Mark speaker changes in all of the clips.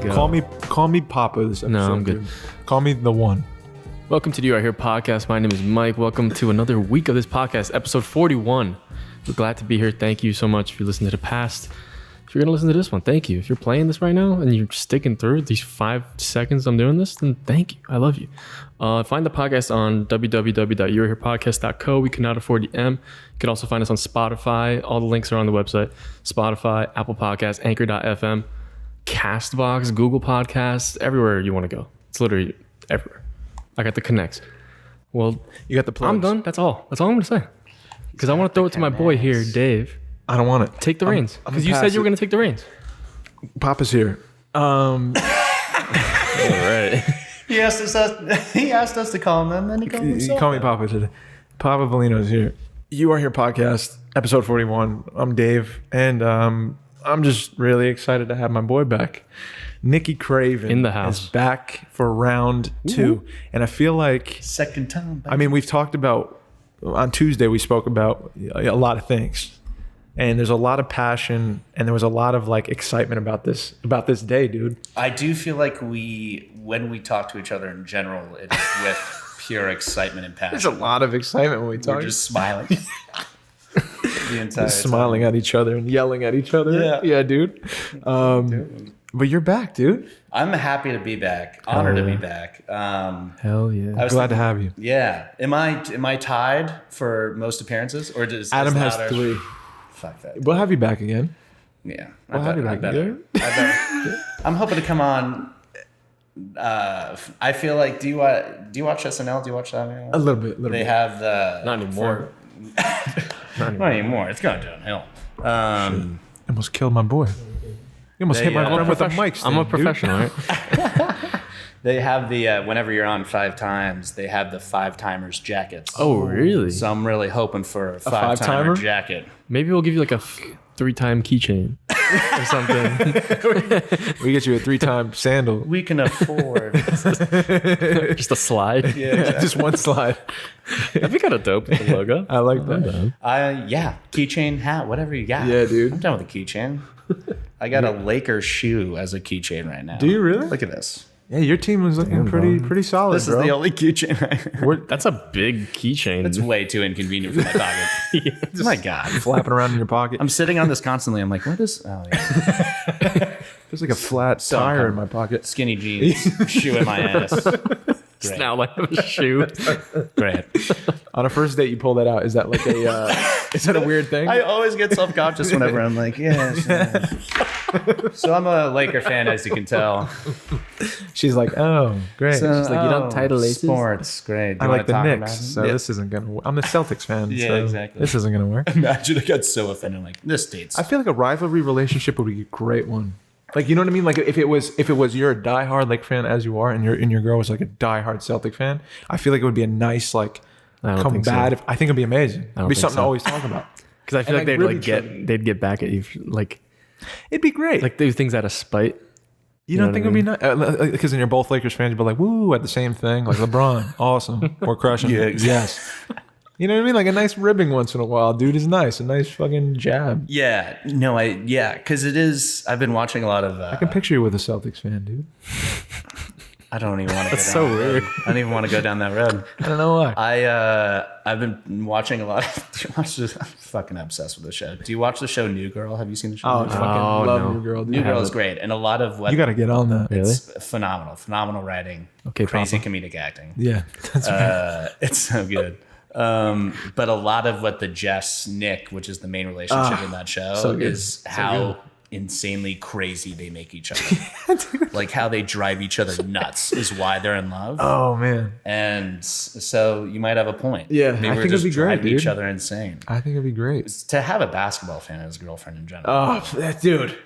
Speaker 1: go.
Speaker 2: Call me Papa this episode.
Speaker 1: No, I'm good.
Speaker 2: Dude. Call me the one.
Speaker 1: Welcome to the You Are Here podcast. My name is Mike. Welcome to another week of this podcast, episode 41. We're glad to be here. Thank you so much if you listen to the past. If you're going to listen to this one, thank you. If you're playing this right now and you're sticking through these 5 seconds I'm doing this, then thank you. I love you. Find the podcast on www.youareherepodcast.co. We cannot afford the M. You can also find us on Spotify. All the links are on the website. Spotify, Apple Podcasts, Anchor.fm, Castbox, Google Podcasts, everywhere you want to go. It's literally everywhere. I got the connects. Well,
Speaker 2: You got the plugs.
Speaker 1: I'm done. That's all I'm going to say. Because I want to throw it to my boy here, Dave.
Speaker 2: I don't want it.
Speaker 1: Take the reins. Because you said you were going to take the reins.
Speaker 2: Papa's here.
Speaker 1: All right.
Speaker 3: He asked us to call him, and then he called
Speaker 2: You
Speaker 3: himself.
Speaker 2: call me Papa today. Papa Bellino's here. You Are Here podcast, episode 41. I'm Dave, and I'm just really excited to have my boy back. Nikki Craven
Speaker 1: In the house.
Speaker 2: is back for round 2. And I feel like,
Speaker 3: Second time.
Speaker 2: I mean, we've talked about, on Tuesday, we spoke about a lot of things. And there's a lot of passion, and there was a lot of like excitement about this day, dude.
Speaker 3: I do feel like when we talk to each other in general, it is with pure excitement and passion.
Speaker 2: There's a lot of excitement when we talk.
Speaker 3: We're just smiling. The entire
Speaker 2: Just smiling at each other and yelling at each other. Yeah, dude. But you're back, dude.
Speaker 3: I'm happy to be back. Honored to be back.
Speaker 1: Hell yeah.
Speaker 3: I was
Speaker 2: Glad to
Speaker 3: thinking-
Speaker 2: have you.
Speaker 3: Yeah. Am I tied for most appearances, or does
Speaker 2: Adam
Speaker 3: is
Speaker 2: has
Speaker 3: Louder-
Speaker 2: 3.
Speaker 3: Fuck that.
Speaker 2: We'll have you back again.
Speaker 3: Yeah.
Speaker 2: We'll have you back again.
Speaker 3: I'm hoping to come on. I feel like do you watch SNL? Do you watch that?
Speaker 2: A little bit.
Speaker 3: They have the
Speaker 1: Not anymore.
Speaker 3: Not anymore. It's going downhill.
Speaker 2: Almost killed my boy. You almost
Speaker 3: They,
Speaker 2: hit my
Speaker 3: I'm
Speaker 2: friend
Speaker 3: a
Speaker 2: with a mic stand,
Speaker 1: I'm a
Speaker 2: dude.
Speaker 1: professional, right?
Speaker 3: They have the whenever you're on 5 times, they have the 5-timers jackets.
Speaker 1: Oh, really?
Speaker 3: So I'm really hoping for a 5-timer
Speaker 2: five-timer?
Speaker 3: jacket.
Speaker 1: Maybe we'll give you like a 3-time keychain or something.
Speaker 2: We get you a 3-time sandal.
Speaker 3: We can afford.
Speaker 1: Just a slide.
Speaker 3: Yeah.
Speaker 2: Just one slide.
Speaker 1: That'd be kind of dope with the logo.
Speaker 2: I like that.
Speaker 3: Yeah, keychain, hat, whatever you got.
Speaker 2: Yeah, dude.
Speaker 3: I'm done with a keychain. I got a Lakers shoe as a keychain right now.
Speaker 2: Do you really?
Speaker 3: Look at this.
Speaker 2: Yeah, your team was looking pretty solid,
Speaker 3: This
Speaker 2: bro.
Speaker 3: is the only keychain I have.
Speaker 1: That's a big keychain.
Speaker 3: It's way too inconvenient for my pocket. My God.
Speaker 2: flapping around in your pocket.
Speaker 3: I'm sitting on this constantly. I'm like, what is... Oh, yeah.
Speaker 2: There's like a flat tire in my pocket.
Speaker 3: Skinny jeans, shoe in my ass.
Speaker 1: It's now like a shoe.
Speaker 3: Great.
Speaker 2: On a first date, you pull that out. Is that like a? Is that a weird thing?
Speaker 3: I always get self-conscious whenever I'm like, yes. So I'm a Laker fan, as you can tell.
Speaker 2: She's like, oh, great.
Speaker 3: So,
Speaker 1: She's like, you don't tie the laces?
Speaker 3: Sports, great. Do
Speaker 2: I
Speaker 3: you
Speaker 2: like
Speaker 3: wanna
Speaker 2: the
Speaker 3: talk
Speaker 2: Knicks,
Speaker 3: about it?
Speaker 2: so
Speaker 3: Yeah.
Speaker 2: this isn't gonna. I'm a Celtics fan.
Speaker 3: Yeah,
Speaker 2: so
Speaker 3: exactly.
Speaker 2: This isn't gonna work.
Speaker 3: Imagine I got so offended. Like, this date's...
Speaker 2: I feel like a rivalry relationship would be a great one. Like, you know what I mean? Like, if it was you're a diehard Lake fan as you are, and your girl was like a diehard Celtic fan, I feel like it would be a nice like
Speaker 1: I don't think so.
Speaker 2: combative. I think it'd be amazing. It'd
Speaker 1: don't
Speaker 2: be
Speaker 1: think
Speaker 2: something
Speaker 1: so.
Speaker 2: to always talk about.
Speaker 1: Because I feel
Speaker 2: And
Speaker 1: like
Speaker 2: like
Speaker 1: they'd
Speaker 2: really
Speaker 1: they'd get back at you like
Speaker 2: It'd be great.
Speaker 1: do things out of spite.
Speaker 2: you don't
Speaker 1: know
Speaker 2: think
Speaker 1: what
Speaker 2: it'd be nice? Because then you're both Lakers fans. You'd be like, woo, at the same thing. Like LeBron, awesome. We're crushing.
Speaker 3: Yeah,
Speaker 2: it. Yes. You know what I mean? Like a nice ribbing once in a while, dude, is nice. A nice fucking jab.
Speaker 3: Yeah, no, because it is... I've been watching a lot of...
Speaker 2: I can picture you with a Celtics fan, dude.
Speaker 3: I don't even want to.
Speaker 1: That's so weird.
Speaker 3: I don't even want to go down that road.
Speaker 2: I don't know why.
Speaker 3: I've been watching a lot of... Do you watch this? I'm fucking obsessed with the show. Do you watch the show New Girl? Have you seen the show?
Speaker 2: Oh,
Speaker 3: New
Speaker 2: fucking
Speaker 3: Girl?
Speaker 2: love
Speaker 1: no.
Speaker 2: your girl.
Speaker 3: New
Speaker 2: Dude.
Speaker 3: Girl is great, and a lot of what
Speaker 2: You got to get on that.
Speaker 1: Really?
Speaker 3: it's phenomenal writing,
Speaker 1: Okay,
Speaker 3: crazy
Speaker 1: Papa.
Speaker 3: comedic acting.
Speaker 2: Yeah, that's right.
Speaker 3: It's so good. But a lot of what the Jess Nick, which is the main relationship in that show,
Speaker 2: so good.
Speaker 3: is how insanely crazy they make each other. Like how they drive each other nuts is why they're in love.
Speaker 2: Oh man,
Speaker 3: And so you might have a point.
Speaker 2: Yeah,
Speaker 3: maybe
Speaker 2: I
Speaker 3: we're
Speaker 2: think it'd
Speaker 3: just
Speaker 2: be great,
Speaker 3: driving each
Speaker 2: dude.
Speaker 3: other insane.
Speaker 2: I think it'd be great.
Speaker 3: To have a basketball fan as a girlfriend in general.
Speaker 2: Oh, that dude.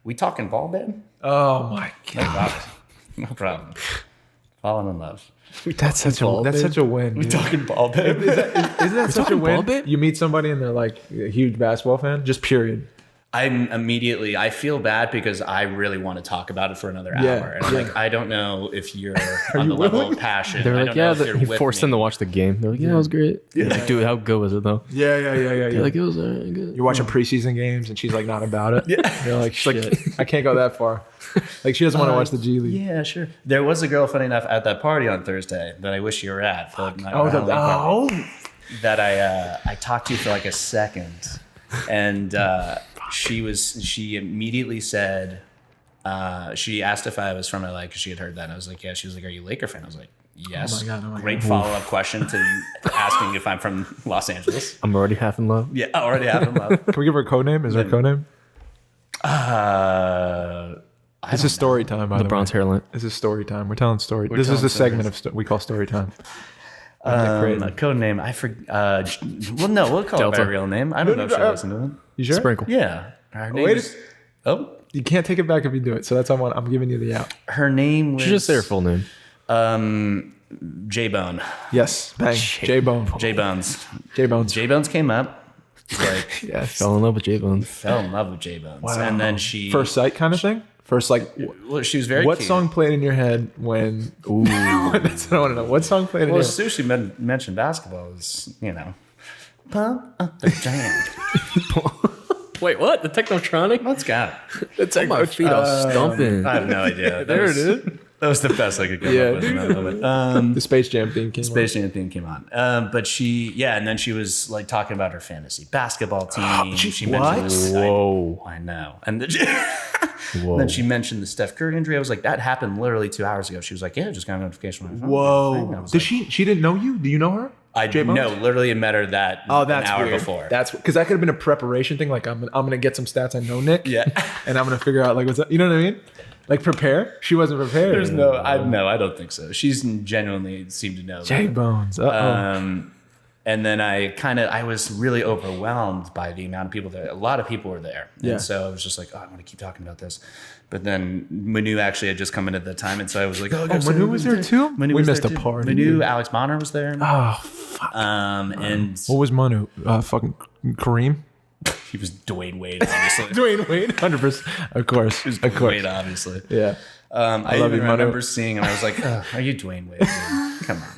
Speaker 3: We talking ball, babe?
Speaker 2: Oh my
Speaker 3: No
Speaker 2: god,
Speaker 3: problem. No problem. Falling in love.
Speaker 2: that's such a win.
Speaker 3: We
Speaker 2: Dude.
Speaker 3: talking ball, babe?
Speaker 2: Isn't that such a
Speaker 1: talking ball
Speaker 2: win?
Speaker 1: bit?
Speaker 2: You meet somebody and they're like a huge basketball fan, just period.
Speaker 3: I feel bad because I really want to talk about it for another hour. And I'm like, I don't know if you're on the level of passion.
Speaker 1: They're
Speaker 3: I
Speaker 1: like,
Speaker 3: don't know if
Speaker 1: he
Speaker 3: you're with
Speaker 1: forced them
Speaker 3: me.
Speaker 1: to watch the game. They're like, yeah, it was great. Yeah. Like, dude, how good was it though?
Speaker 2: Yeah.
Speaker 1: They're like, it was good.
Speaker 2: You're watching preseason games and she's like not about it. Yeah. You're like,
Speaker 1: Shit.
Speaker 2: like, I can't go that far. Like she doesn't want to watch the G League.
Speaker 3: Yeah, sure. There was a girl, funny enough, at that party on Thursday that I wish you were at. That I talked to for like a second, and she immediately said, she asked if I was from LA because she had heard that, and I was like, yeah. She was like, are you a Laker fan? I was like, yes.
Speaker 2: Oh my God.
Speaker 3: Great follow-up question to asking if I'm from Los Angeles.
Speaker 1: I'm already half in love.
Speaker 3: Yeah, already have in love.
Speaker 2: Can we give her a code name? Is there a code name? This is story time, by the way.
Speaker 1: LeBron's hairline.
Speaker 2: This is story time. We're telling story. This is the segment of we call story time.
Speaker 3: Code name, I forgot. Well, no, we'll call
Speaker 1: Delta.
Speaker 3: it by real name. I don't know if she listened to it.
Speaker 2: You sure?
Speaker 1: Sprinkle.
Speaker 3: Yeah. Her name
Speaker 2: Wait
Speaker 3: is, oh,
Speaker 2: You can't take it back if you do it. So that's why I'm giving you the out.
Speaker 3: her name was
Speaker 1: You should just say her full name.
Speaker 3: J-Bone.
Speaker 2: Yes. Bang. J-Bone.
Speaker 3: J-Bones.
Speaker 2: J-Bones.
Speaker 3: J-Bones came up. Like,
Speaker 2: Yes.
Speaker 1: Fell in love with J-Bones.
Speaker 3: fell in love with J-Bones.
Speaker 2: Wow.
Speaker 3: And then she...
Speaker 2: First sight kind of thing? First, like,
Speaker 3: Well, she was very
Speaker 2: what
Speaker 3: cute.
Speaker 2: song played in your head when... Ooh. That's what I want to know. What song played in
Speaker 3: Well,
Speaker 2: your
Speaker 3: as soon as she mentioned basketball, it was, pump up the jam.
Speaker 1: Wait, what? The Technotronic?
Speaker 3: Let's go.
Speaker 1: The my feet all stumping.
Speaker 3: I have no idea.
Speaker 2: There it is.
Speaker 3: That was the best I could come
Speaker 2: Yeah,
Speaker 3: up with in that moment.
Speaker 2: The Space Jam theme came
Speaker 3: Space Jam theme came on. But and then she was like talking about her fantasy basketball team. She mentioned
Speaker 1: Whoa.
Speaker 3: I know. And then she mentioned the Steph Curry injury. I was like, that happened literally 2 hours ago. She was like, yeah, just got a notification on my phone.
Speaker 2: Whoa.
Speaker 3: I was
Speaker 2: Did
Speaker 3: like,
Speaker 2: she didn't know you? Do you know her?
Speaker 3: I
Speaker 2: J-Bones?
Speaker 3: no, literally met her that
Speaker 2: Oh, that's
Speaker 3: an hour
Speaker 2: weird.
Speaker 3: before.
Speaker 2: That's because that could have been a preparation thing. Like I'm gonna get some stats I know Nick.
Speaker 3: Yeah.
Speaker 2: And I'm gonna figure out like what's up. You know what I mean? Like prepare. She wasn't prepared.
Speaker 3: There's I don't think so. She's genuinely seemed to know that.
Speaker 2: J-Bones.
Speaker 3: And then I was really overwhelmed by the amount of people there. A lot of people were there.
Speaker 2: Yeah.
Speaker 3: And so I was just like, oh, I want to keep talking about this. But then Manu actually had just come in at the time. And so I was like,
Speaker 2: Manu was there too?
Speaker 3: Manu
Speaker 2: We
Speaker 3: was
Speaker 2: missed
Speaker 3: there
Speaker 2: a
Speaker 3: too.
Speaker 2: party,
Speaker 3: Manu,
Speaker 2: dude.
Speaker 3: Alex Bonner was there.
Speaker 2: Oh fuck.
Speaker 3: And
Speaker 2: What was Manu? Fucking Kareem.
Speaker 3: he was Dwayne Wade, obviously.
Speaker 2: Dwayne Wade. 100%. Of course. Of course.
Speaker 3: Wade, obviously.
Speaker 2: Yeah.
Speaker 3: I
Speaker 2: love
Speaker 3: even
Speaker 2: you, Manu.
Speaker 3: remember seeing him. I was like, are you Dwayne Wade? Dude? Come on.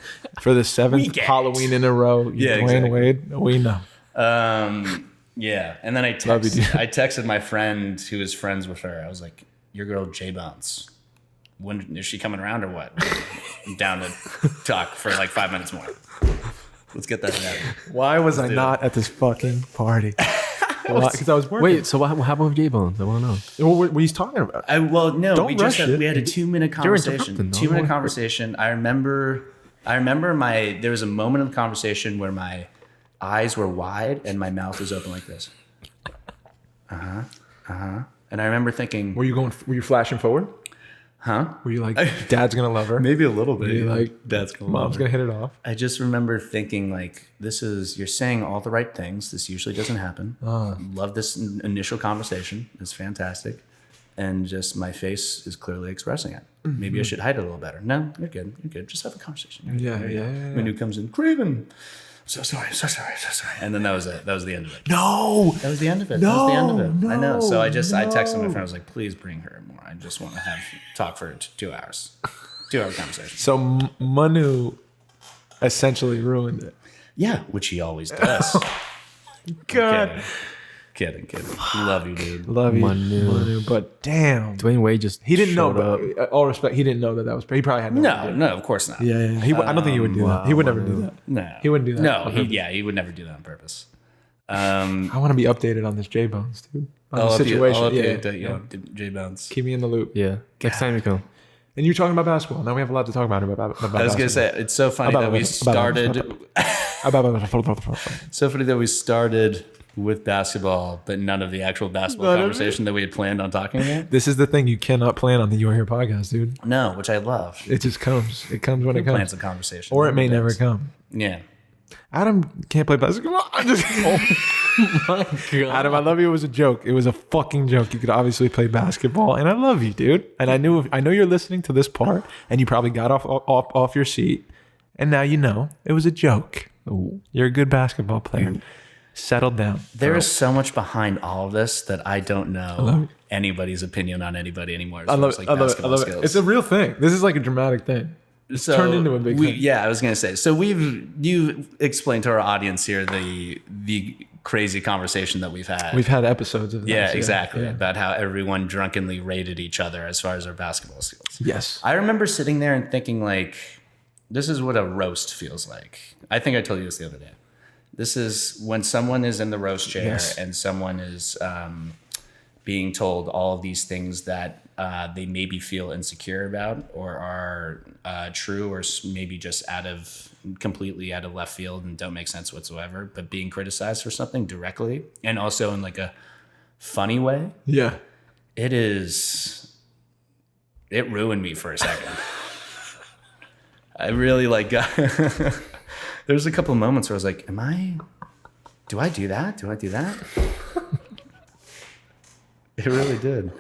Speaker 2: For the 7th
Speaker 3: Weekend.
Speaker 2: Halloween in a row.
Speaker 3: Yeah,
Speaker 2: Dwayne
Speaker 3: exactly.
Speaker 2: Wade. We know.
Speaker 3: Yeah. And then I
Speaker 2: Love you, dude.
Speaker 3: texted my friend who was friends with her. I was like, your girl J-Bones. When is she coming around or what? I'm down to talk for like 5 minutes more. Let's get that together.
Speaker 2: Why was I not at this fucking party? Because I was working.
Speaker 1: Wait, so what happened with J-Bones? I want to know.
Speaker 2: What are you talking about?
Speaker 3: No,
Speaker 2: Don't rush it.
Speaker 3: we had a 2-minute conversation.
Speaker 1: interrupting, though.
Speaker 3: 2-minute conversation. I remember there was a moment in the conversation where my eyes were wide and my mouth was open like this. And I remember thinking,
Speaker 2: Were you flashing forward?
Speaker 3: huh?
Speaker 2: Were you like, Dad's gonna love her?
Speaker 3: Maybe a little bit.
Speaker 2: Were you like,
Speaker 3: That's gonna
Speaker 2: Mom's gonna hit it off?
Speaker 3: I just remember thinking like, you're saying all the right things. This usually doesn't happen. Love this initial conversation. It's fantastic. And just my face is clearly expressing it. Maybe I should hide it a little better. No, you're good. You're good. Just have a conversation.
Speaker 2: Yeah.
Speaker 3: Manu comes in, Craven. So sorry. And then that was it. That was the end of it.
Speaker 2: No.
Speaker 3: That was the end of it.
Speaker 2: No,
Speaker 3: that was the end of it. I know. So I
Speaker 2: no.
Speaker 3: texted my friend. I was like, please bring her more. I just want to talk for 2 hours. 2-hour conversation.
Speaker 2: So Manu essentially ruined it.
Speaker 3: Yeah, which he always does.
Speaker 2: God.
Speaker 3: Kidding. Love you, dude.
Speaker 2: Love you,
Speaker 1: Manu.
Speaker 2: Manu. But damn.
Speaker 1: Dwayne Wade just
Speaker 2: He didn't know.
Speaker 1: showed up.
Speaker 2: All respect, he didn't know that was. He probably had no idea.
Speaker 3: No, of course not.
Speaker 2: Yeah. I don't think he would do that. He would never do that.
Speaker 3: No.
Speaker 2: He wouldn't do that.
Speaker 3: No, he would never do that on purpose.
Speaker 2: I want to be updated on this J-Bones, dude. On
Speaker 3: I'll
Speaker 2: the situation.
Speaker 3: update
Speaker 2: Yeah.
Speaker 3: J Bounce.
Speaker 2: Keep me in the loop.
Speaker 1: Yeah. Next time you come.
Speaker 2: And you're talking about basketball. Now we have a lot to talk about
Speaker 3: I was gonna say it's so funny that we started. So funny that we started with basketball, but none of the actual basketball
Speaker 2: None of
Speaker 3: conversation that we had planned on talking about.
Speaker 2: This is the thing you cannot plan on the You Are Here podcast, dude.
Speaker 3: No, which I love.
Speaker 2: It just comes. It comes when it
Speaker 3: Who plans
Speaker 2: comes.
Speaker 3: a conversation?
Speaker 2: Or it may
Speaker 3: Who
Speaker 2: never
Speaker 3: does?
Speaker 2: come.
Speaker 3: Yeah.
Speaker 2: Adam can't play basketball. I'm just Adam, I love you. It was a joke. It was a fucking joke. You could obviously play basketball, and I love you, dude. And I know you're listening to this part, and you probably got off your seat, and now you know it was a joke. You're a good basketball player. Settled down.
Speaker 3: There is so much behind all of this that I don't know anybody's opinion on anybody anymore. As far as, like, basketball skills.
Speaker 2: It's a real thing. This is like a dramatic thing. It's turned into a big thing.
Speaker 3: Yeah, I was gonna say. So you explained to our audience here the crazy conversation that we've had.
Speaker 2: We've had episodes of that.
Speaker 3: Yeah, exactly. About how everyone drunkenly rated each other as far as their basketball skills.
Speaker 2: Yes.
Speaker 3: I remember sitting there and thinking, like, this is what a roast feels like. I think I told you this the other day. This is when someone is in the roast chair and someone is being told all of these things that they maybe feel insecure about or are true or maybe just completely out of left field and don't make sense whatsoever, but being criticized for something directly and also in like a funny way.
Speaker 2: Yeah.
Speaker 3: It ruined me for a second. I really there's a couple of moments where I was like, do I do that? Do I do that? It really did.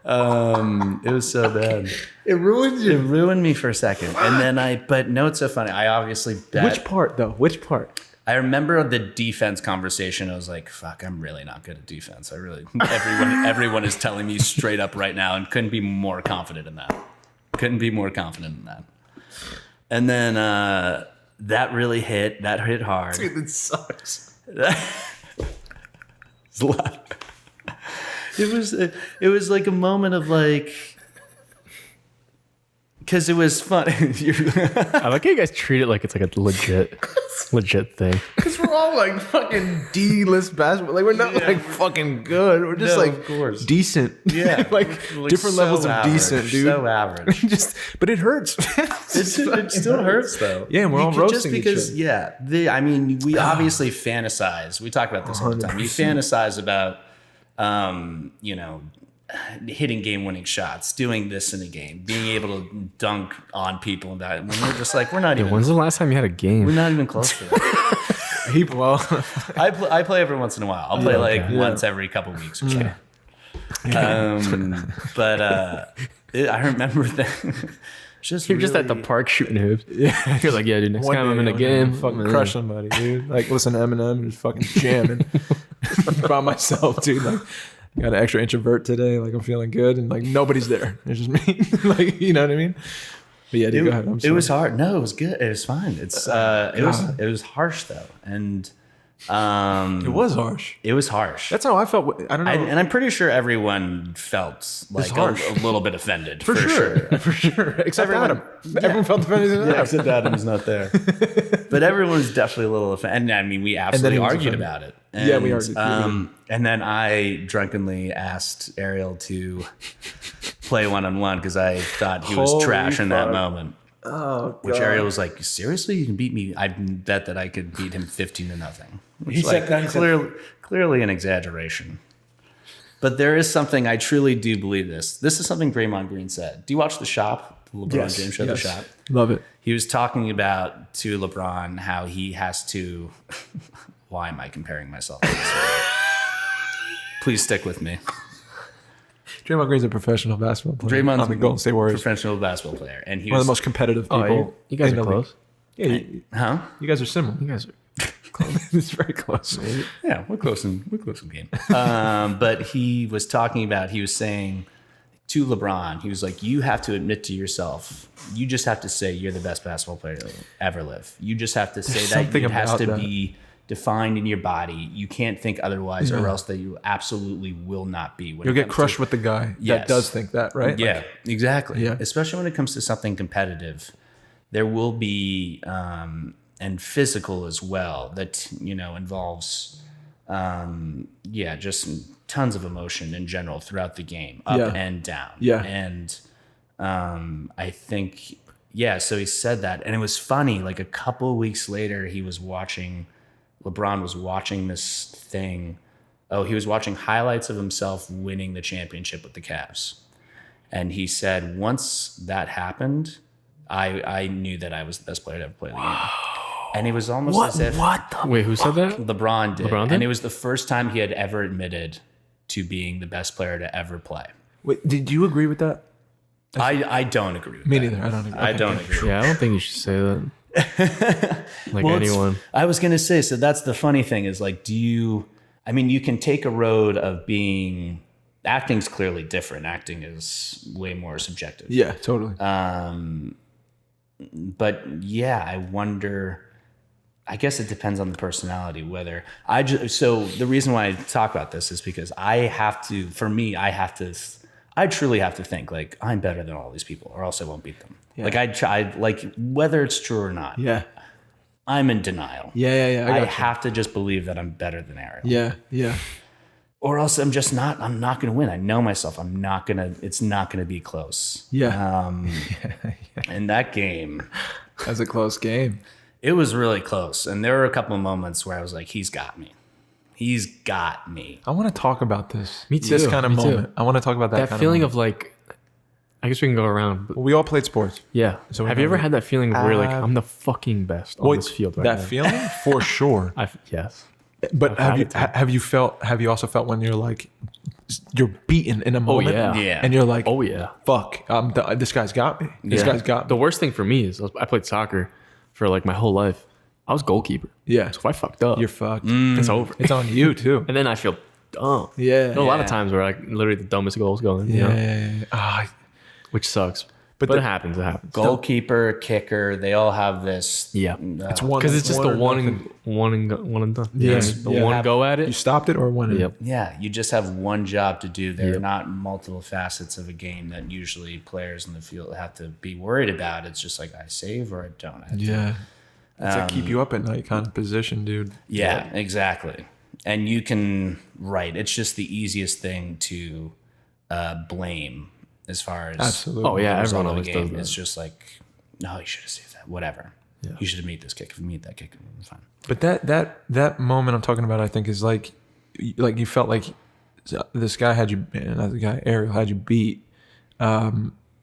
Speaker 3: It was so bad.
Speaker 2: It ruined you.
Speaker 3: It ruined me for a second. And then but no, it's so funny. I obviously bet.
Speaker 2: Which part though? Which part?
Speaker 3: I remember the defense conversation. I was like, fuck, I'm really not good at defense. Everyone is telling me straight up right now and couldn't be more confident in that. And then that really hit. That hit hard.
Speaker 2: Dude, it sucks.
Speaker 3: It's a lot. It was like a moment of like, because it was fun.
Speaker 1: I like how you guys treat it like it's like a legit thing.
Speaker 2: Because we're all like fucking D-list basketball. Like we're not like fucking good. We're just like
Speaker 3: of course.
Speaker 2: Decent.
Speaker 3: Yeah,
Speaker 2: like different
Speaker 3: so
Speaker 2: levels
Speaker 3: average,
Speaker 2: of decent, dude.
Speaker 3: So average.
Speaker 2: But it hurts.
Speaker 3: It still hurts though.
Speaker 2: Yeah, and we're all roasting
Speaker 3: just because.
Speaker 2: each other.
Speaker 3: Yeah, we obviously fantasize. We talk about this all the time. You fantasize about, hitting game-winning shots, doing this in a game, being able to dunk on people, and that. When we're just like, we're not even.
Speaker 1: When's the last time you had a game?
Speaker 3: We're not even close to that. I play every once in a while. I'll play once every couple weeks or so. I remember that.
Speaker 1: You're just at the park shooting hoops. Yeah, you're like, yeah, dude. Next time I'm in a game,
Speaker 2: fucking crush somebody, dude. Like, listen to Eminem and just fucking jamming by myself, dude. Like, I got an extra introvert today. Like, I'm feeling good, and like nobody's there. It's just me. Like, you know what I mean? But yeah, dude, go ahead.
Speaker 3: It was hard. No, it was good. It was fine. It was harsh though, and
Speaker 2: it was harsh.
Speaker 3: It was harsh.
Speaker 2: That's how I felt. I don't know,
Speaker 3: and I'm pretty sure everyone felt like a little bit offended. For sure.
Speaker 2: For sure. Except Adam. Everyone felt offended.
Speaker 3: Except Adam's not there. But everyone was definitely a little offended. And I mean, we absolutely argued about it. And,
Speaker 2: we argued.
Speaker 3: And then I drunkenly asked Ariel to play one-on-one because I thought he was trash in that moment.
Speaker 2: Oh, God.
Speaker 3: Which Ariel was like, seriously? You can beat me? I bet that I could beat him 15-0.
Speaker 2: He said that.
Speaker 3: Clearly an exaggeration. But there is something, I truly do believe this. This is something Draymond Green said. Do you watch The Shop? The LeBron James show, The Shop?
Speaker 2: Love it.
Speaker 3: He was talking about to LeBron how he has to... Why am I comparing myself to this? Please stick with me.
Speaker 2: Draymond Green's a professional basketball player.
Speaker 3: Draymond's
Speaker 2: on the Golden State Warriors.
Speaker 3: Professional basketball player. And he
Speaker 2: one
Speaker 3: was
Speaker 2: of the most competitive people.
Speaker 1: You guys
Speaker 2: in
Speaker 1: are
Speaker 2: the
Speaker 1: close.
Speaker 2: league. Yeah, you guys are similar.
Speaker 1: You guys are
Speaker 2: It's very close.
Speaker 3: Yeah, we're close in game. But he was talking about, he was saying to LeBron, he was like, you have to admit to yourself, you just have to say you're the best basketball player to ever live. You just have to say that it has to be defined in your body. You can't think otherwise, or else that you absolutely will not be.
Speaker 2: You'll get crushed with the guy that does think that, right?
Speaker 3: Yeah, exactly.
Speaker 2: Yeah.
Speaker 3: Especially when it comes to something competitive, there will be, and physical as well, that, involves, just tons of emotion in general throughout the game, up and down.
Speaker 2: Yeah.
Speaker 3: And I think, so he said that. And it was funny, like a couple of weeks later, LeBron was watching this thing. Oh, he was watching highlights of himself winning the championship with the Cavs. And he said, once that happened, I knew that I was the best player to ever play the game. And it was almost as if...
Speaker 1: Wait, who said that?
Speaker 3: LeBron did.
Speaker 1: LeBron did?
Speaker 3: And it was the first time he had ever admitted to being the best player to ever play.
Speaker 2: Wait, did you agree with that?
Speaker 3: I don't agree with that.
Speaker 2: Me neither. I don't agree.
Speaker 3: I don't agree.
Speaker 1: Yeah, I don't think you should say that. Like
Speaker 3: Well,
Speaker 1: anyone.
Speaker 3: I was gonna say, so that's the funny thing is like, you can take a road of being, acting's clearly different. Acting is way more subjective.
Speaker 2: Yeah, totally.
Speaker 3: But yeah, I wonder, I guess it depends on the personality, whether so the reason why I talk about this is because I truly have to think like I'm better than all these people or else I won't beat them.
Speaker 2: Yeah.
Speaker 3: Like I try, like whether it's true or not,
Speaker 2: Yeah.
Speaker 3: I'm in denial.
Speaker 2: Yeah.
Speaker 3: I
Speaker 2: got you.
Speaker 3: have to just believe that I'm better than Ariel.
Speaker 2: Yeah.
Speaker 3: Or else I'm not going to win. I know myself. It's not going to be close.
Speaker 2: Yeah.
Speaker 3: And that game,
Speaker 2: That's a close game.
Speaker 3: it was really close. And there were a couple of moments where I was like, he's got me. He's got me.
Speaker 2: I want to talk about this.
Speaker 1: Me too,
Speaker 2: This kind of
Speaker 1: me too.
Speaker 2: moment. I want to talk about that
Speaker 1: That
Speaker 2: kind
Speaker 1: feeling
Speaker 2: of
Speaker 1: of like, I guess we can go around. But
Speaker 2: we all played sports.
Speaker 1: yeah.
Speaker 2: So
Speaker 1: Have you ever had that feeling where you're like,
Speaker 2: Uh,
Speaker 1: I'm the fucking best on this field right
Speaker 2: that
Speaker 1: now?
Speaker 2: feeling for sure.
Speaker 1: Yes.
Speaker 2: But
Speaker 1: I've had
Speaker 2: have you also felt when you're like you're beaten in a moment?
Speaker 1: yeah.
Speaker 3: Yeah.
Speaker 2: And you're like,
Speaker 1: Oh yeah.
Speaker 2: fuck, this guy's got me. This
Speaker 3: Yeah.
Speaker 2: guy's got
Speaker 1: The
Speaker 2: me.
Speaker 1: worst thing for me is I played soccer for like my whole life. I was goalkeeper.
Speaker 2: Yeah.
Speaker 1: So if I fucked up,
Speaker 2: You're fucked.
Speaker 1: it's over.
Speaker 2: It's on you too.
Speaker 1: And then I feel dumb.
Speaker 2: Yeah.
Speaker 1: There are a lot of
Speaker 3: Yeah.
Speaker 1: times where like literally the dumbest goals going, you know,
Speaker 2: Yeah.
Speaker 1: which sucks.
Speaker 2: But
Speaker 1: But
Speaker 2: the-
Speaker 1: it happens. It happens.
Speaker 3: Goalkeeper, kicker, they all have this.
Speaker 1: Yeah.
Speaker 2: It's one
Speaker 1: Because it's just the
Speaker 2: or
Speaker 1: one and done. You know what I mean? The
Speaker 2: Yeah.
Speaker 1: one go at
Speaker 2: You
Speaker 1: it.
Speaker 2: stopped it or won it?
Speaker 1: Yep.
Speaker 3: Yeah, you just have one job to do. There are
Speaker 1: Yep.
Speaker 3: not multiple facets of a game that usually players in the field have to be worried about. It's just like I save or I don't. I have to-
Speaker 2: Yeah. It's a keep you up at night kind of position, dude.
Speaker 3: Yeah, exactly. And you can, right. It's just the easiest thing to blame as far as
Speaker 2: Absolutely.
Speaker 1: Oh yeah,
Speaker 3: the result
Speaker 1: everyone
Speaker 3: of a
Speaker 1: always does
Speaker 3: game.
Speaker 1: that.
Speaker 3: It's just like, no, you should have saved that. Whatever. You should have made this kick. If you meet that kick, it's fine.
Speaker 2: But that moment I'm talking about, I think, is like you felt like this guy had you, another guy, Ariel, had you beat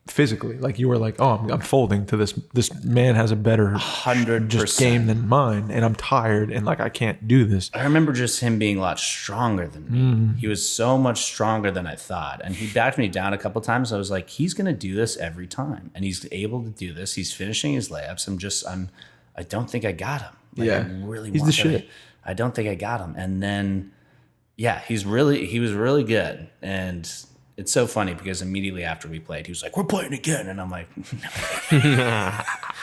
Speaker 2: physically. Like you were like, oh, I'm folding to this. This man has a better
Speaker 3: 100%.
Speaker 2: just game than mine, and I'm tired, and like I can't do this.
Speaker 3: I remember just him being a lot stronger than me. He was so much stronger than I thought. And he backed me down a couple times. I was like, he's going to do this every time. And he's able to do this. He's finishing his layups. I don't think I got him. Like,
Speaker 2: Yeah.
Speaker 3: I really
Speaker 2: He's
Speaker 3: want
Speaker 2: the
Speaker 3: that.
Speaker 2: shit.
Speaker 3: I don't think I got him. And then, yeah, he was really good. And it's so funny because immediately after we played, he was like, we're playing again. And I'm like,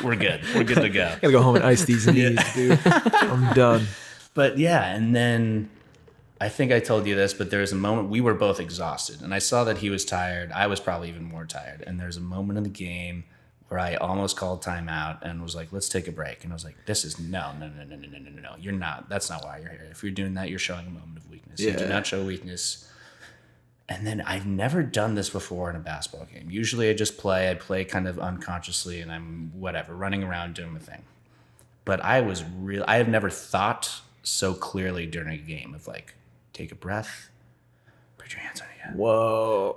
Speaker 3: we're good. We're good to go.
Speaker 2: I gotta go home and ice these knees, dude. I'm done.
Speaker 3: But yeah, and then I think I told you this, but there was a moment we were both exhausted, and I saw that he was tired. I was probably even more tired. And there's a moment in the game where I almost called timeout and was like, let's take a break. And I was like, this is no. You're not. That's not why you're here. If you're doing that, you're showing a moment of weakness. You do
Speaker 2: Yeah.
Speaker 3: not show weakness. And then I've never done this before in a basketball game. Usually I play kind of unconsciously and I'm whatever, running around doing my thing. But I have never thought so clearly during a game of like, take a breath, put your hands on your head.
Speaker 2: Whoa.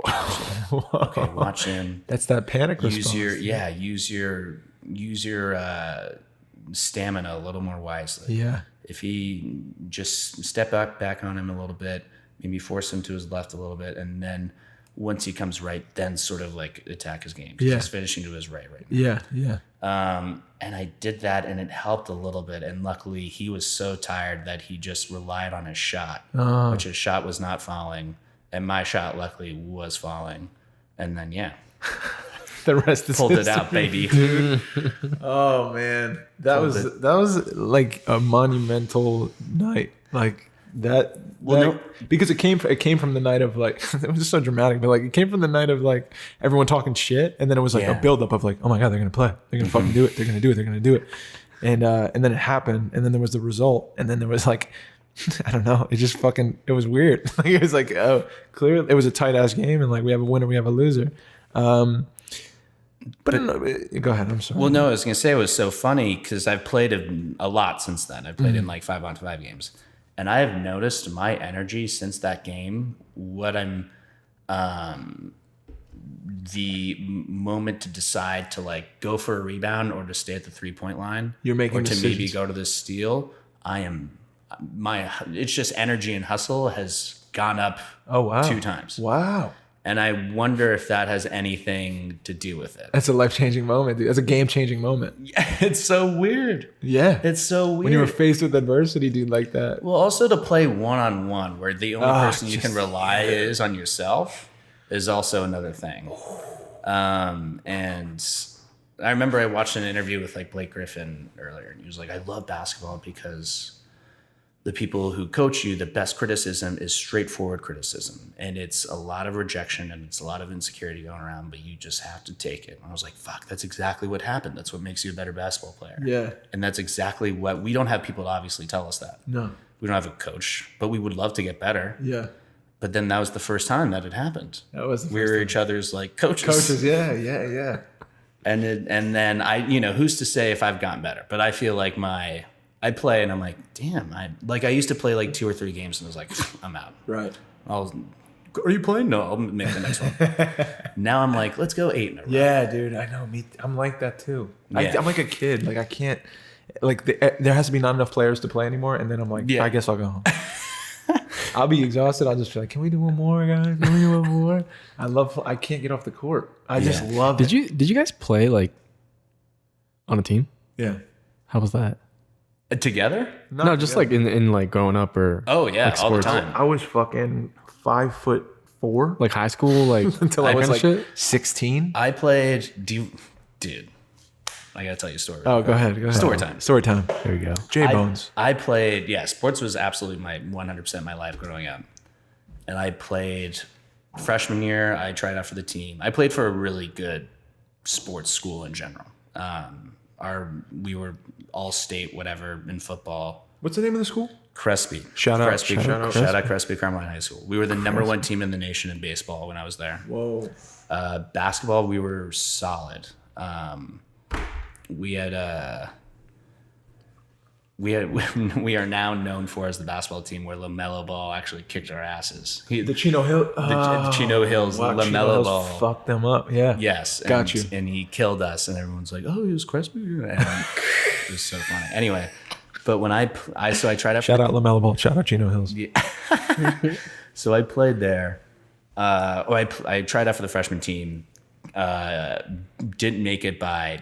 Speaker 3: Okay, watch him.
Speaker 2: That's that panic response.
Speaker 3: Use your stamina a little more wisely.
Speaker 2: Yeah.
Speaker 3: If he just step back on him a little bit, maybe force him to his left a little bit, and then once he comes right, then sort of like attack his game. 'Cause
Speaker 2: Yeah.
Speaker 3: He's finishing to his right.
Speaker 2: Yeah.
Speaker 3: And I did that, and it helped a little bit. And luckily, he was so tired that he just relied on his shot, which his shot was not falling, and my shot luckily was falling. And then
Speaker 2: The rest is
Speaker 3: pulled it
Speaker 2: history.
Speaker 3: out, baby.
Speaker 2: Oh man, that was like a monumental night. Like that. Because it came from the night of like it was just so dramatic, but like it came from the night of like everyone talking shit, and then it was like
Speaker 3: Yeah.
Speaker 2: a buildup of like, oh my god, they're gonna play, they're gonna fucking do it, they're gonna do it, they're gonna do it, and then it happened, and then there was the result, and then there was like. I don't know. It just it was weird. Like it was like, oh, clearly it was a tight ass game, and like we have a winner, we have a loser. But go ahead. I'm sorry.
Speaker 3: Well, no, I was going to say it was so funny because I've played a lot since then. I've played in like 5-on-5 games. And I have noticed my energy since that game, the moment to decide to like go for a rebound or to stay at the 3-point line.
Speaker 2: You're making
Speaker 3: or to maybe
Speaker 2: decisions.
Speaker 3: go to the steal. It's just energy and hustle has gone up
Speaker 2: Oh wow.
Speaker 3: 2 times.
Speaker 2: Wow.
Speaker 3: And I wonder if that has anything to do with it.
Speaker 2: That's a life-changing moment, dude. That's a game-changing moment.
Speaker 3: Yeah, it's so weird.
Speaker 2: Yeah.
Speaker 3: It's so weird.
Speaker 2: When you were faced with adversity, dude, like that.
Speaker 3: Well, also to play one-on-one where the only person you can rely is on yourself is also another thing. And I remember I watched an interview with like Blake Griffin earlier, and he was like, I love basketball because the people who coach you, the best criticism is straightforward criticism. And it's a lot of rejection and it's a lot of insecurity going around, but you just have to take it. And I was like, fuck, that's exactly what happened. That's what makes you a better basketball player.
Speaker 2: Yeah.
Speaker 3: And that's exactly what, we don't have people to obviously tell us that.
Speaker 2: No.
Speaker 3: We don't have a coach, but we would love to get better.
Speaker 2: Yeah.
Speaker 3: But then that was the first time that it happened.
Speaker 2: That was the
Speaker 3: we were each other's like coaches.
Speaker 2: Coaches, yeah.
Speaker 3: And then I, who's to say if I've gotten better? But I feel like I play and I'm like, damn, I used to play like 2 or 3 games and I was like, I'm out.
Speaker 2: Right.
Speaker 3: Are you playing? No, I'll make the next one. Now I'm like, let's go 8 in a row.
Speaker 2: Yeah, dude. I know. I'm like that too.
Speaker 3: Yeah.
Speaker 2: I'm like a kid. Like I can't. Like there has to be not enough players to play anymore, and then I'm like, I guess I'll go home. I'll be exhausted. I'll just be like, can we do one more, guys? Can we do one more? I can't get off the court. I just love it.
Speaker 1: Did you guys play like on a team?
Speaker 2: Yeah.
Speaker 1: How was that?
Speaker 3: Together?
Speaker 1: No, just like in like growing up or
Speaker 3: Oh yeah,
Speaker 1: like
Speaker 3: all the
Speaker 1: sports.
Speaker 3: time.
Speaker 2: I was fucking 5'4",
Speaker 1: Like high school, like
Speaker 2: until I was like
Speaker 1: shit?
Speaker 2: 16.
Speaker 3: I played, dude. I gotta tell you a story.
Speaker 2: Oh, go ahead.
Speaker 3: Story time.
Speaker 2: Story time.
Speaker 1: There you go.
Speaker 2: J-Bones.
Speaker 3: I played, sports was absolutely my 100% my life growing up. And I played freshman year, I tried out for the team. I played for a really good sports school in general. We were all state, whatever, in football.
Speaker 2: What's the name of the school?
Speaker 3: Crespi.
Speaker 2: Shout out
Speaker 3: Crespi Carmine High School. We were the number 1 team in the nation in baseball when I was there.
Speaker 2: Whoa.
Speaker 3: Basketball, we were solid. We are now known for as the basketball team where LaMelo Ball actually kicked our asses.
Speaker 2: The Chino Hill.
Speaker 3: The Chino Hills, LaMelo
Speaker 2: Chino
Speaker 3: Ball.
Speaker 2: Hills fucked them up. Yeah.
Speaker 3: Yes.
Speaker 2: Got you.
Speaker 3: And he killed us, and everyone's like, "Oh, he was Crespi." And it was so funny. Anyway, but when I tried out.
Speaker 2: Shout out LaMelo Ball. Shout out Chino Hills.
Speaker 3: Yeah. So I played there. I tried out for the freshman team. Didn't make it by.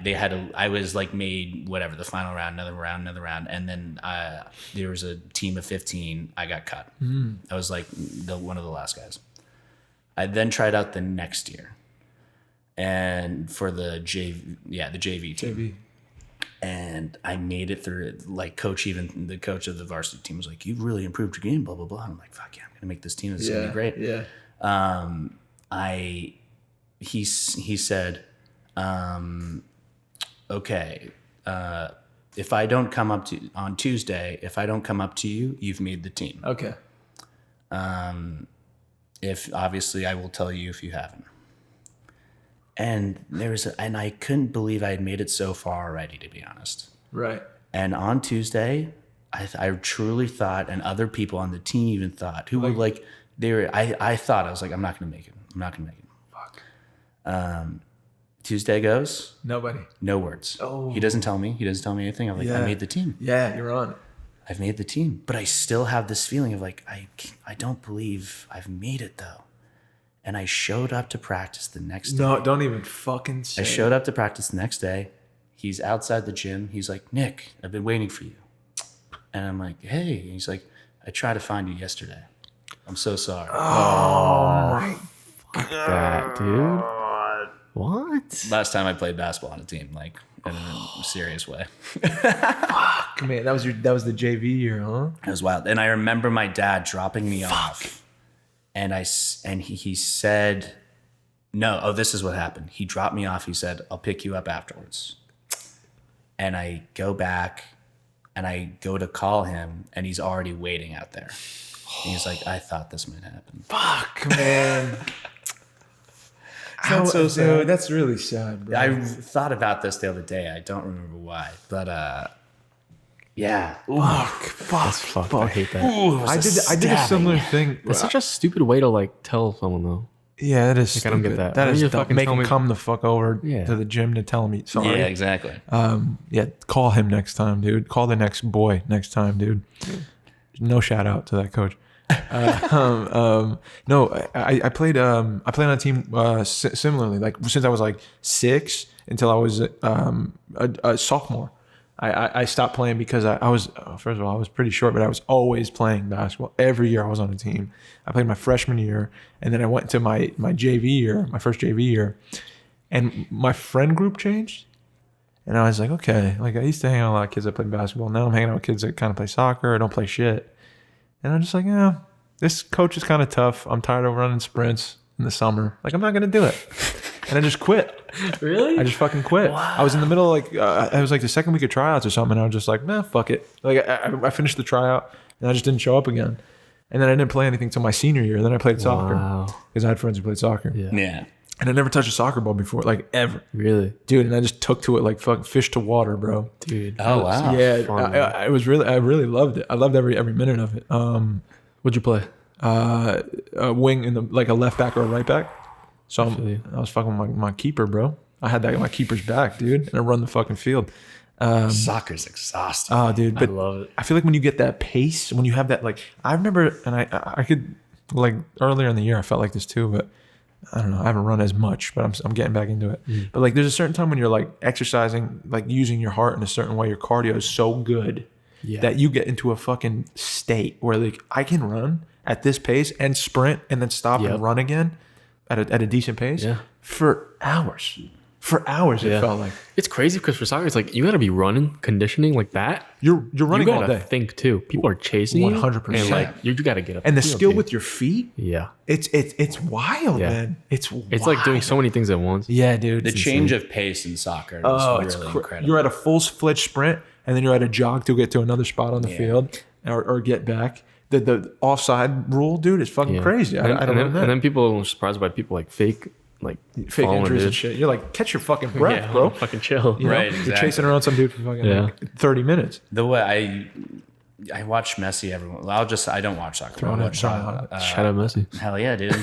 Speaker 3: I was like made whatever the final round, another round, and then there was a team of 15. I got cut. I was like one of the last guys. I then tried out the next year, and for the JV team. JV. And I made it through it. Like the coach of the varsity team was like, "You've really improved your game." Blah blah blah. And I'm like, "Fuck yeah, I'm gonna make this team. It's gonna be great."
Speaker 2: Yeah.
Speaker 3: He said, "Okay, if I don't come up to on Tuesday, if I don't come up to you, you've made the team.
Speaker 2: Okay.
Speaker 3: If obviously I will tell you if you haven't." And and I couldn't believe I had made it so far already, to be honest.
Speaker 2: Right.
Speaker 3: And on Tuesday, I truly thought, and other people on the team even thought, who were like, I thought, I was like, I'm not going to make it. Fuck. Tuesday goes.
Speaker 2: Nobody.
Speaker 3: No words.
Speaker 2: Oh.
Speaker 3: He doesn't tell me anything. I'm like, I made the team.
Speaker 2: Yeah, you're on.
Speaker 3: I've made the team. But I still have this feeling of like, I don't believe I've made it though. And I showed up to practice the next day.
Speaker 2: No, don't even fucking say.
Speaker 3: I showed up to practice the next day. He's outside the gym. He's like, "Nick, I've been waiting for you." And I'm like, "Hey." And he's like, "I tried to find you yesterday. I'm so sorry."
Speaker 2: Oh my
Speaker 1: that, dude. What?
Speaker 3: Last time I played basketball on a team, like in a serious way.
Speaker 2: Fuck, man. That was the JV year, huh?
Speaker 3: It was wild. And I remember my dad dropping me off. And he said, "No, this is what happened." He dropped me off. He said, "I'll pick you up afterwards." And I go back and I go to call him and he's already waiting out there. And he's like, "I thought this might happen."
Speaker 2: Fuck, man.
Speaker 3: That's so sad.
Speaker 2: Dude, that's really sad, bro.
Speaker 3: I thought about this the other day. I don't remember why, but yeah.
Speaker 1: Fuck. I hate that.
Speaker 3: Ooh,
Speaker 2: I did a similar thing.
Speaker 1: It's such a stupid way to like tell someone though.
Speaker 2: Yeah, that is.
Speaker 1: Like, I don't get that.
Speaker 2: That
Speaker 1: Why
Speaker 2: is
Speaker 1: don't you
Speaker 2: dumb.
Speaker 1: fucking
Speaker 2: Make
Speaker 1: tell
Speaker 2: him
Speaker 1: me-
Speaker 2: come the fuck over to the gym to tell me. Sorry.
Speaker 3: Yeah, exactly.
Speaker 2: Yeah, call him next time, dude. Call the next boy next time, dude. No shout out to that coach. No, I played on a team similarly, like since I was like 6 until I was a sophomore. I stopped playing because I was first of all I was pretty short, but I was always playing basketball. Every year I was on a team. I played my freshman year, and then I went to my JV year, my first JV year, and my friend group changed. And I was like, okay, like I used to hang out with a lot of kids that played basketball. Now I'm hanging out with kids that kind of play soccer or don't play shit. And I'm just like, yeah, this coach is kind of tough. I'm tired of running sprints in the summer. Like, I'm not going to do it. And I just quit.
Speaker 1: Really?
Speaker 2: I just fucking quit. Wow. I was in the middle of I was like the second week of tryouts or something. And I was just like, nah, fuck it. Like I finished the tryout and I just didn't show up again. And then I didn't play anything till my senior year. Then I played soccer because I had friends who played soccer.
Speaker 3: Yeah.
Speaker 2: And I never touched a soccer ball before, like ever.
Speaker 1: Really?
Speaker 2: Dude, and I just took to it like fucking fish to water, bro.
Speaker 1: Dude.
Speaker 3: Oh, wow.
Speaker 2: Yeah,
Speaker 1: Fun,
Speaker 2: I was really, I really loved it. I loved every minute of it.
Speaker 1: What'd you play?
Speaker 2: A wing in the like a left back or a right back. So I was fucking my keeper, bro. I had that my keeper's back, dude, and I run the fucking field.
Speaker 3: Soccer's exhausting.
Speaker 2: Oh, dude, but
Speaker 1: I love it.
Speaker 2: I feel like when you get that pace, when you have that, like I remember, and I could like earlier in the year I felt like this too, but I don't know. I haven't run as much, but I'm getting back into it. But like, there's a certain time when you're like exercising, like using your heart in a certain way. Your cardio is so good that you get into a fucking state where like I can run at this pace and sprint and then stop and run again at a decent pace for hours. For hours, it felt like.
Speaker 1: It's crazy because for soccer, it's like you got to be running, conditioning like that.
Speaker 2: You're running
Speaker 1: you
Speaker 2: all
Speaker 1: gotta
Speaker 2: day.
Speaker 1: Think too. People are chasing you,
Speaker 2: 100%.
Speaker 1: and like you got to get up.
Speaker 2: And the
Speaker 1: field,
Speaker 2: skill
Speaker 1: dude.
Speaker 2: with your feet, it's wild, man. It's
Speaker 1: like doing so many things at once.
Speaker 2: Yeah, dude.
Speaker 3: The change of pace in soccer is really incredible.
Speaker 2: You're at a full-fledged sprint, and then you're at a jog to get to another spot on the field or get back. The offside rule, dude, is fucking crazy. I don't know that.
Speaker 1: And then people are surprised by people like fake
Speaker 2: injuries and shit. You're like, catch your fucking breath, bro.
Speaker 1: Fucking chill.
Speaker 2: You know?
Speaker 3: Right,
Speaker 2: You're
Speaker 3: exactly.
Speaker 2: chasing around some dude for fucking like 30 minutes.
Speaker 3: The way I watch Messi everyone. I don't watch soccer. I watch
Speaker 1: Shout out Messi.
Speaker 3: hell yeah, dude.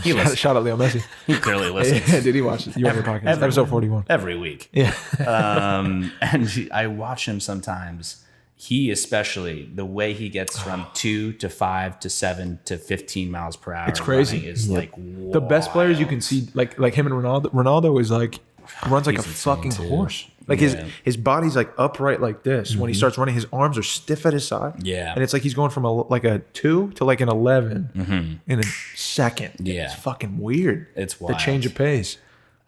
Speaker 3: He listens.
Speaker 2: Shout out Leo Messi.
Speaker 3: He clearly listens.
Speaker 2: Yeah, did he watch it? You on your podcast? Episode 41.
Speaker 3: Every week.
Speaker 2: Yeah.
Speaker 3: And I watch him sometimes. He especially, the way he gets from 2 to 5 to 7 to 15 miles per hour.
Speaker 2: It's crazy.
Speaker 3: Is like
Speaker 2: the best players you can see, like him and Ronaldo. Ronaldo is like runs like a fucking horse. Like his body's like upright like this. When he starts running, his arms are stiff at his side.
Speaker 3: Yeah.
Speaker 2: And it's like he's going from a 2 to like an 11 in a second.
Speaker 3: Yeah.
Speaker 2: It's fucking weird.
Speaker 3: It's wild.
Speaker 2: The change of pace.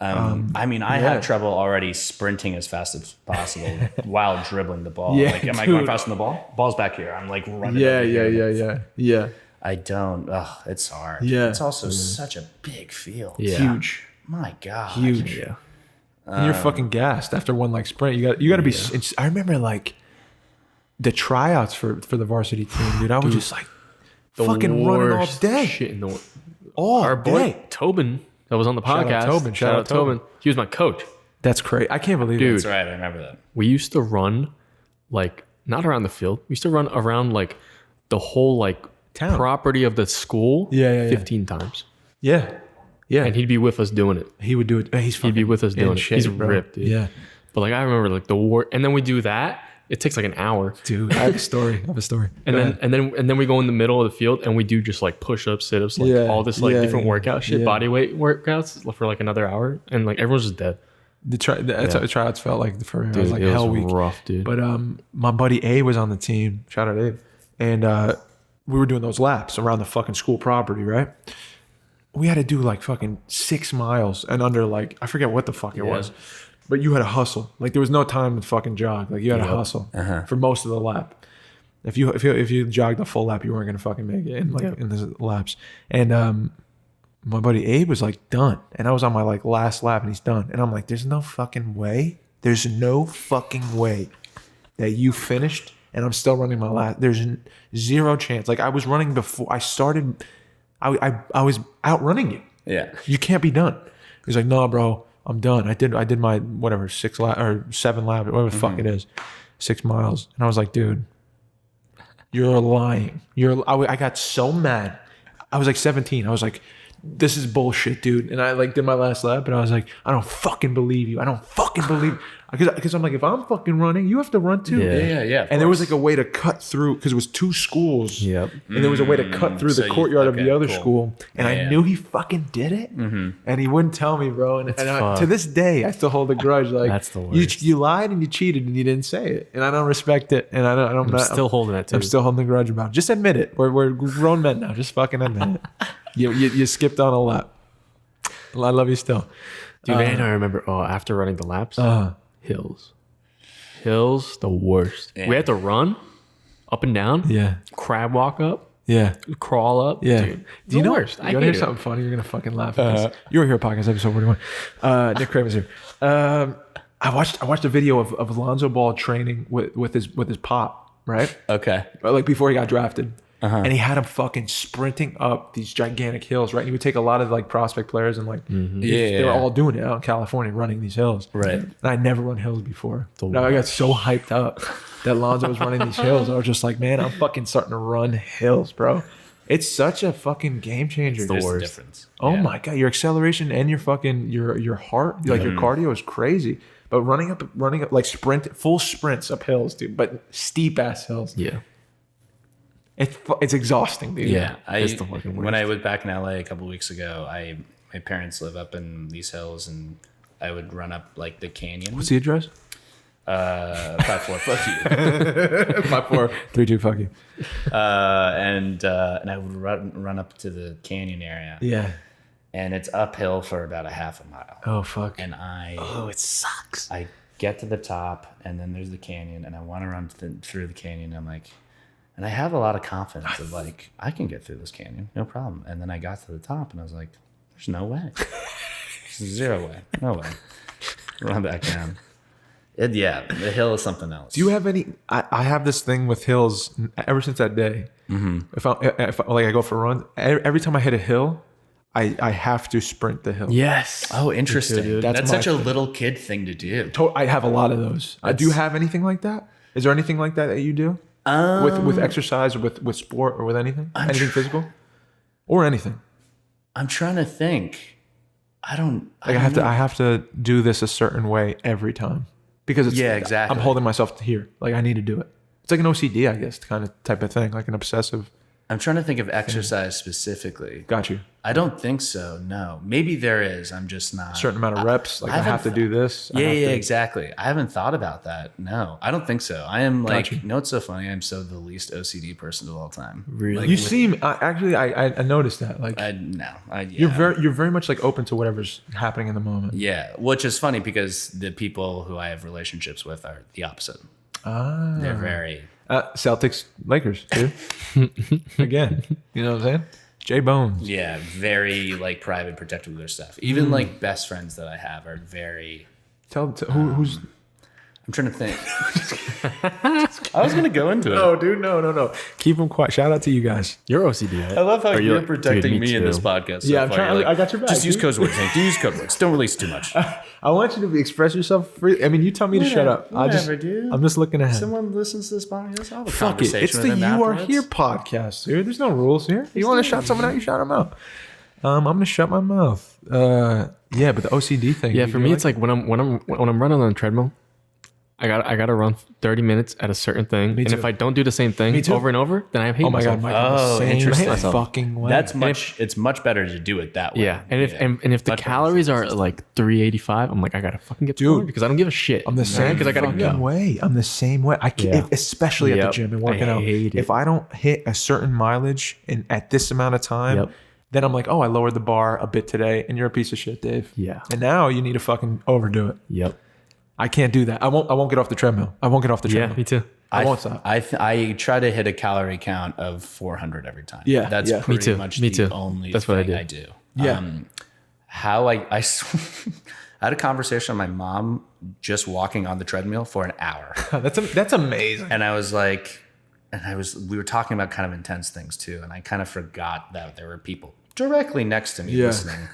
Speaker 3: I mean, I have trouble already sprinting as fast as possible while dribbling the ball.
Speaker 2: Yeah,
Speaker 3: like, am I
Speaker 2: dude.
Speaker 3: going fast on the ball? Ball's back here. I'm like running.
Speaker 2: Yeah,
Speaker 3: over here.
Speaker 2: yeah.
Speaker 3: I don't. Ugh, it's hard.
Speaker 2: Yeah.
Speaker 3: It's also such a big field.
Speaker 1: Yeah.
Speaker 2: Huge.
Speaker 3: My God.
Speaker 2: Huge.
Speaker 1: Yeah.
Speaker 2: And you're fucking gassed after one like sprint. You got to be. I remember like the tryouts for the varsity team, dude. I was just like fucking running all
Speaker 1: worst
Speaker 2: day.
Speaker 1: Shit in the world.
Speaker 2: All
Speaker 1: Our boy
Speaker 2: day.
Speaker 1: Tobin that was on the
Speaker 2: Shout
Speaker 1: podcast.
Speaker 2: out Tobin. Shout out Tobin.
Speaker 1: He was my coach.
Speaker 2: That's crazy. I can't believe
Speaker 1: Dude.
Speaker 2: it.
Speaker 3: That's right. I remember that.
Speaker 1: We used to run like not around the field. We used to run around like the whole like
Speaker 2: Town.
Speaker 1: property of the school.
Speaker 2: Yeah.
Speaker 1: 15 times.
Speaker 2: Yeah.
Speaker 1: And he'd be with us doing it.
Speaker 2: He would do it. He's fucking
Speaker 1: He'd be with us
Speaker 2: in
Speaker 1: doing it.
Speaker 2: shape,
Speaker 1: He's
Speaker 2: bro.
Speaker 1: ripped, dude.
Speaker 2: Yeah.
Speaker 1: But like I remember like the war, and then we do that. It takes like an hour.
Speaker 2: Dude, I have a story.
Speaker 1: And then we go in the middle of the field and we do just like push-ups, sit-ups, like all this like different workout shit, body weight workouts for like another hour, and like everyone's just dead.
Speaker 2: That's what the tryouts felt like for me.
Speaker 1: Dude,
Speaker 2: I was like
Speaker 1: it
Speaker 2: hell
Speaker 1: was
Speaker 2: week.
Speaker 1: rough, dude.
Speaker 2: But my buddy A was on the team. Shout out Abe. And we were doing those laps around the fucking school property, right? We had to do like fucking 6 miles and under like I forget what the fuck it was. But you had to hustle. Like there was no time to fucking jog. Like you had to hustle for most of the lap. If you jogged the full lap, you weren't gonna fucking make it in in the laps. And my buddy Abe was like done, and I was on my like last lap, and he's done. And I'm like, there's no fucking way. There's no fucking way that you finished, and I'm still running my lap. There's zero chance. Like I was running before I started. I was outrunning you.
Speaker 3: Yeah.
Speaker 2: You can't be done. He's like, no, bro. I'm done. I did my whatever 6 lap or 7 lap, whatever the fuck it is, 6 miles. And I was like, dude, you're lying. I got so mad. I was like 17. I was like, this is bullshit, dude. And I like did my last lap, and I was like, I don't fucking believe you. I don't fucking believe, because I'm like, if I'm fucking running, you have to run too.
Speaker 3: Yeah.
Speaker 2: And there was like a way to cut through, because it was 2 schools.
Speaker 1: Yep.
Speaker 2: And there was a way to cut through the courtyard of the other school. And I knew he fucking did it. And he wouldn't tell me, bro. And to this day, I still hold a grudge. Like,
Speaker 1: that's the worst.
Speaker 2: You lied and you cheated and you didn't say it. And I don't respect it. And I'm
Speaker 1: still holding it too.
Speaker 2: I'm still holding a grudge about it. Just admit it. We're grown men now. Just fucking admit it. You skipped on a lap. I love you still.
Speaker 1: Dude, man, I remember after running the laps, hills, the worst.
Speaker 3: Yeah.
Speaker 1: We had to run up and down.
Speaker 2: Yeah.
Speaker 1: Crab walk up.
Speaker 2: Yeah.
Speaker 1: Crawl up.
Speaker 2: Yeah.
Speaker 1: Dude,
Speaker 2: Do you know
Speaker 1: worst?
Speaker 2: You want to hear something funny? You're going to fucking laugh at this. You were here, podcast episode 41. Nick Craven's here. I watched a video of Alonzo Ball training with his pop, right?
Speaker 3: Okay.
Speaker 2: Like before he got drafted. And he had him fucking sprinting up these gigantic hills, right? And he would take a lot of like prospect players and like they were all doing it out in California, running these hills.
Speaker 3: Right.
Speaker 2: And I'd never run hills before. Now I got so hyped up that Lonzo was running these hills. I was just like, man, I'm fucking starting to run hills, bro. It's such a fucking game changer.
Speaker 3: There's the difference.
Speaker 2: Oh my God. Your acceleration and your fucking your heart, like your cardio is crazy. But running up like full sprints up hills, dude. But steep ass hills.
Speaker 1: Yeah.
Speaker 2: It's exhausting, dude.
Speaker 3: Yeah,
Speaker 1: It's the fucking worst.
Speaker 3: when I was back in LA a couple of weeks ago, my parents live up in these hills, and I would run up like the canyon.
Speaker 2: What's the address?
Speaker 3: 5-4, fuck you.
Speaker 2: 5-4-3-2, fuck you.
Speaker 3: And I would run up to the canyon area.
Speaker 2: Yeah.
Speaker 3: And it's uphill for about a half a mile.
Speaker 2: Oh fuck.
Speaker 3: And
Speaker 1: it sucks.
Speaker 3: I get to the top, and then there's the canyon, and I want to run through the canyon. I'm like, and I have a lot of confidence of like, I can get through this canyon, no problem. And then I got to the top, and I was like, there's no way. There's 0 way. No way. Run back down. The hill is something else.
Speaker 2: Do you have any? I have this thing with hills ever since that day. If I go for a run, every time I hit a hill, I have to sprint the hill.
Speaker 1: Yes.
Speaker 3: Oh, interesting.
Speaker 1: Dude.
Speaker 3: That's
Speaker 2: my
Speaker 3: such a
Speaker 2: thing.
Speaker 3: little kid thing to do.
Speaker 2: I have a lot of those. Do you have anything like that? Is there anything like that you do with exercise or with sport or with anything? Anything physical or anything?
Speaker 3: I'm trying to think. I
Speaker 2: have to do this a certain way every time because it's
Speaker 3: exactly.
Speaker 2: I'm holding myself to here. Like I need to do it. It's like an OCD, I guess, kind of type of thing, like an obsessive.
Speaker 3: I'm trying to think of exercise specifically.
Speaker 2: Got you.
Speaker 3: I don't think so. No, maybe there is. I'm just not.
Speaker 2: Certain amount of reps. Like I have to do this.
Speaker 3: Yeah, exactly. I haven't thought about that. No, I don't think so. I am like, you know what's so funny? I'm so the least OCD person of all time.
Speaker 1: Really?
Speaker 2: You seem actually. I noticed that. Like you're very much like open to whatever's happening in the moment.
Speaker 3: Yeah, which is funny because the people who I have relationships with are the opposite. They're very.
Speaker 2: Celtics, Lakers, dude. Again, you know what I'm saying? J Bones.
Speaker 3: Yeah, very like private, protective of their stuff. Even like best friends that I have are very.
Speaker 2: Who's.
Speaker 3: I'm trying to think. I was gonna go into it.
Speaker 2: No, dude, no. Keep them quiet. Shout out to you guys.
Speaker 1: You're OCD, right?
Speaker 3: I love how you're
Speaker 1: like,
Speaker 3: protecting
Speaker 1: dude,
Speaker 3: me in
Speaker 1: too.
Speaker 3: this podcast.
Speaker 2: Yeah,
Speaker 3: so
Speaker 2: I'm trying. I got your back.
Speaker 3: Just use
Speaker 2: dude.
Speaker 3: code words. Hank. Use code words. Don't release too much.
Speaker 2: I want you to express yourself free. I mean, you tell me to shut up.
Speaker 3: Dude.
Speaker 2: I'm just looking ahead.
Speaker 3: Someone listens to this podcast. I'll have a
Speaker 2: Fuck it.
Speaker 3: conversation
Speaker 2: It's
Speaker 3: with
Speaker 2: the
Speaker 3: them
Speaker 2: You Are
Speaker 3: afterwards.
Speaker 2: Here podcast, dude. There's no rules here. You want to shout someone out, you shout them out. I'm gonna shut my mouth. Yeah, but the OCD thing.
Speaker 1: Yeah, for me, it's like when I'm running on the treadmill, I gotta run 30 minutes at a certain thing, and if I don't do the same thing
Speaker 2: too.
Speaker 1: over and over, then I hate
Speaker 2: oh my
Speaker 1: myself.
Speaker 2: god, Mike, same
Speaker 3: interesting.
Speaker 2: fucking way.
Speaker 3: That's much. It's much better to do it that way.
Speaker 1: Yeah, and if the calories are like 385, I'm like I gotta fucking get through because I don't give a shit.
Speaker 2: I'm the same
Speaker 1: because I gotta
Speaker 2: fucking
Speaker 1: go.
Speaker 2: way. I'm the same way. I can't, especially at the gym and working out.
Speaker 1: hate it.
Speaker 2: If I don't hit a certain mileage in at this amount of time, then I'm like, oh, I lowered the bar a bit today, and you're a piece of shit, Dave.
Speaker 1: Yeah.
Speaker 2: And now you need to fucking overdo it.
Speaker 1: Yep.
Speaker 2: I can't do that. I won't get off the treadmill. I won't get off the treadmill.
Speaker 1: Yeah, me too.
Speaker 2: I won't stop.
Speaker 3: I try to hit a calorie count of 400 every time.
Speaker 2: Yeah,
Speaker 3: that's
Speaker 2: yeah.
Speaker 3: pretty
Speaker 1: Me too.
Speaker 3: much
Speaker 1: Me
Speaker 3: the
Speaker 1: too.
Speaker 3: only
Speaker 1: That's what I
Speaker 3: thing
Speaker 1: do.
Speaker 3: I do.
Speaker 2: Yeah.
Speaker 3: How I I had a conversation with my mom just walking on the treadmill for an hour.
Speaker 2: That's amazing.
Speaker 3: And I was like, we were talking about kind of intense things too. And I kind of forgot that there were people directly next to me listening.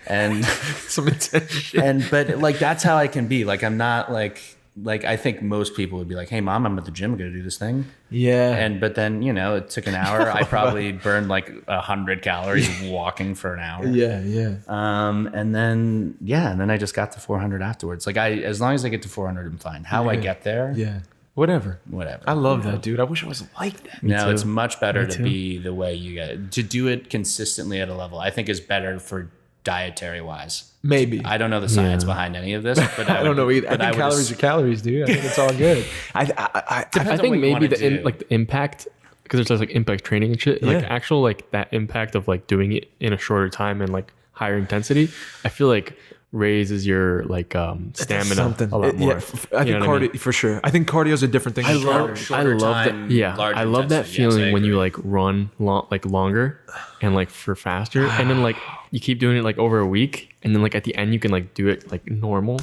Speaker 3: And
Speaker 2: Some intense shit.
Speaker 3: but like, that's how I can be. Like, I'm not like, like I think most people would be like, "Hey, mom, I'm at the gym. I'm gonna do this thing."
Speaker 2: Yeah.
Speaker 3: But then it took an hour. I probably burned like 100 calories walking for an hour.
Speaker 2: Yeah.
Speaker 3: And then I just got to 400 afterwards. Like as long as I get to 400, I'm fine. How I get there,
Speaker 2: Yeah. Whatever. I love that, dude. I wish I was like that.
Speaker 3: No, it's much better to be the way you get it. To do it consistently at a level, I think is better for dietary wise.
Speaker 2: Maybe.
Speaker 3: I don't know the science behind any of this, but
Speaker 2: I don't know either. I think calories are calories, dude. I think it's all good. I
Speaker 1: think maybe the impact, because there's just like impact training and shit, like actual like that impact of like doing it in a shorter time and like higher intensity, I feel like raises your like stamina a lot more.
Speaker 2: I think cardio for sure. I think cardio is a different thing.
Speaker 1: I love that. Yeah, I love that feeling when you like run longer and like for faster, and then like you keep doing it like over a week, and then like at the end you can like do it like normal.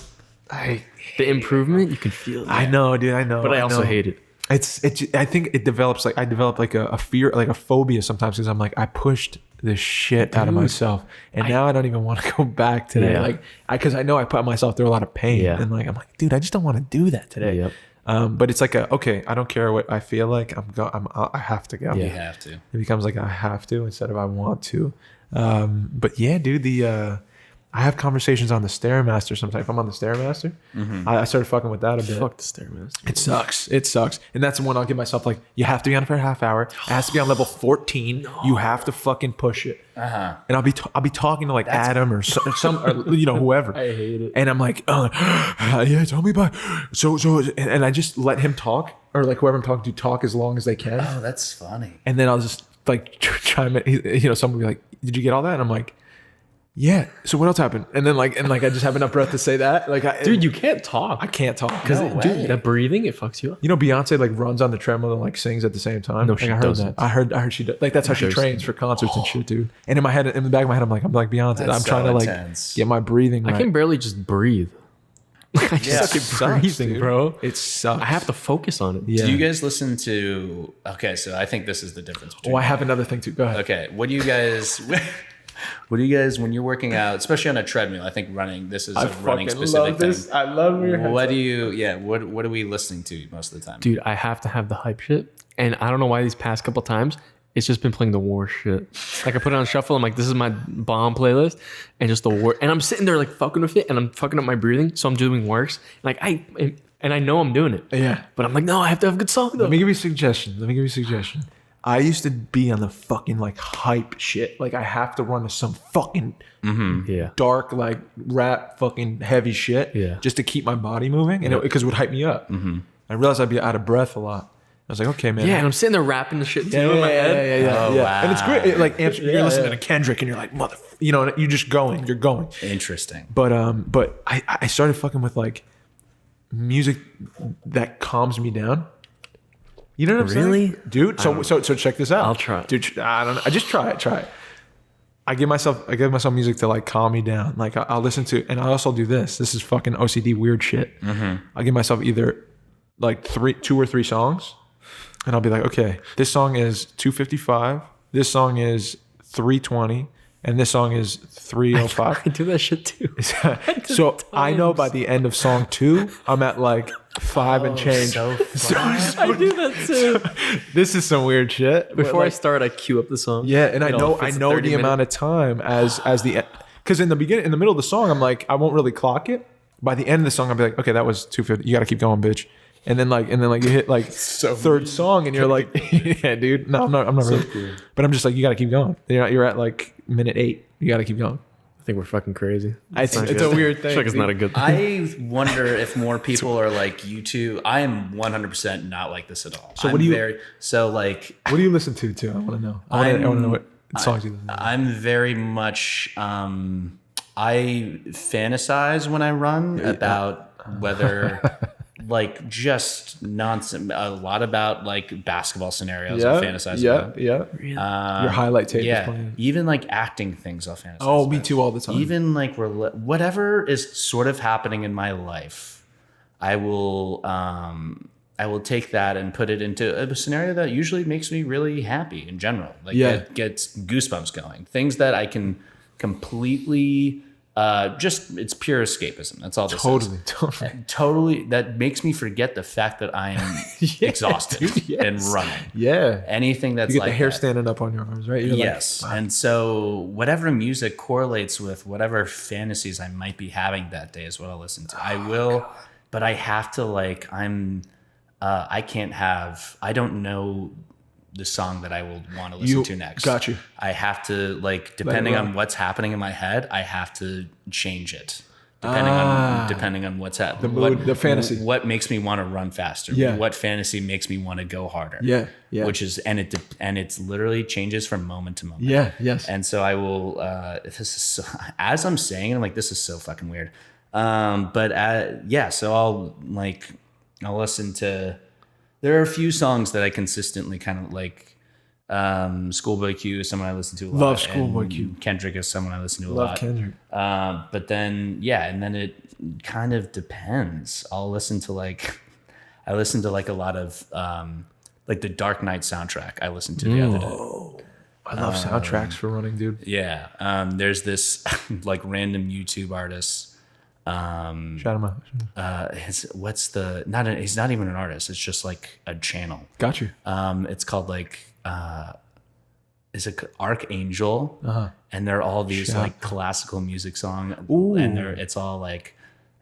Speaker 1: The improvement you can feel.
Speaker 2: I know, dude. I know,
Speaker 1: but I also hate it.
Speaker 2: It's. I think it develops like I develop like a fear, like a phobia sometimes because I'm like I pushed the shit out of myself, and now I don't even want to go back today.
Speaker 1: Yeah.
Speaker 2: Like because I know I put myself through a lot of pain, and like I'm like, dude, I just don't want to do that today.
Speaker 1: Yep.
Speaker 2: But it's like okay, I don't care what I feel like. I have to go.
Speaker 3: You have to.
Speaker 2: It becomes like I have to instead of I want to. But yeah, dude, I have conversations on the Stairmaster sometimes. If I'm on the Stairmaster, I started fucking with that a bit.
Speaker 1: Fuck the Stairmaster.
Speaker 2: It sucks. And that's the one I'll give myself like, you have to be on it for a half hour. It has to be on level 14. You have to fucking push it. And I'll be talking to like Adam or some or, whoever.
Speaker 1: I hate it.
Speaker 2: And I'm like, yeah, tell me about so and I just let him talk or like whoever I'm talking to talk as long as they can.
Speaker 3: Oh, that's funny.
Speaker 2: And then I'll just like chime in. Someone will be like, did you get all that? And I'm like, yeah. So what else happened? And then I just have enough breath to say that.
Speaker 1: Dude, you can't talk.
Speaker 2: I can't talk
Speaker 1: because dude, that breathing, it fucks you up.
Speaker 2: Beyonce like runs on the treadmill and like sings at the same time.
Speaker 1: No, she doesn't.
Speaker 2: I heard she does. Like that's how she trains for concerts and shit, dude. And in the back of my head, I'm like Beyonce.
Speaker 3: That's
Speaker 2: I'm trying to like get my breathing right.
Speaker 1: I can barely just breathe. I just suck at breathing,
Speaker 2: dude.
Speaker 1: bro.
Speaker 2: It sucks.
Speaker 1: I have to focus on it.
Speaker 2: Yeah.
Speaker 3: Do you guys listen to? Okay, so I think this is the difference.
Speaker 2: I have another thing too. Go ahead.
Speaker 3: Okay, what do you guys? What do you guys when you're working out, especially on a treadmill? I think running. This is a running specific thing.
Speaker 2: I love where you're
Speaker 3: What do you? Yeah. What are we listening to most of the time?
Speaker 1: Dude, I have to have the hype shit, and I don't know why these past couple times it's just been playing the war shit. Like I put it on shuffle. I'm like, this is my bomb playlist, and just the war. And I'm sitting there like fucking with it, and I'm fucking up my breathing, so I'm doing worse. Like I know I'm doing it.
Speaker 2: Yeah.
Speaker 1: But I'm like, no, I have to have a good song though.
Speaker 2: Let me give you a suggestion. I used to be on the fucking like hype shit. Like I have to run to some fucking dark like rap fucking heavy shit just to keep my body moving and because it would hype me up. I realized I'd be out of breath a lot. I was like, okay, man.
Speaker 1: Yeah, and I'm sitting there rapping the shit too in my head.
Speaker 3: Oh, wow.
Speaker 2: And it's great. It, like you're listening to Kendrick and you're like, you're just going. You're going.
Speaker 3: Interesting.
Speaker 2: But I started fucking with like music that calms me down. You know what I'm saying? Dude, so check this out.
Speaker 1: I'll try.
Speaker 2: Dude, I don't know. I just try it. I give myself music to like calm me down. Like I'll listen to, and I also do this. This is fucking OCD weird shit. I'll give myself either like 2 or 3 songs, and I'll be like, okay, this song is 255, this song is 320, and this song is 305.
Speaker 1: I do that shit too.
Speaker 2: So I know by the end of song 2, I'm at like 5 and change.
Speaker 3: So
Speaker 1: I do that too.
Speaker 2: This is some weird shit.
Speaker 1: Before I start, I cue up the song.
Speaker 2: Yeah, and I know the amount of time as the because in the middle of the song, I'm like, I won't really clock it. By the end of the song, I'll be like, okay, that was 250. You got to keep going, bitch. And then you hit like third song, and you're like, yeah, dude. No, I'm not really. Cool. But I'm just like, you got to keep going. You're at like minute 8. You got to keep going.
Speaker 1: I think we're fucking crazy.
Speaker 2: It's a weird thing.
Speaker 1: I feel like it's not a good thing.
Speaker 3: I wonder if more people are like you two. I am 100% not like this at all.
Speaker 2: So
Speaker 3: what do you
Speaker 2: listen to? I want to know. I want to know what songs you listen to.
Speaker 3: I'm very much I fantasize when I run about whether like just nonsense, a lot about like basketball scenarios. I'll fantasize about.
Speaker 2: Your highlight tape is playing.
Speaker 3: Even like acting things I'll fantasize
Speaker 2: about. Me too, all the time.
Speaker 3: Even like whatever is sort of happening in my life, I will take that and put it into a scenario that usually makes me really happy in general. Like it gets goosebumps going. Things that I can completely Just it's pure escapism. That's all this
Speaker 2: Totally.
Speaker 3: totally. That makes me forget the fact that I am exhausted
Speaker 2: dude,
Speaker 3: and running.
Speaker 2: Yeah.
Speaker 3: Anything that's
Speaker 2: You get
Speaker 3: like
Speaker 2: the hair
Speaker 3: that.
Speaker 2: standing up on your arms, right? You're
Speaker 3: Yes.
Speaker 2: like,
Speaker 3: And so whatever music correlates with whatever fantasies I might be having that day is what I'll listen to. I will, but I have to like, I don't know the song that I will want to listen to next.
Speaker 2: Got you.
Speaker 3: I have to like, depending on what's happening in my head, I have to change it. Depending on what's happening.
Speaker 2: The mood, the fantasy.
Speaker 3: What makes me want to run faster?
Speaker 2: Yeah.
Speaker 3: What fantasy makes me want to go harder?
Speaker 2: Yeah. Yeah.
Speaker 3: Which is, and it's literally changes from moment to moment.
Speaker 2: Yeah. Yes.
Speaker 3: And so I will, this is so, as I'm saying it, I'm like, this is so fucking weird. So I'll listen to, there are a few songs that I consistently kind of like. Schoolboy Q is someone I listen to a lot.
Speaker 2: Love Schoolboy Q.
Speaker 3: Kendrick is someone I listen to a
Speaker 2: Love
Speaker 3: lot.
Speaker 2: Kendrick.
Speaker 3: But then, and then it kind of depends. I listen to like a lot of, like the Dark Knight soundtrack I listened to the other day.
Speaker 2: I love soundtracks for running, dude.
Speaker 3: Yeah. There's this like random YouTube artist.
Speaker 2: Shout him out.
Speaker 3: He's not even an artist. It's just like a channel.
Speaker 2: Got you.
Speaker 3: It's called like, is it Archangel? And they're all these like classical music songs. And it's all like,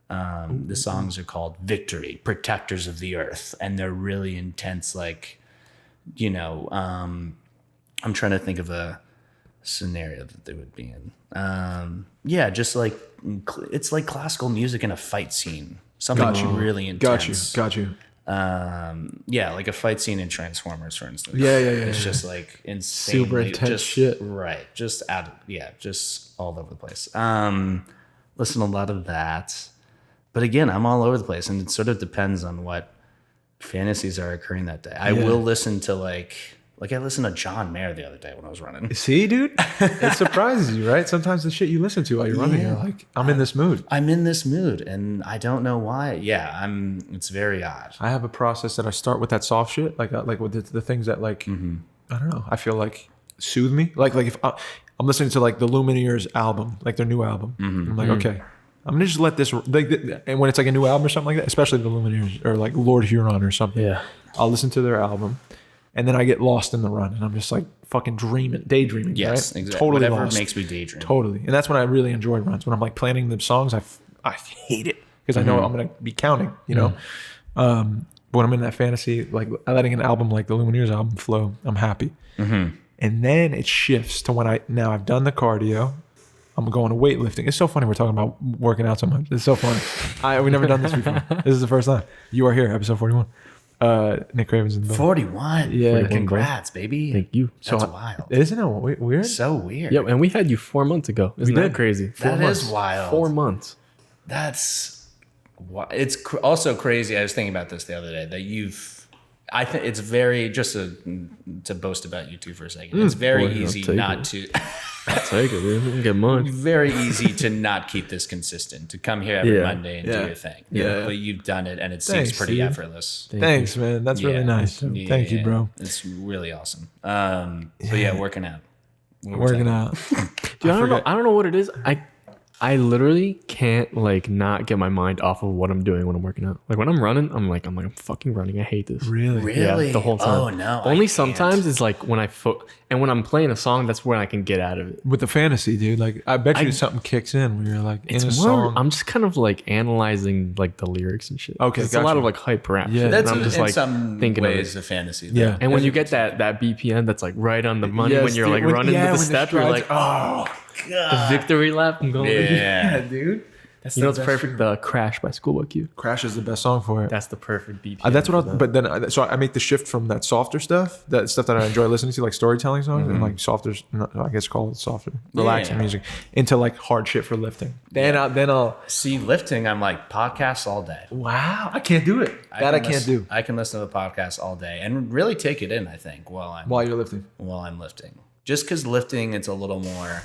Speaker 3: the songs are called Victory, Protectors of the Earth. And they're really intense. Like, I'm trying to think of a scenario that they would be in. Just like, it's like classical music in a fight scene. Something really intense.
Speaker 2: Got you.
Speaker 3: Like a fight scene in Transformers, for instance.
Speaker 2: Yeah.
Speaker 3: It's just like insane,
Speaker 2: super intense shit.
Speaker 3: Right. Just all over the place. Listen to a lot of that, but again, I'm all over the place, and it sort of depends on what fantasies are occurring that day. I will listen to like I listened to John Mayer the other day when I was running.
Speaker 2: See, dude, it surprises you, right? Sometimes the shit you listen to while you're running, you're like, I'm in this mood.
Speaker 3: I'm in this mood, and I don't know why. Yeah, it's very odd.
Speaker 2: I have a process that I start with that soft shit, like with the things that like, I don't know, I feel like soothe me. Like if I'm listening to like the Lumineers album, like their new album, I'm like, okay, I'm gonna just let this like, and when it's like a new album or something like that, especially the Lumineers or like Lord Huron or something, I'll listen to their album. And then I get lost in the run, and I'm just like fucking daydreaming.
Speaker 3: Yes,
Speaker 2: right?
Speaker 3: exactly.
Speaker 2: Totally
Speaker 3: Whatever
Speaker 2: lost.
Speaker 3: makes me daydream.
Speaker 2: Totally, and that's when I really enjoy runs. When I'm like planning the songs, I hate it because I know I'm gonna be counting. But when I'm in that fantasy, like letting an album like the Lumineers album flow, I'm happy. And then it shifts to when I've done the cardio. I'm going to weightlifting. It's so funny we're talking about working out so much. It's so funny. We've never done this before. This is the first time. You are here, episode 41. Nick Craven's in the building.
Speaker 3: 41.
Speaker 2: Yeah.
Speaker 3: Congrats, baby.
Speaker 1: Thank you.
Speaker 3: That's wild.
Speaker 2: Isn't it weird?
Speaker 3: So weird.
Speaker 1: Yeah, and we had you 4 months ago. Isn't that crazy?
Speaker 3: That is wild.
Speaker 1: 4 months.
Speaker 3: It's also crazy. I was thinking about this the other day that I think it's very, just to boast about you two for a second. It's very easy not to.
Speaker 1: I'll take it, dude. We can get mine.
Speaker 3: Very easy to not keep this consistent, to come here every Monday and do your thing. But you've done it, and it seems pretty effortless.
Speaker 2: Thanks, man. That's really nice. Thank you, bro.
Speaker 3: It's really awesome. Working out.
Speaker 2: Working out.
Speaker 1: Dude, I don't know what it is. I literally can't like not get my mind off of what I'm doing when I'm working out. Like when I'm running, I'm fucking running. I hate this.
Speaker 2: Really?
Speaker 1: Yeah, the whole time.
Speaker 3: Oh no.
Speaker 1: Only sometimes it's like when and when I'm playing a song, that's when I can get out of it.
Speaker 2: With the fantasy, dude. Like I bet you something kicks in when you're like in a
Speaker 1: more,
Speaker 2: song.
Speaker 1: I'm just kind of like analyzing like the lyrics and shit.
Speaker 2: Okay,
Speaker 1: it's a lot of like hype rap.
Speaker 2: Yeah.
Speaker 1: Shit,
Speaker 3: That's
Speaker 1: and I'm just
Speaker 3: in
Speaker 1: like
Speaker 3: some
Speaker 1: thinking
Speaker 3: ways
Speaker 1: of
Speaker 3: a fantasy.
Speaker 2: Yeah.
Speaker 1: And when you get that BPM that's like right on the money when you're like running with the step, you're like, oh, the victory lap. I'm going.
Speaker 3: Yeah,
Speaker 2: dude. That's
Speaker 1: it's perfect. The Crash by Schoolboy Q.
Speaker 2: Crash is the best song for it.
Speaker 1: That's the perfect BPM.
Speaker 2: That's what but then I make the shift from that softer stuff, that stuff that I enjoy listening to, like storytelling songs, and like softer, I guess call it softer, relaxing music, into like hard shit for lifting. Then I'll
Speaker 3: see lifting. I'm like podcasts all day.
Speaker 2: Wow, I can't do it. I can't do.
Speaker 3: I can listen to the podcast all day and really take it in. I think while
Speaker 2: you're lifting.
Speaker 3: While I'm lifting, just because lifting, it's a little more.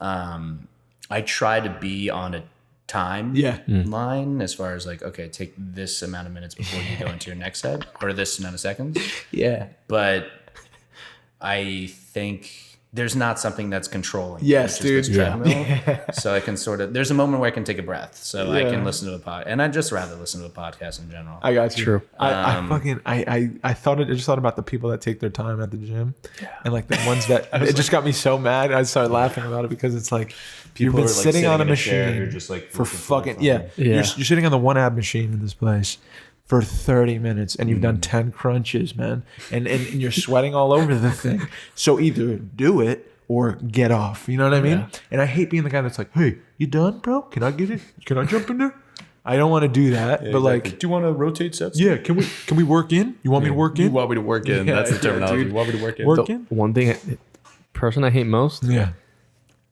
Speaker 3: I try to be on a time line as far as like, okay, take this amount of minutes before you go into your next set, or this amount of seconds.
Speaker 2: Yeah.
Speaker 3: But I think there's not something that's controlling.
Speaker 2: Yes,
Speaker 3: which is this
Speaker 2: dude.
Speaker 3: treadmill. So I can sort of, there's a moment where I can take a breath. So I can listen to a podcast. And I'd just rather listen to a podcast in general.
Speaker 2: I got you.
Speaker 1: True.
Speaker 2: I just thought about the people that take their time at the gym, and like the ones that it just got me so mad. I started laughing about it because it's like you've been sitting on a machine
Speaker 3: you're just like
Speaker 2: for fucking You're sitting on the one ab machine in this place for 30 minutes and you've done 10 crunches, man, and you're sweating all over the thing. So either do it or get off. You know what I mean? And I hate being the guy that's like, hey, you done, bro? Can I get it? Can I jump in there? I don't want to do that. But like,
Speaker 3: do you want to rotate sets?
Speaker 2: yeah, can we work in? You want me to work in?
Speaker 3: You want me to work in? That's the terminology. You want me to work in?
Speaker 2: Work in?
Speaker 1: One thing, person I hate most.
Speaker 2: Yeah.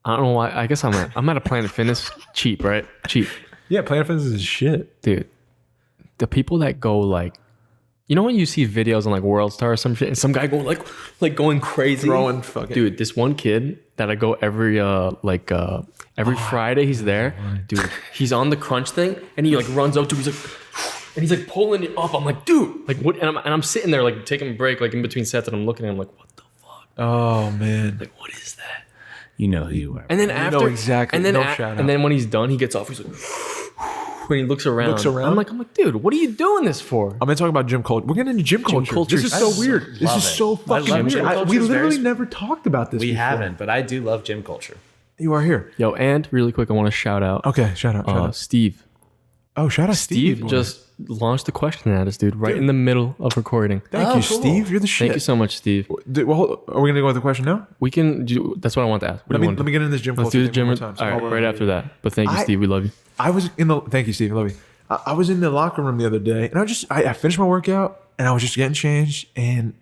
Speaker 1: I don't know why. I guess I'm at a Planet Fitness. Cheap, right? Cheap,
Speaker 2: Yeah, Planet Fitness is shit.
Speaker 1: dude. The people that go like, you know when you see videos on like World Star or some shit, and some guy go like going crazy,
Speaker 2: Throwing fucking...
Speaker 1: Dude, this one kid that I go every Friday, he's there. Dude, he's on the crunch thing, and he like runs up to, he's like pulling it up. I'm like, dude, like what? And I'm sitting there like taking a break, like in between sets, and I'm looking at him like, what the fuck?
Speaker 2: Oh man,
Speaker 1: Like, what is that?
Speaker 3: You know who you are.
Speaker 1: And then
Speaker 2: know exactly.
Speaker 1: And then
Speaker 2: No shout out.
Speaker 1: and then when he's done, he gets off. He's like, when he looks around. I'm like, dude, what are you doing this for?
Speaker 2: I'm gonna talk about gym culture. We're getting into gym culture.
Speaker 1: culture.
Speaker 2: This is so weird. This is so fucking
Speaker 3: love
Speaker 2: weird.
Speaker 3: gym culture.
Speaker 2: We
Speaker 3: It's
Speaker 2: literally
Speaker 3: very-
Speaker 2: never talked about this.
Speaker 3: We
Speaker 2: before.
Speaker 3: haven't, but I do love gym culture.
Speaker 2: You are here.
Speaker 1: Yo, and really quick, I want to shout out
Speaker 2: Okay, shout out.
Speaker 1: Steve.
Speaker 2: Oh, shout out
Speaker 1: Steve
Speaker 2: boy.
Speaker 1: just launched a question at us, dude, right in the middle of recording.
Speaker 2: Thank you, Steve. You're the shit.
Speaker 1: Thank you so much, Steve.
Speaker 2: Well, are we gonna go with the question now?
Speaker 1: We can do. That's what I want to ask. What
Speaker 2: Let
Speaker 1: do you want
Speaker 2: me get into this gym
Speaker 1: Let's
Speaker 2: culture.
Speaker 1: do the
Speaker 2: thing
Speaker 1: gym.
Speaker 2: one more time. So
Speaker 1: All right,
Speaker 2: hold on.
Speaker 1: right after that. But thank you, Steve. We love you.
Speaker 2: I was in the. Thank you, Steve. I love you. I was in the locker room the other day, and I finished my workout, and I was just getting changed, and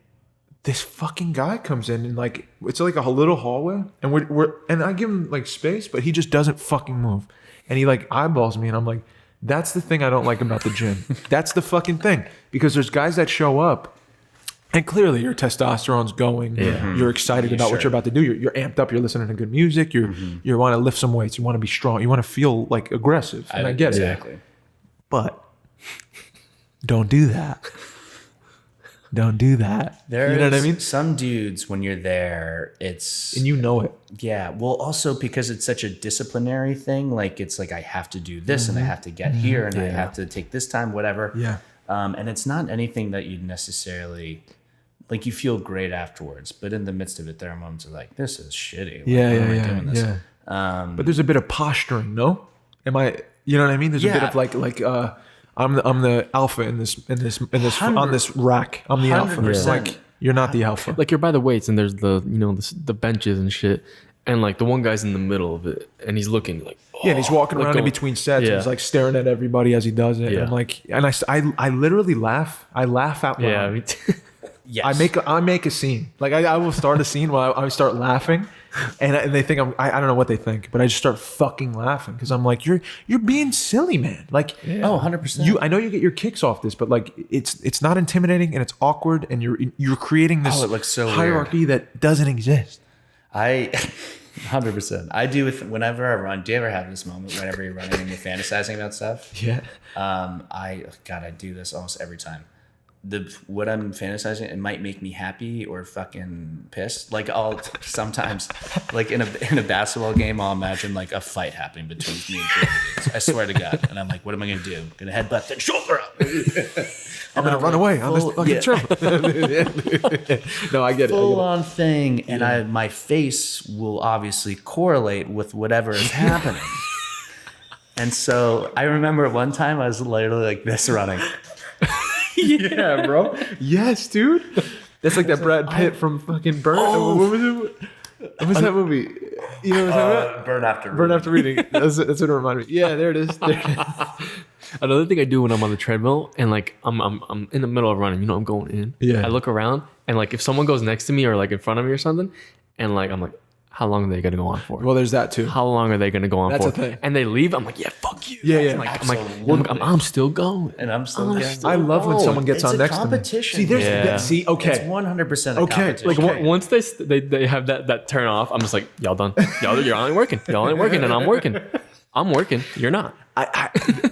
Speaker 2: this fucking guy comes in, and like it's like a little hallway, and we're and I give him like space, but he just doesn't fucking move, and he like eyeballs me, and I'm like, that's the thing I don't like about the gym. That's the fucking thing, because there's guys that show up. And clearly your testosterone's going. You're excited about what you're about to do. You're amped up. You're listening to good music. You want to lift some weights. You want to be strong. You want to feel like aggressive. And I get it.
Speaker 3: Exactly.
Speaker 2: But don't do that. Don't do that. You know what I mean?
Speaker 3: Some dudes, when you're there, it's...
Speaker 2: And you know it.
Speaker 3: Yeah. Well, also because it's such a disciplinary thing. Like, it's like, I have to do this and I have to get here and I have to take this time, whatever.
Speaker 2: Yeah.
Speaker 3: And it's not anything that you'd necessarily... Like, you feel great afterwards. But in the midst of it, there are moments of like, this is shitty. Like, why am I doing this?
Speaker 2: But there's a bit of posturing, no? Am I... You know what I mean? There's a bit of like I'm the alpha in this on this rack. I'm the alpha.
Speaker 3: 100%.
Speaker 2: Like you're not the alpha.
Speaker 1: Like you're by the weights, and there's the the benches and shit, and like the one guy's in the middle of it, and he's looking like
Speaker 2: Yeah, and he's walking
Speaker 1: like
Speaker 2: around in
Speaker 1: going-
Speaker 2: between sets.
Speaker 1: Yeah.
Speaker 2: And he's like staring at everybody as he does it.
Speaker 1: Yeah.
Speaker 2: And like, and I literally laugh. I laugh out loud.
Speaker 1: yeah. I mean,
Speaker 3: Yes.
Speaker 2: I make a scene. Like I will start a scene while I start laughing, and they think I don't know what they think, but I just start fucking laughing because I'm like, you're being silly, man. Like,
Speaker 3: Oh, 100%.
Speaker 2: I know you get your kicks off this, but like it's not intimidating and it's awkward, and you're creating this
Speaker 3: it looks so
Speaker 2: hierarchy that doesn't exist.
Speaker 3: I 100%. I do with whenever I run. Do you ever have this moment whenever you're running and you're fantasizing about stuff?
Speaker 2: Yeah.
Speaker 3: I do this almost every time. What I'm fantasizing, it might make me happy or fucking pissed. Like I'll sometimes, like in a basketball game, I'll imagine like a fight happening between me and three dudes. I swear to God. And I'm like, what am I gonna do? I'm gonna headbutt, then shoulder up.
Speaker 2: I'm gonna run away on this fucking trip. No, I get it.
Speaker 3: Full on thing, and my face will obviously correlate with whatever is happening. And so I remember one time I was literally like this running.
Speaker 2: Yeah, bro. Yes, dude. That's like that Brad Pitt from fucking Burn. What was it? What was that movie? You know what I'm talking about?
Speaker 3: Burn after
Speaker 2: Burn After Reading. That's what it reminded me. Yeah, there it is.
Speaker 1: another thing I do when I'm on the treadmill and like I'm in the middle of running, I'm going in.
Speaker 2: Yeah.
Speaker 1: I look around and like if someone goes next to me or like in front of me or something, and like I'm like, how long are they gonna go on for?
Speaker 2: Well, there's that too.
Speaker 1: How long are they gonna go on
Speaker 2: That's
Speaker 1: for?
Speaker 2: a thing.
Speaker 1: And they leave. I'm like, yeah, fuck you.
Speaker 2: Yeah, yeah.
Speaker 1: I'm still going.
Speaker 3: And I'm still getting.
Speaker 2: I love when someone gets
Speaker 3: It's
Speaker 2: on
Speaker 3: a
Speaker 2: next to me.
Speaker 3: competition.
Speaker 2: See, there's
Speaker 1: Yeah.
Speaker 2: see, okay.
Speaker 3: It's 100% a
Speaker 2: Okay,
Speaker 3: competition.
Speaker 1: Like
Speaker 2: Okay.
Speaker 1: once they have that turn off, I'm just like, y'all done. Y'all ain't working. Y'all ain't working, and I'm working. I'm working. You're not.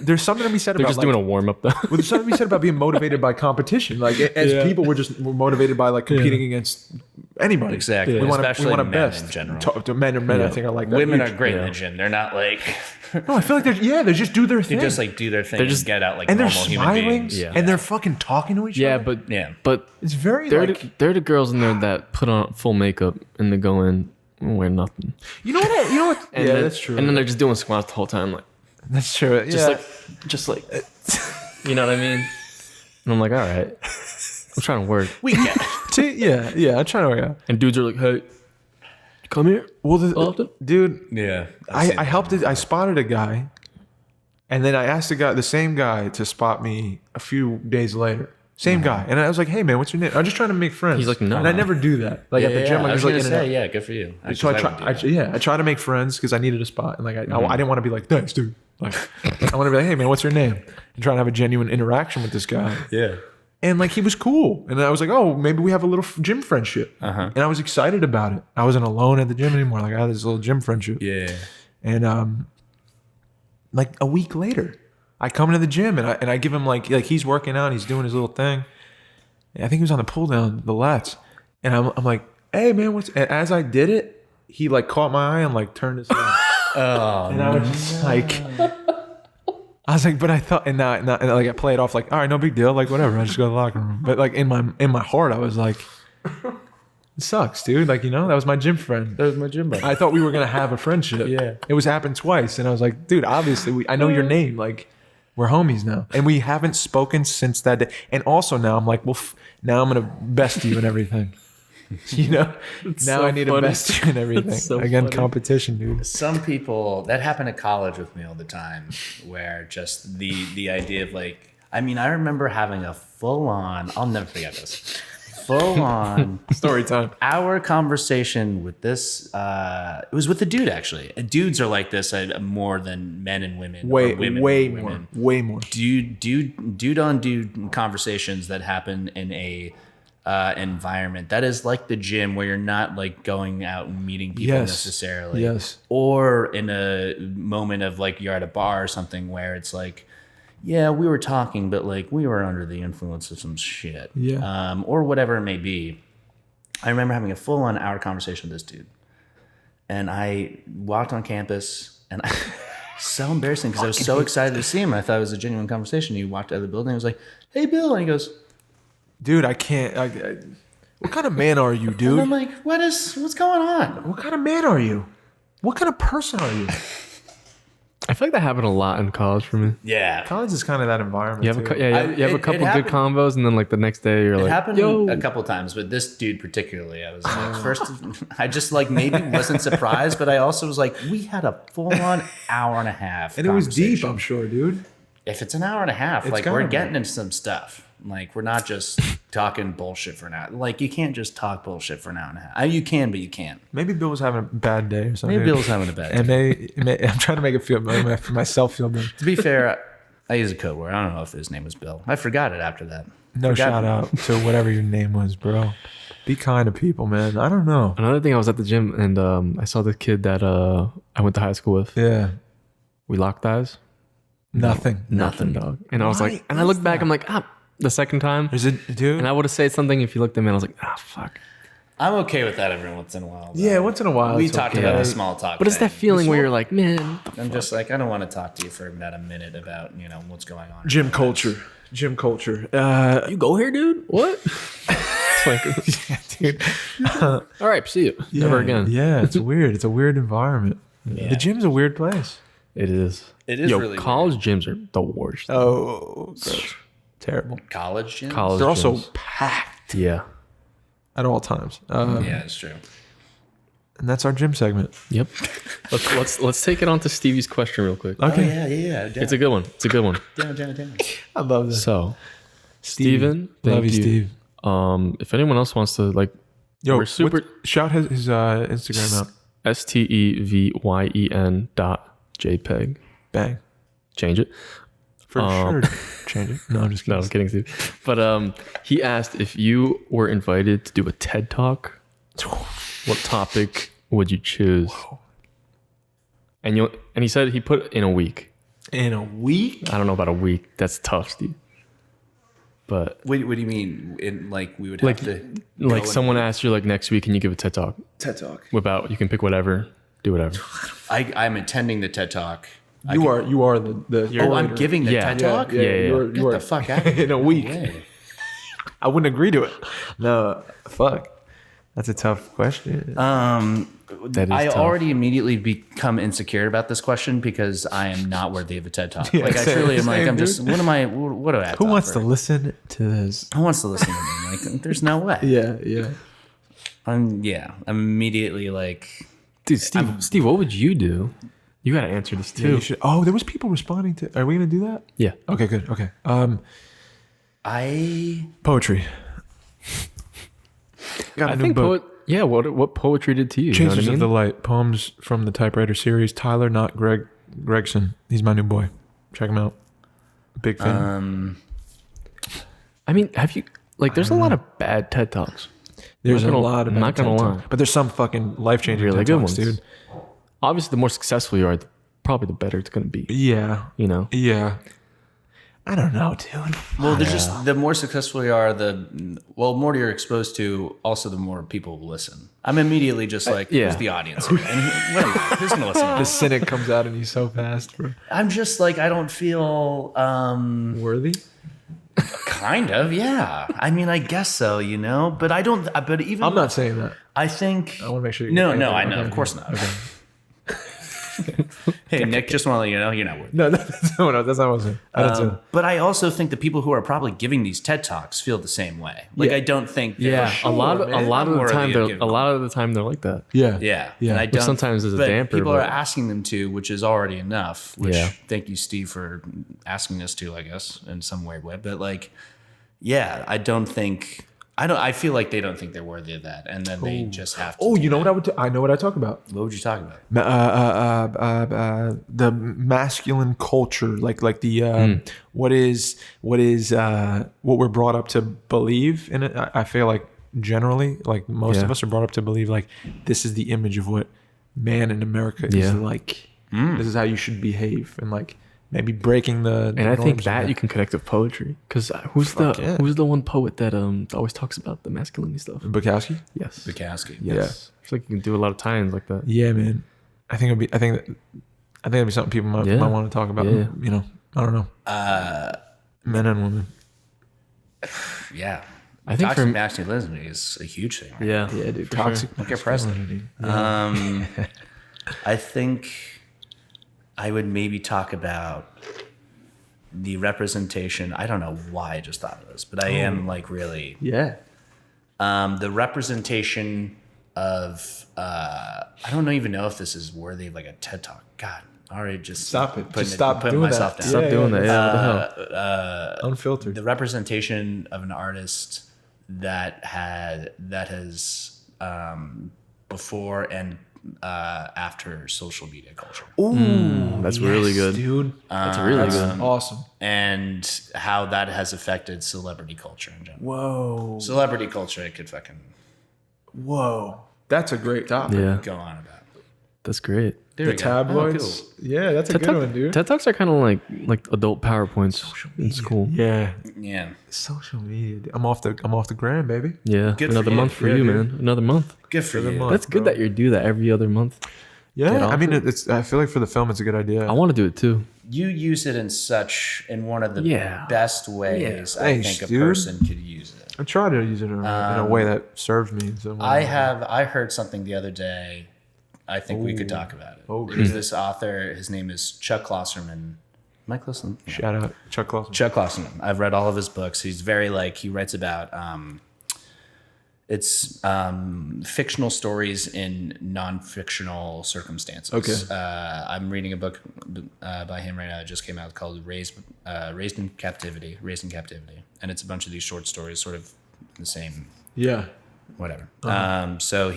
Speaker 2: There's something to be said
Speaker 1: They're
Speaker 2: about
Speaker 1: just doing a warm up though.
Speaker 2: well, there's something to be said about being motivated by competition. Like as people, we're motivated by like competing against Anybody.
Speaker 3: Exactly.
Speaker 2: We want
Speaker 3: Especially
Speaker 2: a
Speaker 3: men
Speaker 2: best.
Speaker 3: in general.
Speaker 2: To men, I think, are like that.
Speaker 3: Women
Speaker 2: Huge.
Speaker 3: are great in the gym. They're not like
Speaker 2: No, I feel like they just do their thing.
Speaker 3: they just like do their thing. They just get out like
Speaker 2: and they're
Speaker 3: normal human
Speaker 2: smiling.
Speaker 3: beings.
Speaker 1: Yeah.
Speaker 2: And they're fucking talking to each other.
Speaker 1: But
Speaker 2: It's very
Speaker 1: they're
Speaker 2: like
Speaker 1: they're the girls in there that put on full makeup and they go in and wear nothing.
Speaker 2: you know what?
Speaker 1: And
Speaker 2: yeah,
Speaker 1: then,
Speaker 2: that's true.
Speaker 1: And then they're just doing squats the whole time, like
Speaker 2: That's true.
Speaker 1: just like you know what I mean? And I'm like, all right, I'm trying to work.
Speaker 3: We get
Speaker 2: yeah. I'm trying to work out.
Speaker 1: And dudes are like, hey, come here.
Speaker 2: Well,
Speaker 1: Often?
Speaker 2: dude,
Speaker 3: yeah.
Speaker 2: I helped it. I spotted a guy, and then I asked the same guy, to spot me a few days later. Same guy, and I was like, "Hey, man, what's your name?" I'm just trying to make friends.
Speaker 1: He's like, "No."
Speaker 2: and I never do that. Like at the gym,
Speaker 3: I
Speaker 2: like,
Speaker 3: was
Speaker 2: just like
Speaker 3: gonna
Speaker 2: in and out.
Speaker 3: say, yeah, good for you.
Speaker 2: So I try to make friends because I needed a spot, and like I didn't want to be like, "Thanks, dude." Like I want to be like, "Hey, man, what's your name?" And try to have a genuine interaction with this guy.
Speaker 3: Yeah.
Speaker 2: And like he was cool, and I was like, "Oh, maybe we have a little gym friendship." And I was excited about it. I wasn't alone at the gym anymore. Like I had this little gym friendship.
Speaker 3: Yeah.
Speaker 2: And like a week later, I come into the gym and I give him like he's working out, he's doing his little thing. I think he was on the pull down, the lats, and I'm like, "Hey, man, what's?" And as I did it, he like caught my eye and like turned his head. And I was just like, but I thought, and now like I play it off like, all right, no big deal, like whatever, I just go to the locker room. But like in my heart, I was like, it sucks, dude. Like, that was my gym friend.
Speaker 3: That was my gym buddy.
Speaker 2: I thought we were gonna have a friendship.
Speaker 3: Yeah.
Speaker 2: It was happened twice, and I was like, dude, obviously I know your name. Like, we're homies now, and we haven't spoken since that day. And also now I'm like, well, now I'm gonna best you and everything. Now
Speaker 1: so
Speaker 2: I need
Speaker 1: funny.
Speaker 2: to best you and everything.
Speaker 1: so
Speaker 2: Again,
Speaker 1: funny.
Speaker 2: competition, dude.
Speaker 3: Some people that happen at college with me all the time, where just the idea of like, I mean, I remember having a full on. I'll never forget this. Full on
Speaker 2: Story time.
Speaker 3: hour conversation with this. It was with a dude actually. Dudes are like this more than men and women.
Speaker 2: Way
Speaker 3: or women
Speaker 2: way more.
Speaker 3: Dude on dude conversations that happen in a environment that is like the gym, where you're not like going out and meeting people necessarily.
Speaker 2: Yes.
Speaker 3: Or in a moment of like you're at a bar or something where it's like, yeah, we were talking, but like we were under the influence of some shit.
Speaker 2: Yeah.
Speaker 3: Or whatever it may be. I remember having a full-on hour conversation with this dude. And I walked on campus, and so embarrassing because I was so excited to see him. I thought it was a genuine conversation. He walked out of the building. I was like, "Hey, Bill," and he goes,
Speaker 2: Dude, I can't. What kind of man are you, dude?
Speaker 3: and I'm like, what's going on?
Speaker 2: What kind of man are you? What kind of person are you?
Speaker 1: I feel like that happened a lot in college for me.
Speaker 3: Yeah.
Speaker 2: College is kind of that environment.
Speaker 1: You have
Speaker 2: too.
Speaker 1: you have a
Speaker 3: It
Speaker 1: couple good
Speaker 3: happened.
Speaker 1: combos, and then like the next day you're
Speaker 3: It
Speaker 1: like,
Speaker 3: happened
Speaker 1: yo,
Speaker 3: a couple times, but this dude particularly, I was like, first, I just like maybe wasn't surprised, but I also was like, we had a full-on hour and a half,
Speaker 2: And it was deep,
Speaker 3: conversation.
Speaker 2: I'm sure, dude.
Speaker 3: If it's an hour and a half,
Speaker 2: It's
Speaker 3: like
Speaker 2: gotta
Speaker 3: we're
Speaker 2: be.
Speaker 3: getting into some stuff. Like we're not just talking bullshit for an hour. Like you can't just talk bullshit for an hour and a half. You can, but you can't.
Speaker 2: Maybe Bill was having a bad day or something.
Speaker 3: Maybe Bill's having a bad day.
Speaker 2: And I'm trying to make it feel for myself feel better.
Speaker 3: To be fair, I use a code word. I don't know if his name was Bill. I forgot it after that.
Speaker 2: No shout out to whatever your name was, bro. Be kind to people, man. I don't know.
Speaker 1: Another thing, I was at the gym and I saw the kid that I went to high school with.
Speaker 2: Yeah.
Speaker 1: We locked eyes.
Speaker 2: Nothing.
Speaker 1: Nothing, dog. And I was like, and I looked back, I'm like, the second time.
Speaker 2: Is it, dude?
Speaker 1: And I would have said something if you looked at me and I was like, fuck.
Speaker 3: I'm okay with that every once in a while. Though.
Speaker 2: Yeah, once in a while.
Speaker 3: We
Speaker 2: it's
Speaker 3: talked
Speaker 2: okay.
Speaker 3: about the small talk.
Speaker 1: But it's that
Speaker 3: thing.
Speaker 1: feeling where you're like, man,
Speaker 3: I'm just like, I don't want to talk to you for about a minute about, what's going on.
Speaker 2: Gym culture. Gym culture.
Speaker 1: you go here, dude? What? It's like,
Speaker 2: Yeah, dude.
Speaker 1: all right, see you. Never again.
Speaker 2: Yeah, it's weird. It's a weird environment.
Speaker 3: Yeah.
Speaker 2: The gym's a weird place.
Speaker 1: It is.
Speaker 3: It is
Speaker 1: Yo,
Speaker 3: really
Speaker 1: college gyms are the worst.
Speaker 2: Oh, terrible.
Speaker 3: College gyms?
Speaker 1: College
Speaker 2: They're also
Speaker 1: gyms.
Speaker 2: packed
Speaker 1: Yeah.
Speaker 2: at all times.
Speaker 3: Yeah, it's true.
Speaker 2: And that's our gym segment.
Speaker 1: Yep. Let's take it on to Stevie's question real quick.
Speaker 2: Okay.
Speaker 3: Oh, yeah.
Speaker 1: It's a good one. It's a good one.
Speaker 3: Damn.
Speaker 2: I love this.
Speaker 1: So, Steven, thank
Speaker 2: Love you, Steve.
Speaker 1: If anyone else wants to, like,
Speaker 2: Yo,
Speaker 1: we're super
Speaker 2: shout his Instagram out.
Speaker 1: STEVYEN.JPEG.
Speaker 2: Bang.
Speaker 1: Change it.
Speaker 2: For sure. Change it. No, I'm just
Speaker 1: No,
Speaker 2: kidding.
Speaker 1: I'm kidding, Steve. But he asked if you were invited to do a TED Talk, what topic would you choose? And he said he put in a week.
Speaker 2: In a week?
Speaker 1: I don't know about a week. That's tough, Steve. But
Speaker 3: What do you mean? We would
Speaker 1: like,
Speaker 3: have to
Speaker 1: like someone asked you like next week, can you give a TED talk?
Speaker 2: TED Talk.
Speaker 1: About you can pick whatever, do whatever.
Speaker 3: I'm attending the TED talk.
Speaker 2: You are the.
Speaker 3: Oh, I'm giving the TED talk.
Speaker 1: Yeah.
Speaker 2: You
Speaker 3: Get
Speaker 2: are
Speaker 3: the fuck out of here.
Speaker 2: in a week.
Speaker 3: No way.
Speaker 2: I wouldn't agree to it. No, fuck. That's a tough question.
Speaker 1: That is
Speaker 3: I
Speaker 1: tough.
Speaker 3: already immediately become insecure about this question because I am not worthy of a TED talk.
Speaker 2: Yeah,
Speaker 3: I truly am
Speaker 2: same,
Speaker 3: I'm
Speaker 2: dude.
Speaker 3: just, what do I have
Speaker 2: Who
Speaker 3: to
Speaker 2: wants
Speaker 3: offer?
Speaker 2: to listen to this?
Speaker 3: Who wants to listen to me? Like, there's no way.
Speaker 2: Yeah.
Speaker 3: I'm immediately like,
Speaker 1: Dude, Steve, what would you do? You got to answer this
Speaker 2: Yeah,
Speaker 1: too.
Speaker 2: you should. Oh, there was people responding to. Are we gonna do that?
Speaker 1: Yeah.
Speaker 2: Okay, good. Okay.
Speaker 3: I
Speaker 2: Poetry. Got a
Speaker 1: I
Speaker 2: new
Speaker 1: think
Speaker 2: book.
Speaker 1: what poetry did to you? You know what I
Speaker 2: Chasers
Speaker 1: mean?
Speaker 2: of the Light. Poems from the Typewriter series. Tyler, not Greg Gregson. He's my new boy. Check him out. Big fan.
Speaker 1: I mean, have you like? There's a lot of bad TED talks.
Speaker 2: There's
Speaker 1: I'm
Speaker 2: a
Speaker 1: not gonna-
Speaker 2: lot of
Speaker 1: I'm not
Speaker 2: bad
Speaker 1: gonna
Speaker 2: TED
Speaker 1: lie.
Speaker 2: Talks. But there's some fucking life-changing
Speaker 1: Really
Speaker 2: TED
Speaker 1: good
Speaker 2: Talks,
Speaker 1: ones,
Speaker 2: dude.
Speaker 1: Obviously, the more successful you are, probably the better it's gonna be.
Speaker 2: Yeah.
Speaker 1: You know.
Speaker 2: Yeah. I don't know, dude.
Speaker 3: well, there's just the more successful you are, the more you're exposed to. Also, the more people will listen. I'm immediately just like,
Speaker 1: yeah.
Speaker 3: who's the audience? And who's gonna listen? To
Speaker 2: The
Speaker 3: this?
Speaker 2: cynic comes out and he's so fast, bro.
Speaker 3: I'm just like, I don't feel.
Speaker 2: Worthy?
Speaker 3: Kind of, yeah. I mean, I guess so, you know. But I don't. But even
Speaker 2: I'm not saying that.
Speaker 3: I think.
Speaker 2: I want to make sure.
Speaker 3: No,
Speaker 2: okay,
Speaker 3: I know.
Speaker 2: okay,
Speaker 3: Of course not.
Speaker 2: Okay.
Speaker 3: Hey, Nick, just want to let you know you're not worth it.
Speaker 2: No, that's not what I was saying. I didn't say that.
Speaker 3: But I also think the people who are probably giving these TED Talks feel the same way. Like,
Speaker 2: Yeah.
Speaker 3: I don't think.
Speaker 1: Yeah,
Speaker 3: Sure,
Speaker 1: a lot of
Speaker 3: I'm
Speaker 1: the
Speaker 3: worthy
Speaker 1: time
Speaker 3: of
Speaker 1: they're
Speaker 3: giving
Speaker 1: like that.
Speaker 2: Yeah.
Speaker 3: Yeah,
Speaker 2: Yeah.
Speaker 3: And I
Speaker 2: Which
Speaker 3: don't.
Speaker 1: sometimes is a
Speaker 3: but
Speaker 1: damper,
Speaker 3: People are
Speaker 1: but-
Speaker 3: asking them to, which is already enough. Which
Speaker 1: Yeah.
Speaker 3: thank you, Steve, for asking us to. I guess in some weird way, but like, yeah, I don't think. I feel like they don't think they're worthy of that, and then they just have to.
Speaker 2: Oh, you know what I would? I know what I talk about.
Speaker 3: What would you talk about?
Speaker 2: The masculine culture, like the what we're brought up to believe in it. I feel like generally, like most of
Speaker 1: Yeah.
Speaker 2: us are brought up to believe like this is the image of what man in America
Speaker 1: Yeah.
Speaker 2: is like. This is how you should behave, and like maybe breaking the.
Speaker 1: And I think that you can connect with poetry because who's
Speaker 2: yeah.
Speaker 1: the one poet that always talks about the masculinity stuff?
Speaker 2: Bukowski.
Speaker 1: Yes.
Speaker 3: Bukowski.
Speaker 1: Yes. I feel like you can do a lot of tie-ins like that.
Speaker 2: Yeah, man. I think it'd be something people might want to talk about.
Speaker 1: Yeah.
Speaker 2: You know, I don't know. Men and women.
Speaker 3: Yeah.
Speaker 1: I think
Speaker 3: toxic
Speaker 1: for-
Speaker 3: masculinity is a huge thing. Right?
Speaker 1: Yeah.
Speaker 2: Yeah, dude.
Speaker 1: For
Speaker 2: Toxic.
Speaker 1: sure.
Speaker 3: Look at Presley. I think I would maybe talk about the representation. I don't know why I just thought of this, but I am like really
Speaker 2: Yeah.
Speaker 3: the representation of I don't even know if this is worthy of like a TED Talk. God, all right, just
Speaker 2: Stop it.
Speaker 3: putting
Speaker 2: Just stop
Speaker 3: putting
Speaker 2: doing
Speaker 3: myself
Speaker 2: that.
Speaker 3: down.
Speaker 1: Stop
Speaker 2: Yeah,
Speaker 1: doing
Speaker 2: yeah.
Speaker 1: that. Yeah. What the hell?
Speaker 2: Unfiltered.
Speaker 3: The representation of an artist that has before and after social media culture,
Speaker 2: Ooh,
Speaker 1: That's really good.
Speaker 2: dude.
Speaker 1: That's really
Speaker 2: That's
Speaker 1: good.
Speaker 2: awesome.
Speaker 3: and how that has affected celebrity culture in general.
Speaker 2: Whoa.
Speaker 3: Celebrity culture, I could fucking
Speaker 2: Whoa. That's a great topic.
Speaker 1: Yeah.
Speaker 3: go on about.
Speaker 1: That's great.
Speaker 3: There
Speaker 2: The
Speaker 3: we go.
Speaker 2: tabloids.
Speaker 3: Oh, cool.
Speaker 2: Yeah, that's a
Speaker 1: TED
Speaker 2: good
Speaker 1: Talk-
Speaker 2: one, dude.
Speaker 1: TED Talks are kind of like adult PowerPoints in school.
Speaker 2: Yeah.
Speaker 3: Yeah,
Speaker 2: Social media. Dude. I'm off the gram, baby.
Speaker 1: Yeah.
Speaker 3: Good for
Speaker 1: Another
Speaker 3: you.
Speaker 1: month for
Speaker 2: Yeah,
Speaker 1: you,
Speaker 2: dude.
Speaker 1: man. Another month.
Speaker 3: good for
Speaker 2: the
Speaker 3: you.
Speaker 2: month.
Speaker 1: That's good
Speaker 2: bro.
Speaker 1: that you do that every other month. Get
Speaker 2: Yeah.
Speaker 1: off
Speaker 2: I mean,
Speaker 1: it.
Speaker 2: it's. I feel like for the film, it's a good idea.
Speaker 1: I want to do it too.
Speaker 3: You use it in one of the
Speaker 1: Yeah.
Speaker 3: best ways I
Speaker 2: Thanks,
Speaker 3: think a
Speaker 2: dude.
Speaker 3: person could use it.
Speaker 2: I try to use it in a way that serves me. In some way.
Speaker 3: I heard something the other day. I think we could talk about it.
Speaker 2: Oh,
Speaker 3: There's this author. His name is Chuck Klosterman. Am I close? Yeah.
Speaker 2: Shout out Chuck Clausen.
Speaker 3: Chuck Klosterman. I've read all of his books. He's very he writes about it's fictional stories in non-fictional circumstances.
Speaker 2: Okay.
Speaker 3: I'm reading a book by him right now that just came out called Raised in Captivity, and it's a bunch of these short stories, sort of the same
Speaker 2: Yeah.
Speaker 3: whatever.
Speaker 2: Uh-huh.
Speaker 3: So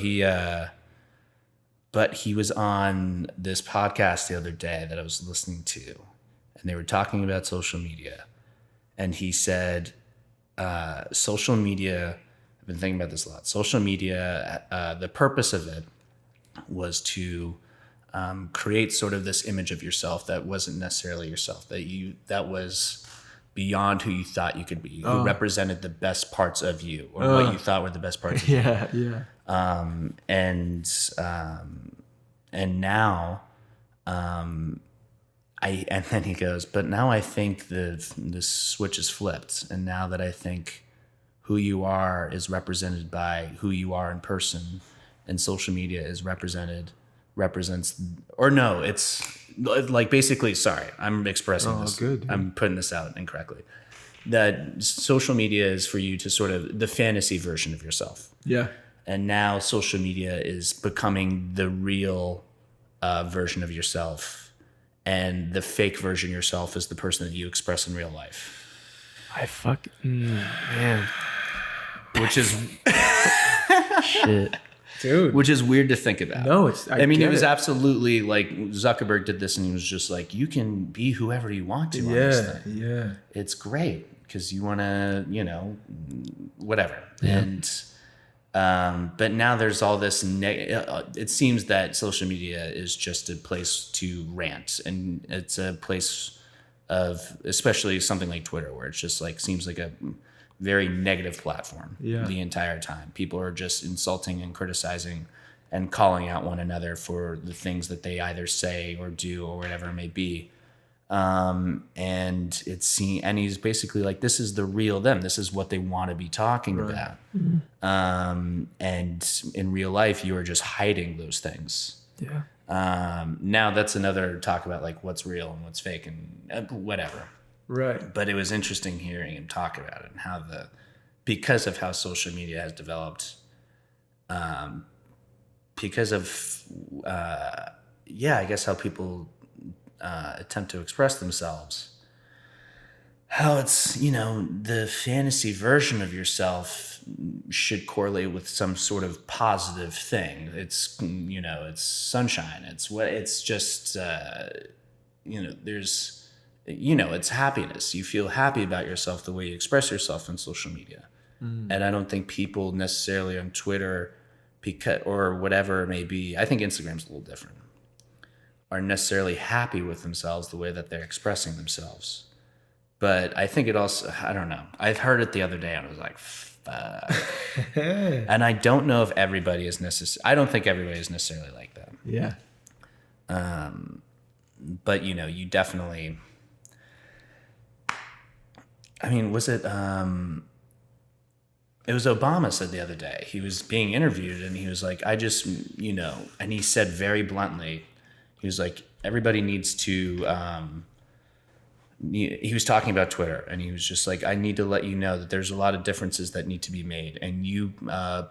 Speaker 3: but he was on this podcast the other day that I was listening to, and they were talking about social media, and he said, social media, I've been thinking about this a lot. Social media, the purpose of it was to create sort of this image of yourself that wasn't necessarily yourself, that was beyond who you thought you could be, who represented the best parts of you, or what you thought were the best parts of you.
Speaker 2: Yeah.
Speaker 3: And now, and then he goes, but now I think the switch is flipped. And now that I think who you are is represented by who you are in person, and social media is represents, or no, it's like basically, sorry, I'm expressing this.
Speaker 2: Good.
Speaker 3: I'm putting this out incorrectly. That social media is for you to sort of the fantasy version of yourself.
Speaker 2: Yeah.
Speaker 3: And now social media is becoming the real version of yourself. And the fake version of yourself is the person that you express in real life.
Speaker 1: Man.
Speaker 3: Which is
Speaker 1: Shit.
Speaker 2: Dude.
Speaker 3: which is weird to think about.
Speaker 2: No,
Speaker 3: I mean, it was absolutely like Zuckerberg did this and he was just like, you can be whoever you want to on this thing.
Speaker 2: Yeah.
Speaker 3: It's great because you want to, whatever.
Speaker 1: Yeah.
Speaker 3: And but now there's all this it seems that social media is just a place to rant, and it's a place of, especially something like Twitter, where it's just like seems like a very negative platform the entire time. People are just insulting and criticizing and calling out one another for the things that they either say or do or whatever it may be. And he's basically like, this is the real them. This is what they want to be talking about. And in real life, you are just hiding those things.
Speaker 2: Yeah.
Speaker 3: Now that's another talk about like what's real and what's fake and whatever.
Speaker 2: Right.
Speaker 3: But it was interesting hearing him talk about it and how because of how social media has developed, because of, I guess how people attempt to express themselves, how it's, the fantasy version of yourself should correlate with some sort of positive thing. It's, it's sunshine. It's just, there's, it's happiness. You feel happy about yourself the way you express yourself on social media. And I don't think people necessarily on Twitter, or whatever it may be, I think Instagram's a little different, are necessarily happy with themselves the way that they're expressing themselves. But I think it also, I don't know. I heard it the other day and I was like, fuck. And I don't know if everybody is I don't think everybody is necessarily like that.
Speaker 2: Yeah.
Speaker 3: But, you definitely, I mean, was it was Obama said the other day, he was being interviewed and he was like, I just, and he said very bluntly, he was like, everybody needs to, he was talking about Twitter and he was just like, I need to let you know that there's a lot of differences that need to be made. And you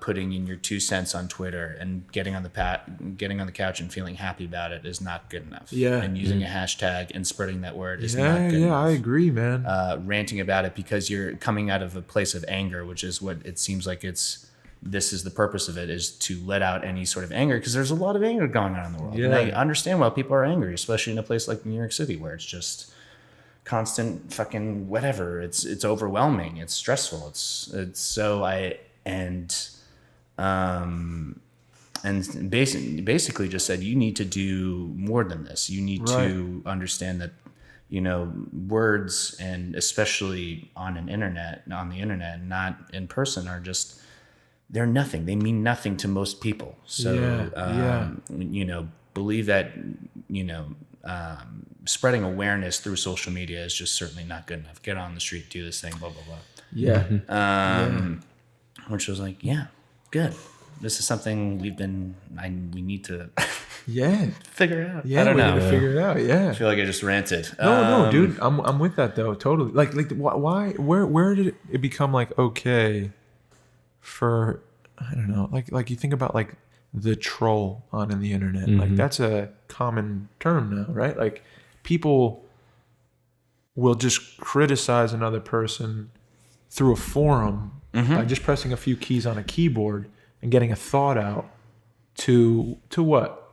Speaker 3: putting in your 2 cents on Twitter and getting on the couch and feeling happy about it is not good enough. Yeah. And using a hashtag and spreading that word is not good enough.
Speaker 2: Yeah, I agree, man.
Speaker 3: Ranting about it because you're coming out of a place of anger, which is what it seems like this is the purpose of it, is to let out any sort of anger, because there's a lot of anger going on in the world. Yeah. And I understand why people are angry, especially in a place like New York City where it's just constant fucking whatever. It's overwhelming. It's stressful. And basically just said, you need to do more than this. You need to understand that, words, and especially on the internet, not in person, are just, they're nothing. They mean nothing to most people. So, believe that, spreading awareness through social media is just certainly not good enough. Get on the street, do this thing, blah, blah, blah.
Speaker 2: Yeah.
Speaker 3: Which was like, yeah, good. This is something we need to figure out.
Speaker 2: Yeah,
Speaker 3: I don't know.
Speaker 2: Need to figure it out. Yeah.
Speaker 3: I feel like I just ranted.
Speaker 2: No, dude. I'm with that though. Totally. Like why? Where did it become like okay for, I don't know, like you think about like the troll in the internet. Like that's a common term now, right? Like people will just criticize another person through a forum by just pressing a few keys on a keyboard and getting a thought out to what?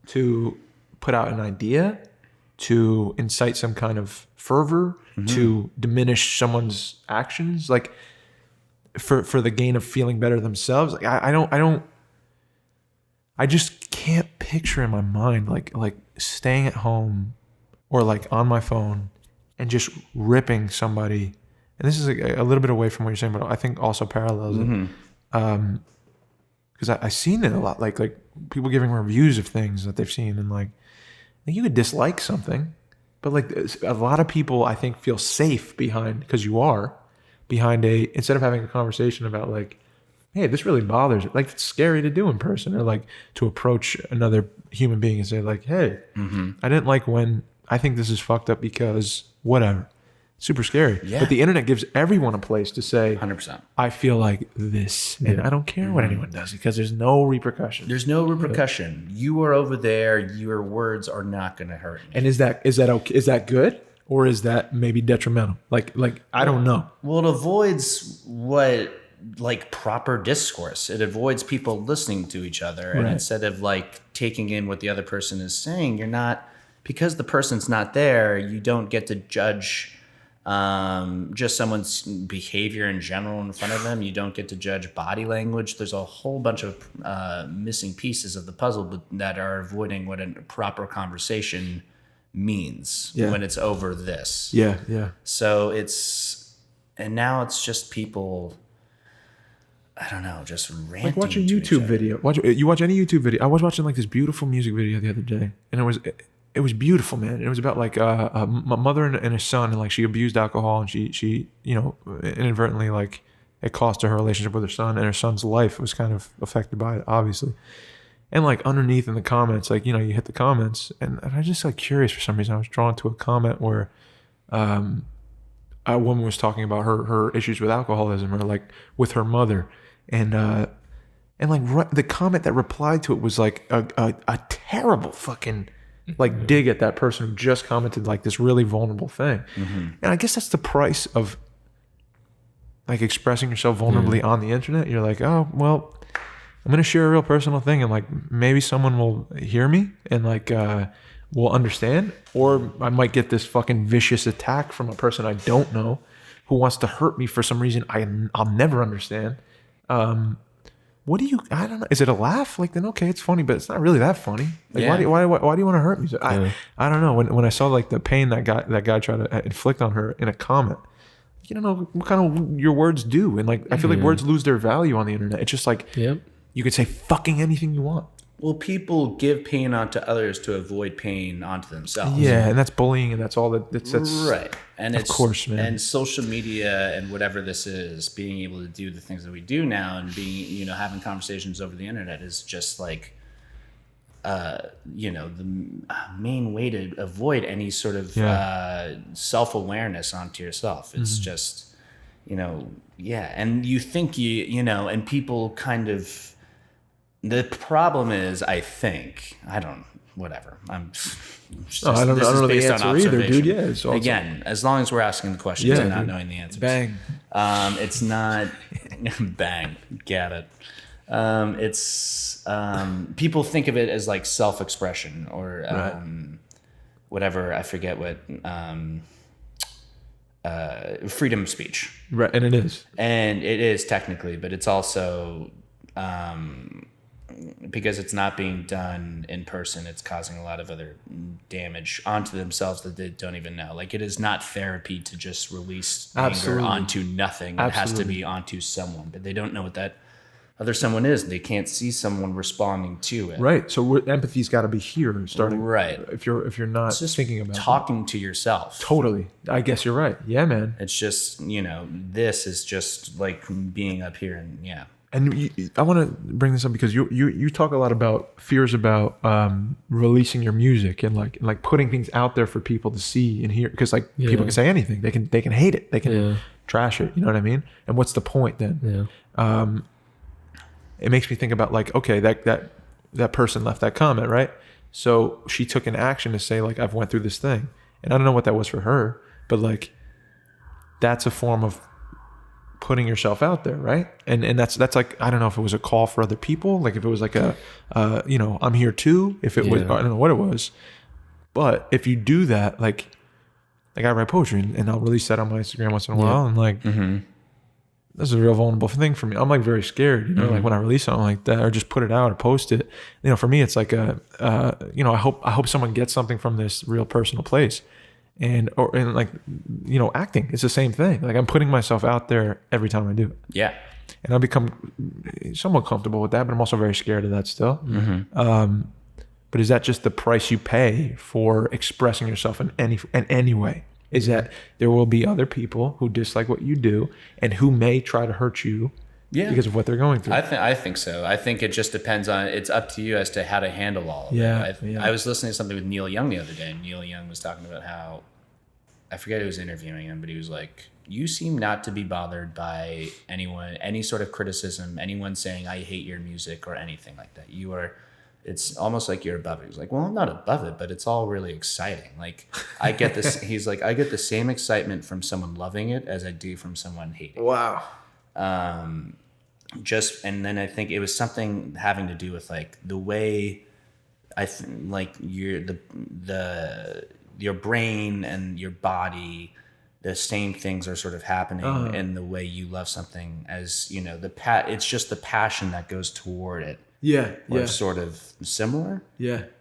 Speaker 2: To put out an idea, to incite some kind of fervor, to diminish someone's actions, like for the gain of feeling better themselves. Like I just can't picture in my mind like staying at home or like on my phone and just ripping somebody. And this is a little bit away from what you're saying, but I think also parallels it. Because I've seen it a lot, like people giving reviews of things that they've seen, and like you could dislike something, but like a lot of people I think feel safe behind, because you are behind instead of having a conversation about like, hey, this really bothers me. Like, it's scary to do in person, or like to approach another human being and say like, hey, I didn't like when, I think this is fucked up because whatever. Super scary. Yeah. But the internet gives everyone a place to say,
Speaker 3: 100%.
Speaker 2: I feel like this, and I don't care what anyone does, because there's no repercussion.
Speaker 3: There's no repercussion. You are over there. Your words are not going to hurt me.
Speaker 2: And is that okay? Is that good, or is that maybe detrimental? Like I don't know.
Speaker 3: Well, it avoids like proper discourse. It avoids people listening to each other, and instead of like taking in what the other person is saying, you're not, because the person's not there. You don't get to judge just someone's behavior in general in front of them. You don't get to judge body language. There's a whole bunch of missing pieces of the puzzle that are avoiding what a proper conversation means when it's over this.
Speaker 2: Yeah.
Speaker 3: So now it's just people, I don't know, just ranting. Like
Speaker 2: watch a YouTube video. You watch any YouTube video. I was watching like this beautiful music video the other day, and it was beautiful, man. It was about like a mother and a son, and like she abused alcohol, and she inadvertently, like, it cost her relationship with her son, and her son's life was kind of affected by it, obviously. And like underneath in the comments, like, you hit the comments, and I was just like curious for some reason. I was drawn to a comment where a woman was talking about her issues with alcoholism, or like with her mother, and like the comment that replied to it was like a terrible fucking like dig at that person who just commented like this really vulnerable thing. And I guess that's the price of like expressing yourself vulnerably on the internet. You're like, oh, well, I'm going to share a real personal thing, and like maybe someone will hear me and like will understand, or I might get this fucking vicious attack from a person I don't know who wants to hurt me for some reason I'll never understand. I don't know. Is it a laugh? Like, then okay, it's funny, but it's not really that funny. Like, why do you want to hurt me? So I don't know. When I saw like the pain that guy tried to inflict on her in a comment, you don't know what kind of your words do, and like I feel like words lose their value on the internet. It's just like you could say fucking anything you want.
Speaker 3: Well, people give pain onto others to avoid pain onto themselves.
Speaker 2: Yeah, and that's bullying, and that's all that's
Speaker 3: right. And
Speaker 2: of course, man.
Speaker 3: And social media and whatever this is, being able to do the things that we do now, and being, having conversations over the internet is just like, the main way to avoid any sort of self-awareness onto yourself. It's just, and you think and people kind of. The problem is, I don't know the answer either, dude. Yeah, it's also, again, as long as we're asking the questions and not knowing the answers.
Speaker 2: Bang.
Speaker 3: It's not bang. Get it. It's people think of it as like self-expression or whatever. I forget what freedom of speech.
Speaker 2: Right, and it is.
Speaker 3: And it is technically, but it's also. Because it's not being done in person, it's causing a lot of other damage onto themselves that they don't even know. Like, it is not therapy to just release anger onto nothing. It has to be onto someone, but they don't know what that other someone is. They can't see someone responding to it.
Speaker 2: Right. So empathy's got to be here starting.
Speaker 3: Right.
Speaker 2: If you're not thinking about
Speaker 3: talking to yourself.
Speaker 2: Totally. I guess you're right. Yeah, man.
Speaker 3: It's just, this is just like being up here and
Speaker 2: And I want to bring this up because you talk a lot about fears about releasing your music and like putting things out there for people to see and hear, because like people can say anything. They can hate it. They can trash it. You know what I mean? And what's the point then? Yeah. It makes me think about like, okay, that person left that comment, right? So she took an action to say like, I've went through this thing, and I don't know what that was for her, but like that's a form of putting yourself out there, right? And that's like, I don't know if it was a call for other people, like if it was like I'm here too, if it was, I don't know what it was, but if you do that, like I write poetry and I'll release that on my Instagram once in a while, and like this is a real vulnerable thing for me. I'm like very scared, like when I release something like that or just put it out or post it, for me it's like I hope someone gets something from this real personal place. and like, you know, acting. It's the same thing. Like, I'm putting myself out there every time I do it.
Speaker 3: Yeah.
Speaker 2: And I've become somewhat comfortable with that, but I'm also very scared of that still. But is that just the price you pay for expressing yourself in any way? Is that there will be other people who dislike what you do and who may try to hurt you because of what they're going through?
Speaker 3: I think so. I think it just depends on, it's up to you as to how to handle all of it. I was listening to something with Neil Young the other day, and Neil Young was talking about how, I forget who was interviewing him, but he was like, you seem not to be bothered by anyone, any sort of criticism, anyone saying, I hate your music or anything like that. It's almost like you're above it. He's like, well, I'm not above it, but it's all really exciting. Like, I get this. He's like, I get the same excitement from someone loving it as I do from someone hating it.
Speaker 2: Wow.
Speaker 3: And then I think it was something having to do with like the way like your brain and your body, the same things are sort of happening in the way you love something, as you know, it's just the passion that goes toward it. Or sort of similar.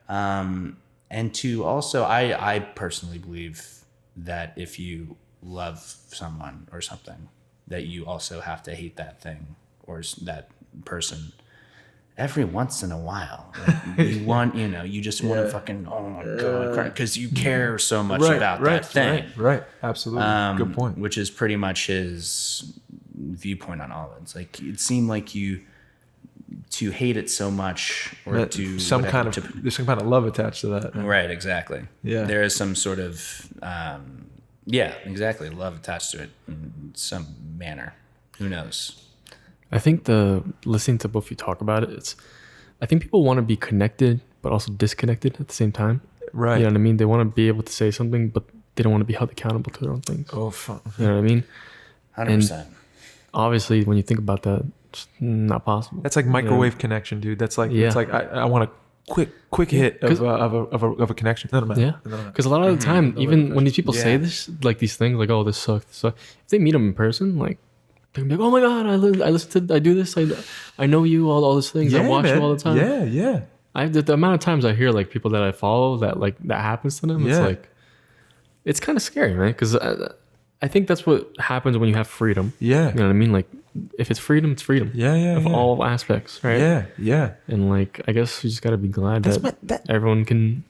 Speaker 3: And to also, I personally believe that if you love someone or something, that you also have to hate that thing or that person every once in a while. Like, you just want to fucking, oh my God, because you care so much about that thing.
Speaker 2: Right. Absolutely. Good point.
Speaker 3: Which is pretty much his viewpoint on all of it. It's like, it seemed like to hate it so much, or
Speaker 2: that
Speaker 3: to
Speaker 2: there's some kind of love attached to that.
Speaker 3: Right, exactly.
Speaker 2: Yeah,
Speaker 3: there is some sort of exactly, love attached to it in some manner. Who knows?
Speaker 1: I think listening to both of you talk about it, I think people want to be connected but also disconnected at the same time.
Speaker 2: Right.
Speaker 1: You know what I mean? They want to be able to say something, but they don't want to be held accountable to their own things.
Speaker 2: Oh, fuck.
Speaker 1: You know what I mean?
Speaker 3: 100%.
Speaker 1: Obviously, when you think about that, it's not possible.
Speaker 2: That's like microwave connection, dude. That's like, it's like I want a quick hit of a connection. No,
Speaker 1: because a lot of the time, even when these people say this, like these things, like, oh, this sucks. So if they meet them in person, like, they're gonna be like, oh my God, I do this. I know you, all these things. I watch you all the time.
Speaker 2: Yeah.
Speaker 1: The amount of times I hear like people that I follow that happens to them, it's like, it's kind of scary, man. Because I think that's what happens when you have freedom.
Speaker 2: Yeah.
Speaker 1: You know what I mean? Like, if it's freedom, it's freedom.
Speaker 2: Yeah.
Speaker 1: Of all aspects, right?
Speaker 2: Yeah.
Speaker 1: And like, I guess you just gotta be glad that everyone can.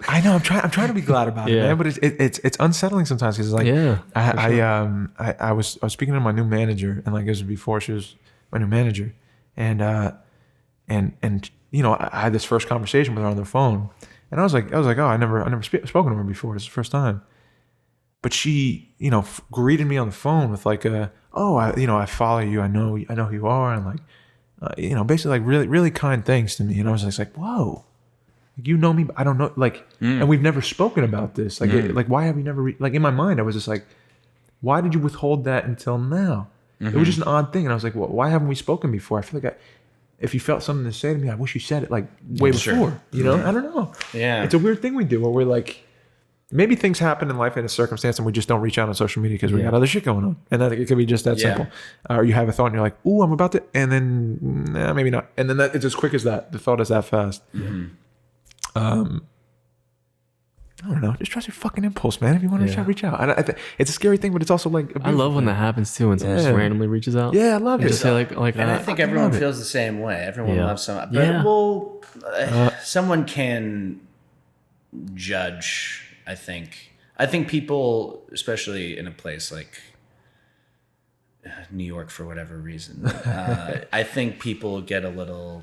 Speaker 2: I know. I'm trying to be glad about it, man. But it's unsettling sometimes because like, I was speaking to my new manager, and like, it was before she was my new manager, and you know, I had this first conversation with her on the phone, and I was like, oh, I never spoken to her before. It's the first time. But she, you know, greeted me on the phone with like I follow you. I know who you are, and like, you know, basically like really, really kind things to me. And I was just like, whoa, you know me, but I don't know, like, and we've never spoken about this. Like, like, why have you never? Like, in my mind, I was just like, why did you withhold that until now? It was just an odd thing, and I was like, well, why haven't we spoken before? I feel like if you felt something to say to me, I wish you said it like way before. You know, I don't know.
Speaker 3: Yeah,
Speaker 2: it's a weird thing we do where we're like. Maybe things happen in life in a circumstance and we just don't reach out on social media because we got other shit going on. And I think it could be just that simple. Or you have a thought and you're like, ooh, I'm about to, and then, nah, maybe not. And then it's as quick as that. The thought is that fast. I don't know. Just trust your fucking impulse, man. If you want to reach out. It's a scary thing, but it's also like,
Speaker 1: I love when that happens too, when someone just randomly reaches out.
Speaker 2: Yeah, I love it.
Speaker 1: Just say like,
Speaker 3: and I think everyone feels the same way. Everyone loves someone. But someone can judge. I think people, especially in a place like New York for whatever reason, I think people get a little,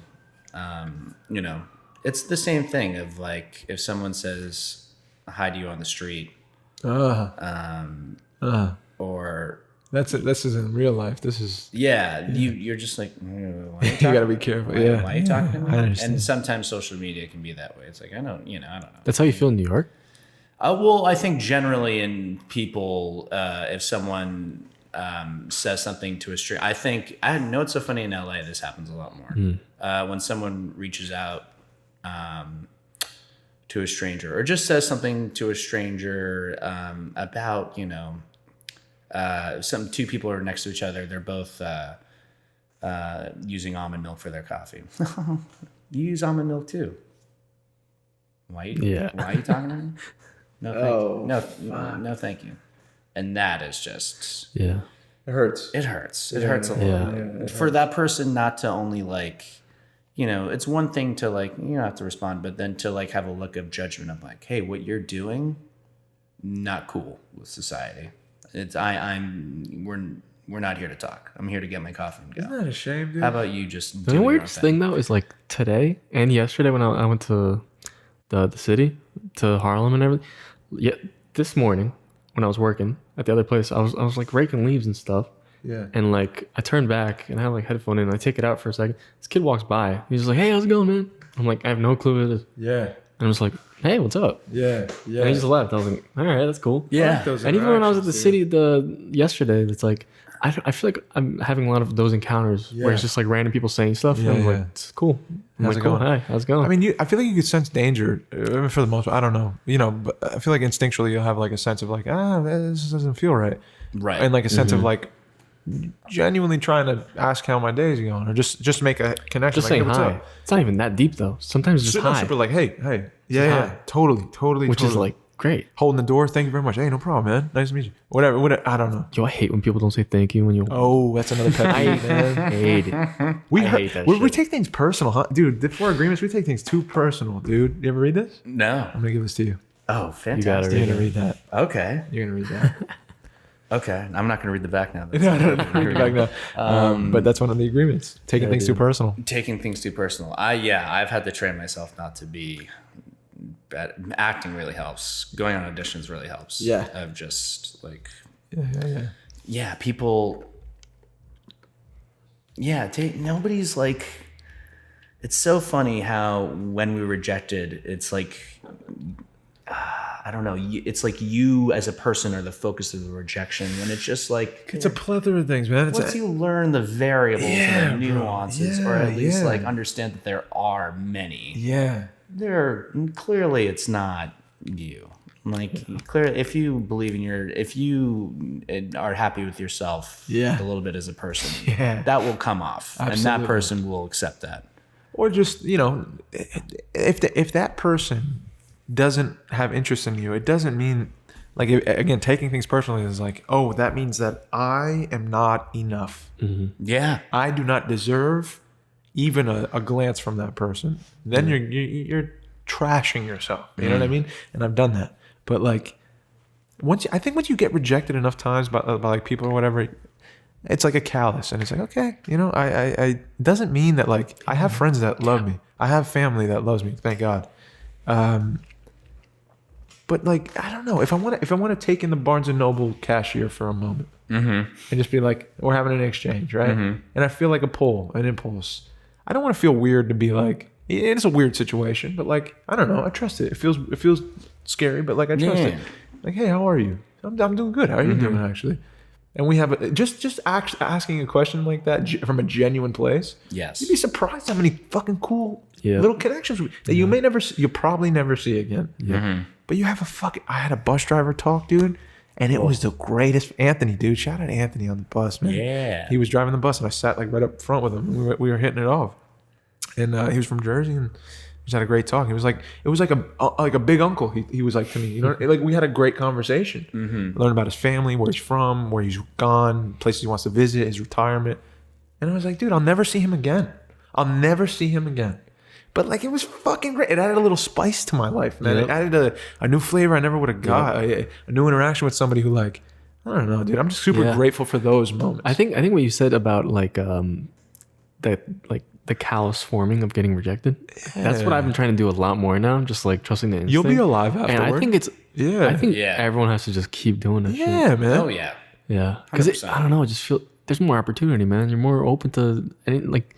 Speaker 3: you know, it's the same thing of like, if someone says hi to you on the street, or
Speaker 2: this is in real life. This is
Speaker 3: you're just like,
Speaker 2: you gotta be careful.
Speaker 3: Why are you talking to me? And sometimes social media can be that way. It's like, I don't know.
Speaker 1: That's how you feel in New York?
Speaker 3: Well, I think generally in people, if someone says something to a stranger, I know it's so funny in LA, this happens a lot more. When someone reaches out to a stranger or just says something to a stranger about, you know, two people are next to each other. They're both using almond milk for their coffee. You use almond milk too. Why are you talking to me? No, thank you. No, thank you. And that is just
Speaker 1: Yeah.
Speaker 2: It hurts.
Speaker 3: it hurts. It hurts a lot.
Speaker 1: Yeah.
Speaker 3: For that person not to only like, it's one thing to like, you don't have to respond, but then to like have a look of judgment of like, hey, what you're doing, not cool with society. We're not here to talk. I'm here to get my coffee and go.
Speaker 2: Isn't that a shame, dude?
Speaker 3: How about you just do
Speaker 1: The
Speaker 3: your
Speaker 1: weirdest
Speaker 3: own thing?
Speaker 1: thing though is like today and yesterday when I went to the city, to Harlem and everything. Yeah, this morning when I was working at the other place, I was like raking leaves and stuff.
Speaker 2: Yeah.
Speaker 1: And like I turned back and I have like headphone in and I take it out for a second. This kid walks by. He's just like, "Hey, how's it going, man?" I'm like, I have no clue who it is.
Speaker 2: Yeah.
Speaker 1: And I'm just like, "Hey, what's up?"
Speaker 2: Yeah. Yeah.
Speaker 1: And he just left. I was like, "All right, that's cool."
Speaker 3: Yeah.
Speaker 1: And even when I was at the city yesterday, it's like I feel like I'm having a lot of those encounters where
Speaker 2: Yeah.
Speaker 1: it's just like random people saying stuff.
Speaker 2: Yeah,
Speaker 1: and I'm
Speaker 2: yeah.
Speaker 1: like, it's cool. I'm
Speaker 2: How's
Speaker 1: like,
Speaker 2: it
Speaker 1: cool.
Speaker 2: going?
Speaker 1: Hi, how's it going?
Speaker 2: I mean, I feel like you could sense danger for the most part. I don't know, but I feel like instinctually you'll have like a sense of like, this doesn't feel right.
Speaker 3: Right.
Speaker 2: And like a sense of like genuinely trying to ask how my day is going or just make a connection.
Speaker 1: just
Speaker 2: like,
Speaker 1: saying
Speaker 2: hey, what's
Speaker 1: hi.
Speaker 2: up?
Speaker 1: It's not even that deep though. Sometimes it's just
Speaker 2: No,
Speaker 1: hi,
Speaker 2: super like, hey. Yeah,
Speaker 1: hi.
Speaker 2: yeah. Totally.
Speaker 1: which is like great.
Speaker 2: holding the door. Thank you very much. Hey, no problem, man. Nice to meet you. Whatever. I don't know.
Speaker 1: Yo, I hate when people don't say thank you when you.
Speaker 2: Oh, that's another pet
Speaker 1: I
Speaker 2: peeve, man.
Speaker 1: hate it.
Speaker 2: We
Speaker 1: I
Speaker 2: heard-
Speaker 1: hate that
Speaker 2: we
Speaker 1: shit.
Speaker 2: take things personal, huh? Dude, the 4 agreements, we take things too personal, dude. You ever read this?
Speaker 3: No.
Speaker 2: I'm gonna give this to you.
Speaker 3: Oh,
Speaker 1: You
Speaker 3: fantastic.
Speaker 1: gotta
Speaker 2: You're
Speaker 1: read
Speaker 2: gonna
Speaker 1: it.
Speaker 2: read that.
Speaker 3: Okay.
Speaker 2: You're gonna read that.
Speaker 3: Okay. I'm not going to read the back now.
Speaker 2: No, read it back now. But that's one of the agreements. Taking things too personal.
Speaker 3: Taking things too personal. I've had to train myself not to be bad. Acting really helps. Going on auditions really helps.
Speaker 2: Yeah.
Speaker 3: Of just like,
Speaker 2: Yeah.
Speaker 3: people. Yeah, nobody's like. It's so funny how when we rejected, it's like, I don't know. It's like you as a person are the focus of the rejection, when it's just like
Speaker 2: It's a plethora of things, man.
Speaker 3: once you learn the variables and the
Speaker 2: bro.
Speaker 3: nuances, or at
Speaker 2: Yeah,
Speaker 3: least
Speaker 2: yeah.
Speaker 3: like understand that there are many.
Speaker 2: Yeah.
Speaker 3: Clearly it's not you. Like clearly, if you believe if you are happy with yourself,
Speaker 2: Yeah.
Speaker 3: a little bit as a person,
Speaker 2: Yeah.
Speaker 3: that will come off, and that
Speaker 2: Absolutely.
Speaker 3: person will accept that.
Speaker 2: Or just, if that person doesn't have interest in you, it doesn't mean, like, again, taking things personally is like, oh, that means that I am not enough.
Speaker 3: Yeah,
Speaker 2: I do not deserve even a glance from that person. Then you're trashing yourself. You know what I mean? And I've done that. But like, once you get rejected enough times by like people or whatever, it's like a callus, and it's like, okay, I it doesn't mean that, like, I have friends that love me. I have family that loves me. Thank God. But like, I don't know, if I want to take in the Barnes and Noble cashier for a moment and just be like, we're having an exchange, right? And I feel like an impulse. I don't want to feel weird to be like, it's a weird situation, but like, I don't know, I trust it. It feels scary, but like, I trust it. Like, hey, how are you? I'm doing good. How are you doing, actually? And we have just asking a question like that from a genuine place.
Speaker 3: yes,
Speaker 2: You'd be surprised how many fucking cool
Speaker 1: Yeah.
Speaker 2: little connections that you'll probably never see again. Yeah. But you have I had a bus driver talk, dude, and it was the greatest. Anthony, dude, shout out to Anthony on the bus, man.
Speaker 3: Yeah.
Speaker 2: He was driving the bus, and I sat like right up front with him. We were hitting it off, and he was from Jersey, and we just had a great talk. It was like a big uncle. He was like to me, like we had a great conversation. Learned about his family, where he's from, where he's gone, places he wants to visit, his retirement, and I was like, dude, I'll never see him again. But like, it was fucking great. It added a little spice to my life, man.
Speaker 1: Yep.
Speaker 2: It added a new flavor I never would have got. A new interaction with somebody who, like, I don't know, dude. I'm just super grateful for those moments.
Speaker 1: I think what you said about like that, like the callous forming of getting rejected. That's what I've been trying to do a lot more now. Just like trusting the instinct.
Speaker 2: You'll be alive afterward.
Speaker 1: And I think I think
Speaker 3: Yeah.
Speaker 1: everyone has to just keep doing that shit.
Speaker 2: Yeah, man.
Speaker 3: Oh yeah.
Speaker 1: Yeah, because I don't know, I just feel there's more opportunity, man. You're more open to like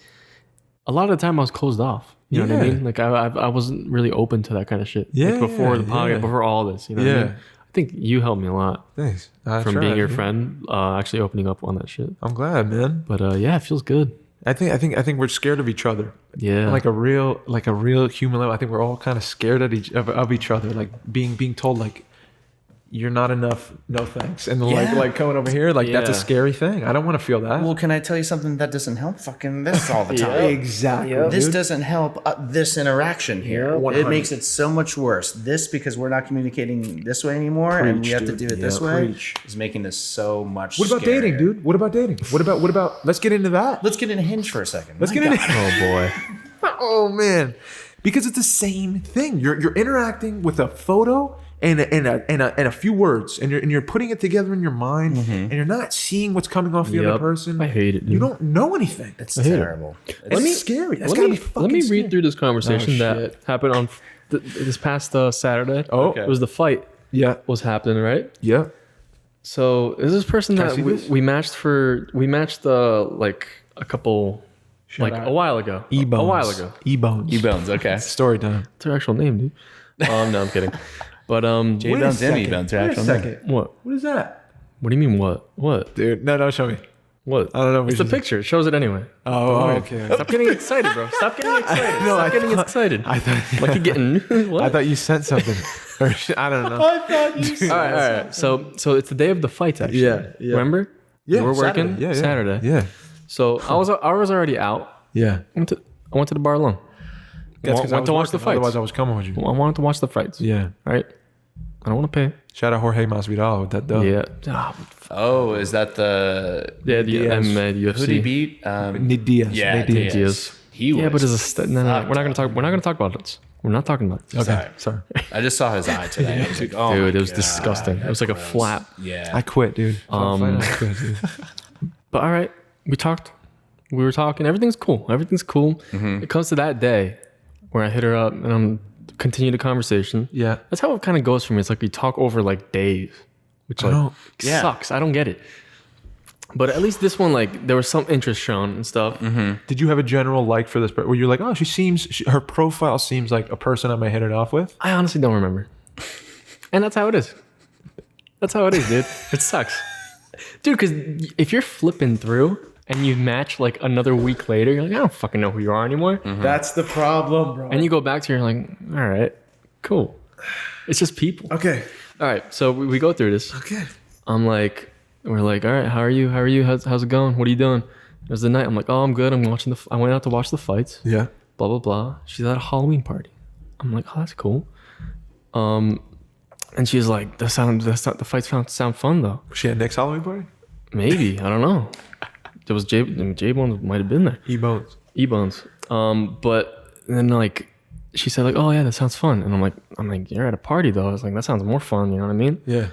Speaker 1: a lot of the time I was closed off. You know what I
Speaker 2: Yeah.
Speaker 1: mean? Like I wasn't really open to that kind of shit.
Speaker 2: Yeah,
Speaker 1: like before the podcast,
Speaker 2: yeah.
Speaker 1: before all this. You know what I
Speaker 2: Yeah.
Speaker 1: mean? I think you helped me a lot
Speaker 2: Thanks.
Speaker 1: from being your friend, actually opening up on that shit.
Speaker 2: I'm glad, man.
Speaker 1: But yeah, it feels good.
Speaker 2: I think we're scared of each other.
Speaker 1: Yeah.
Speaker 2: On like a real human level. I think we're all kind of scared of each other. Like being told, like, you're not enough. No thanks. And
Speaker 3: Yeah.
Speaker 2: like coming over here, like that's a
Speaker 1: Yeah.
Speaker 2: scary thing. I don't want to feel that.
Speaker 3: Well, can I tell you something that doesn't help? Fucking this all the time.
Speaker 2: Exactly.
Speaker 3: This
Speaker 2: dude.
Speaker 3: doesn't help this interaction here.
Speaker 2: Yeah,
Speaker 3: It
Speaker 2: 100.
Speaker 3: makes it so much worse. This, because we're not communicating this way anymore, and we
Speaker 2: Preach,
Speaker 3: have to
Speaker 2: dude.
Speaker 3: do it
Speaker 2: Yeah,
Speaker 3: this way,
Speaker 2: preach.
Speaker 3: is making this so much.
Speaker 2: What about
Speaker 3: scarier.
Speaker 2: dating, dude? What about dating? What about? Let's get into that.
Speaker 3: Let's get into Hinge for a second.
Speaker 2: Let's
Speaker 3: My
Speaker 2: get into.
Speaker 3: God.
Speaker 1: Oh boy.
Speaker 2: Oh man, because it's the same thing. You're interacting with a photo and a few words, and you're putting it together in your mind, and you're not seeing what's coming off the other
Speaker 1: Yep.
Speaker 2: person.
Speaker 1: I hate it,
Speaker 2: You
Speaker 1: dude.
Speaker 2: don't know anything.
Speaker 3: It's
Speaker 1: hate it.
Speaker 3: terrible.
Speaker 2: It's scary. That's
Speaker 1: Let
Speaker 2: gotta
Speaker 1: me,
Speaker 2: be fucking
Speaker 1: let me
Speaker 2: scary.
Speaker 1: read through this conversation
Speaker 2: Oh,
Speaker 1: that
Speaker 2: shit.
Speaker 1: happened on this past Saturday.
Speaker 2: Oh.
Speaker 3: Okay.
Speaker 1: It was the fight
Speaker 2: Yeah,
Speaker 1: was happening, right?
Speaker 2: yeah.
Speaker 1: So is this person
Speaker 2: Can I
Speaker 1: that
Speaker 2: see this?
Speaker 1: we matched like a couple
Speaker 2: out.
Speaker 1: a while ago.
Speaker 2: E-bones.
Speaker 1: A while ago.
Speaker 2: E-bones.
Speaker 3: E-Bones, okay.
Speaker 2: Story time.
Speaker 1: It's her actual name, dude. No, I'm kidding. But
Speaker 3: J-Bones
Speaker 2: Wait a
Speaker 3: and
Speaker 2: second.
Speaker 3: E-Bones are
Speaker 2: Wait a
Speaker 3: actual
Speaker 2: second.
Speaker 1: what?
Speaker 2: What is that?
Speaker 1: What do you mean what? What?
Speaker 2: Dude, no, show me.
Speaker 1: What?
Speaker 2: I don't know if we
Speaker 1: It's the
Speaker 2: should-
Speaker 1: picture. It shows it anyway.
Speaker 2: Oh, okay.
Speaker 1: Stop getting excited, bro. Stop getting excited.
Speaker 2: No,
Speaker 1: Stop
Speaker 2: I
Speaker 1: getting
Speaker 2: thought-
Speaker 1: excited.
Speaker 2: I thought.
Speaker 1: Like you're getting what?
Speaker 2: I thought you sent something. Or I don't know.
Speaker 3: I thought you
Speaker 1: all right. So it's the day of the fights, actually.
Speaker 2: Yeah, yeah.
Speaker 1: Remember?
Speaker 2: Yeah,
Speaker 1: we were
Speaker 2: Saturday.
Speaker 1: working
Speaker 2: Yeah, yeah.
Speaker 1: Saturday.
Speaker 2: Yeah,
Speaker 1: So I was already out.
Speaker 2: yeah.
Speaker 1: I went to the bar alone.
Speaker 2: That's 'cause I
Speaker 1: went
Speaker 2: was
Speaker 1: to watch the
Speaker 2: working.
Speaker 1: fights.
Speaker 2: Otherwise, I was coming with you.
Speaker 1: I wanted to watch the fights.
Speaker 2: Yeah.
Speaker 1: Right. I don't want to pay.
Speaker 2: Shout out Jorge Masvidal with that dub.
Speaker 1: Yeah.
Speaker 3: Oh, is that the
Speaker 1: Yeah. The
Speaker 2: Diaz.
Speaker 1: UFC.
Speaker 3: who did he beat?
Speaker 2: Nate Diaz.
Speaker 3: Yeah,
Speaker 2: Nate Diaz.
Speaker 1: Diaz.
Speaker 3: He was.
Speaker 1: Yeah, but it's a no.
Speaker 3: fucked
Speaker 1: We're not gonna talk. We're not gonna talk about this. We're not talking about this.
Speaker 2: Okay, sorry.
Speaker 3: I just saw his eye today. I was like, oh
Speaker 1: Dude,
Speaker 3: my
Speaker 1: it was
Speaker 3: God,
Speaker 1: disgusting. It was like a
Speaker 3: gross.
Speaker 1: flap.
Speaker 3: Yeah.
Speaker 2: I quit, dude. I quit, dude.
Speaker 1: But all right, we talked. We were talking. Everything's cool. Everything's cool. It comes to that day where I hit her up and I'm continue the conversation.
Speaker 2: Yeah.
Speaker 1: That's how it kind of goes for me. It's like we talk over like days, which like
Speaker 2: don't-
Speaker 3: Yeah.
Speaker 1: sucks. I don't get it. But at least this one, like there was some interest shown and stuff.
Speaker 2: Did you have a general like for this? Where you're like, oh, her profile seems like a person I might hit it off with.
Speaker 1: I honestly don't remember. And that's how it is. That's how it is, dude. It sucks. Dude, because if you're flipping through and you match like another week later, you're like, I don't fucking know who you are anymore.
Speaker 2: That's the problem, bro.
Speaker 1: And you go back to you're like, all right, cool. It's just people.
Speaker 2: Okay.
Speaker 1: All right, so we go through this.
Speaker 2: Okay.
Speaker 1: I'm like, we're like, all right, how are you? How are you? How's it going? What are you doing? It was the night. I'm like, oh, I'm good. I'm watching I went out to watch the fights.
Speaker 2: Yeah.
Speaker 1: Blah blah blah. She's at a Halloween party. I'm like, oh, that's cool. And she's like, the fights sound fun though.
Speaker 2: Was she at Nick's Halloween party?
Speaker 1: Maybe, I don't know. There was J-Bones might have been there.
Speaker 2: E-bones.
Speaker 1: E-Bones. But then like she said like, oh yeah, that sounds fun. And I'm like, you're at a party though. I was like, that sounds more fun. You know what I mean?
Speaker 2: Yeah.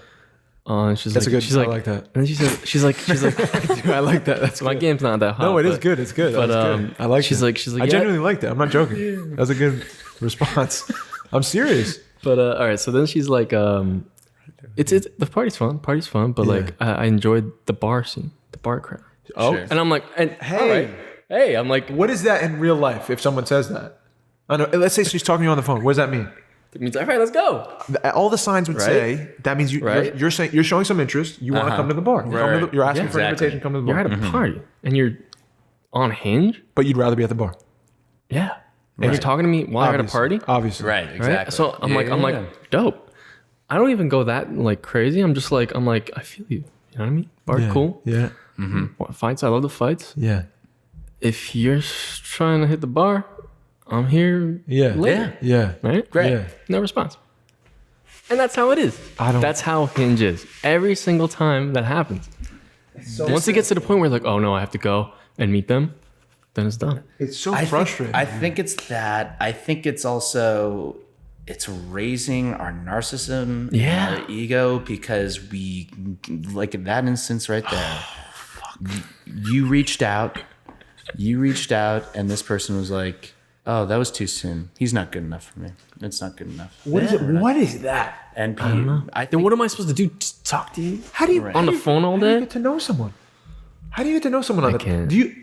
Speaker 1: And she's
Speaker 2: That's
Speaker 1: like,
Speaker 2: a good.
Speaker 1: she's
Speaker 2: I
Speaker 1: like,
Speaker 2: like that.
Speaker 1: and then she's like,
Speaker 2: Dude, I like that. That's
Speaker 1: my
Speaker 2: good.
Speaker 1: game's not that hot.
Speaker 2: No, it is
Speaker 1: but-
Speaker 2: good. It's good.
Speaker 1: But
Speaker 2: That's good. I like.
Speaker 1: she's
Speaker 2: it.
Speaker 1: like,
Speaker 2: I
Speaker 1: yeah.
Speaker 2: genuinely liked it. I'm not joking. That's a good response. I'm serious.
Speaker 1: But all right, so then she's like, it's the party's fun, but like I enjoyed the bar scene, the bar crowd.
Speaker 2: Oh,
Speaker 3: Sure.
Speaker 1: And I'm like, and
Speaker 2: Hey.
Speaker 1: all right, hey, I'm like,
Speaker 2: what is that in real life? If someone says that, I know. Let's say she's talking to you on the phone. What does that mean?
Speaker 1: it means all right, let's go.
Speaker 2: All the signs would
Speaker 1: Right.
Speaker 2: say that means
Speaker 1: Right.
Speaker 2: you're saying you're showing some interest. You want to come to the bar.
Speaker 3: Right.
Speaker 2: You're asking
Speaker 1: Yeah.
Speaker 2: for an
Speaker 3: Exactly.
Speaker 2: invitation. Come to the
Speaker 1: You're
Speaker 2: bar.
Speaker 1: at a party and you're on Hinge.
Speaker 2: But you'd rather be at the bar.
Speaker 1: Yeah, and you're talking to me while you're at a party.
Speaker 2: Obviously.
Speaker 3: Right,
Speaker 1: Right?
Speaker 3: exactly.
Speaker 1: So I'm
Speaker 3: Yeah,
Speaker 1: like,
Speaker 3: yeah.
Speaker 1: dope. I don't even go that like crazy. I'm like, I feel you. You know what I mean? Bar
Speaker 2: Yeah.
Speaker 1: cool.
Speaker 2: Yeah.
Speaker 1: Fights. I love the fights.
Speaker 2: Yeah.
Speaker 1: If you're trying to hit the bar, I'm here.
Speaker 2: Yeah.
Speaker 1: Later.
Speaker 2: Yeah.
Speaker 1: Right?
Speaker 3: Great.
Speaker 2: Yeah.
Speaker 1: No response. And that's how it is. That's how Hinge is. Every single time that happens. Once it gets to the point where you're like, oh no, I have to go and meet them, then it's done.
Speaker 2: It's so
Speaker 3: I
Speaker 2: frustrating.
Speaker 3: think it's that. I think it's also it's raising our narcissism,
Speaker 1: Yeah.
Speaker 3: and our ego, because we, like in that instance right there, you reached out, and this person was like, "Oh, that was too soon. He's not good enough for me. It's not good enough."
Speaker 2: what is it? What is that?
Speaker 3: And I
Speaker 1: Then
Speaker 3: think
Speaker 1: what am I supposed to do? Just talk to you?
Speaker 2: How do you
Speaker 3: Right.
Speaker 1: On the phone all
Speaker 2: How do you
Speaker 1: day?
Speaker 2: get to know someone? How do you get to know someone on
Speaker 1: I
Speaker 2: the?
Speaker 1: can't.
Speaker 2: Do you?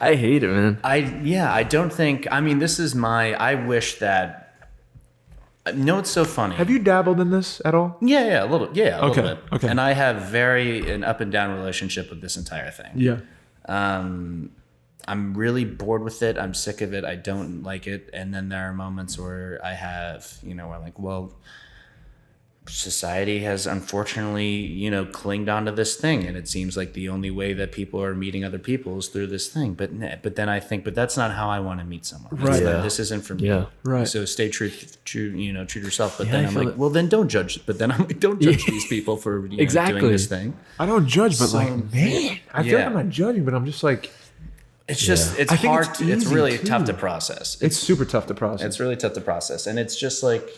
Speaker 1: I hate it, man.
Speaker 3: I don't think. I mean, this is my. I wish that. No, it's so funny.
Speaker 2: Have you dabbled in this at all?
Speaker 3: Yeah, a little. Yeah, a
Speaker 2: Okay,
Speaker 3: little bit.
Speaker 2: okay.
Speaker 3: And I have an up and down relationship with this entire thing.
Speaker 2: Yeah.
Speaker 3: I'm really bored with it. I'm sick of it. I don't like it. And then there are moments where I have, where I'm like, well, society has unfortunately, clinged onto this thing, and it seems like the only way that people are meeting other people is through this thing. But then I think, but that's not how I want to meet someone.
Speaker 2: Right.
Speaker 3: Yeah. This isn't for me.
Speaker 1: Yeah.
Speaker 2: Right.
Speaker 3: So stay true to yourself. But
Speaker 1: Yeah,
Speaker 3: then
Speaker 1: I
Speaker 3: I'm
Speaker 1: feel
Speaker 3: like,
Speaker 1: it.
Speaker 3: well, then don't judge. But then I'm like, don't judge these people for
Speaker 1: Exactly.
Speaker 3: doing this thing.
Speaker 2: I don't judge, but
Speaker 3: So,
Speaker 2: man, I feel like I'm not judging, but I'm just like,
Speaker 3: It's just, it's
Speaker 2: I think
Speaker 3: hard.
Speaker 2: it's
Speaker 3: It's
Speaker 2: easy,
Speaker 3: really
Speaker 2: too.
Speaker 3: tough to process.
Speaker 2: it's super tough to process.
Speaker 3: It's really tough to process. And it's just like,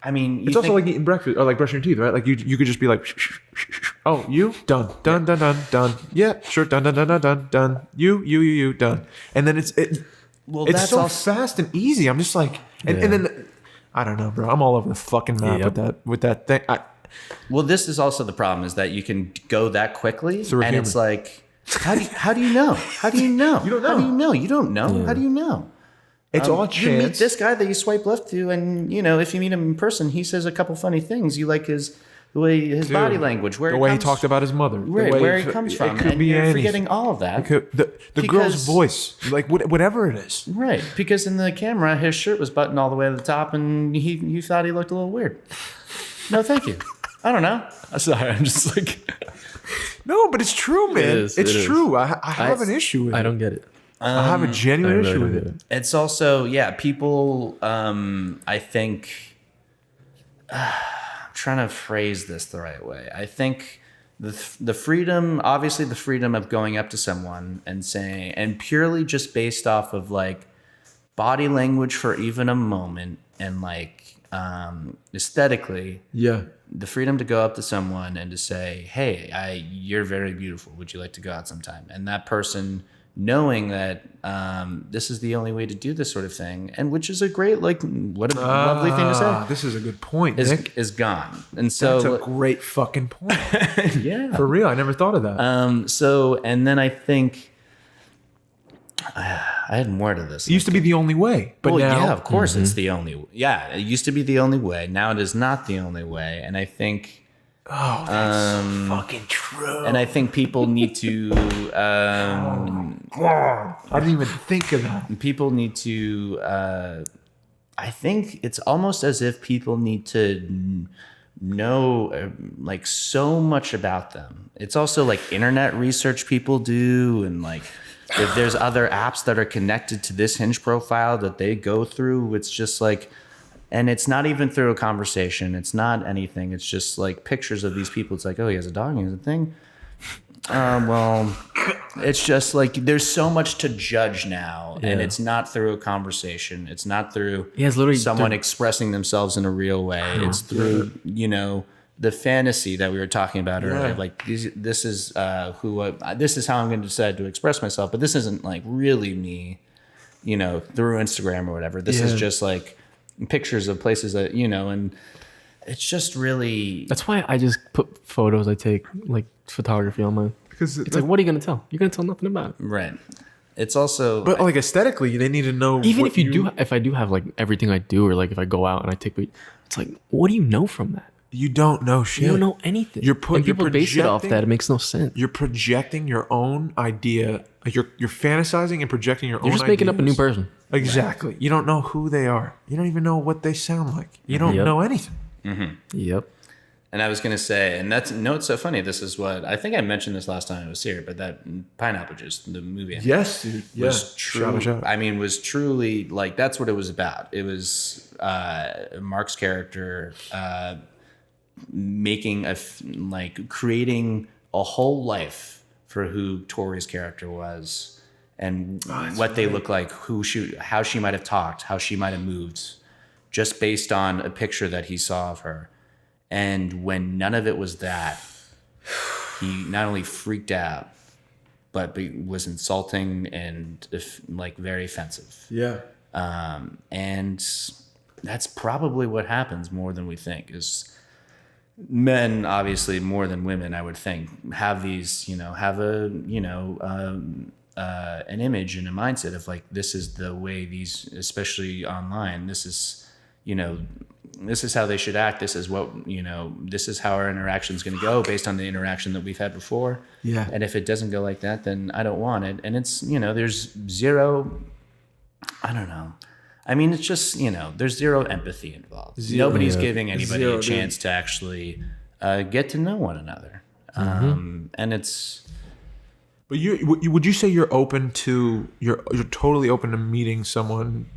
Speaker 3: I mean,
Speaker 2: It's also like eating breakfast or like brushing your teeth, right? Like you could just be like, oh, you done, yeah, sure, done. You done, and then it's
Speaker 3: that's
Speaker 2: so
Speaker 3: also-
Speaker 2: fast and easy. I'm just like, and then I don't know, bro. I'm all over the fucking map
Speaker 1: Yep.
Speaker 2: with that thing.
Speaker 3: well, this is also the problem is that you can go that quickly,
Speaker 2: we're
Speaker 3: and
Speaker 2: human.
Speaker 3: it's like, how do you know? How do you know?
Speaker 2: You don't know.
Speaker 3: How do you know? You don't know. How do you know?
Speaker 2: It's all
Speaker 3: You meet
Speaker 2: chance.
Speaker 3: this guy that you swipe left to, and if you meet him in person, he says a couple funny things. You like his body language, where
Speaker 2: the
Speaker 3: it
Speaker 2: way
Speaker 3: comes,
Speaker 2: he talked about his mother, the
Speaker 3: right,
Speaker 2: way
Speaker 3: where he comes from,
Speaker 2: it could
Speaker 3: and
Speaker 2: be
Speaker 3: you're
Speaker 2: anything.
Speaker 3: forgetting all of that.
Speaker 2: The girl's voice, like whatever it is.
Speaker 3: Right, because in the camera, his shirt was buttoned all the way to the top, and you thought he looked a little weird. No, thank you. I don't know. Sorry, I'm just like...
Speaker 2: No, but it's true, man.
Speaker 1: is,
Speaker 2: It's
Speaker 1: it is.
Speaker 2: true. I have an issue with it.
Speaker 1: I don't get it.
Speaker 2: I have a genuine
Speaker 1: I really
Speaker 2: issue
Speaker 1: don't
Speaker 2: with
Speaker 1: get
Speaker 2: it.
Speaker 3: It's also, people, I think, I'm trying to phrase this the right way. I think the freedom, obviously the freedom of going up to someone and saying, and purely just based off of like body language for even a moment and like aesthetically,
Speaker 2: Yeah.
Speaker 3: the freedom to go up to someone and to say, hey, you're very beautiful. Would you like to go out sometime? And that person knowing that this is the only way to do this sort of thing, and which is a great, like, what a lovely thing to say,
Speaker 2: This is a good point, Nick.
Speaker 3: is gone. And so,
Speaker 2: That's a great fucking point.
Speaker 3: yeah.
Speaker 2: For real, I never thought of that.
Speaker 3: And then I think, I had more to this.
Speaker 2: It used to be the only way, but
Speaker 3: Well,
Speaker 2: now,
Speaker 3: yeah, of course, it's the only. Yeah, it used to be the only way. Now it is not the only way, and I think.
Speaker 2: oh, that's so fucking true.
Speaker 3: And I think people need to.
Speaker 2: I didn't even think of that.
Speaker 3: People need to. I think it's almost as if people need to know like so much about them. It's also like internet research people do, and like. If there's other apps that are connected to this Hinge profile that they go through, it's just like, and it's not even through a conversation. It's not anything. It's just like pictures of these people. It's like, oh, he has a dog, he has a thing. Well, it's just like there's so much to judge now, and it's not through a conversation. It's not through
Speaker 1: it's literally
Speaker 3: someone expressing themselves in a real way. It's through the fantasy that we were talking about earlier.
Speaker 2: Yeah.
Speaker 3: Like this is this is how I'm going to decide to express myself, but this isn't like really me, through Instagram or whatever. This is just like pictures of places that and it's just really.
Speaker 1: That's why I just put photos I take, like photography on mine.
Speaker 2: Because
Speaker 1: It's like, what are you gonna tell? You're gonna tell nothing about it.
Speaker 3: Right. It's also,
Speaker 2: but like aesthetically, they need to know.
Speaker 1: Even
Speaker 2: what
Speaker 1: if I do have like everything I do, or like if I go out and I take, it's like, what do you know from that?
Speaker 2: you don't know shit.
Speaker 1: You don't know anything.
Speaker 2: You're
Speaker 1: and people base it off
Speaker 2: projecting-
Speaker 1: that. It makes no sense.
Speaker 2: You're projecting your own idea. Like you're fantasizing and projecting your own.
Speaker 1: You're just making up a new
Speaker 2: ideas.
Speaker 1: person.
Speaker 2: Exactly. You don't know who they are. You don't even know what they sound like. You don't
Speaker 1: Yep.
Speaker 2: know anything.
Speaker 1: Yep.
Speaker 3: and I was going to say, and that's, it's so funny. This is what, I think I mentioned this last time I was here, but that Pineapple Juice, the movie.
Speaker 2: Yes, dude.
Speaker 3: was true.
Speaker 2: Shout.
Speaker 3: I mean, was truly like, that's what it was about. It was Mark's character creating a whole life for who Tori's character was, and what they look like, how she might have talked, how she might have moved, just based on a picture that he saw of her. And when none of it was that, he not only freaked out, but was insulting and like very offensive.
Speaker 2: Yeah.
Speaker 3: And that's probably what happens more than we think. Is men, obviously more than women, I would think, have these, have a, an image and a mindset of like, this is the way these, especially online, this is, this is how they should act. This is what, this is how our interaction is going to go based on the interaction that we've had before.
Speaker 2: Yeah.
Speaker 3: And if it doesn't go like that, then I don't want it. And it's, there's zero, I don't know. I mean, it's just, there's zero empathy involved. Nobody's giving anybody a chance to actually get to know one another. And it's...
Speaker 2: But would you say you're totally open to meeting someone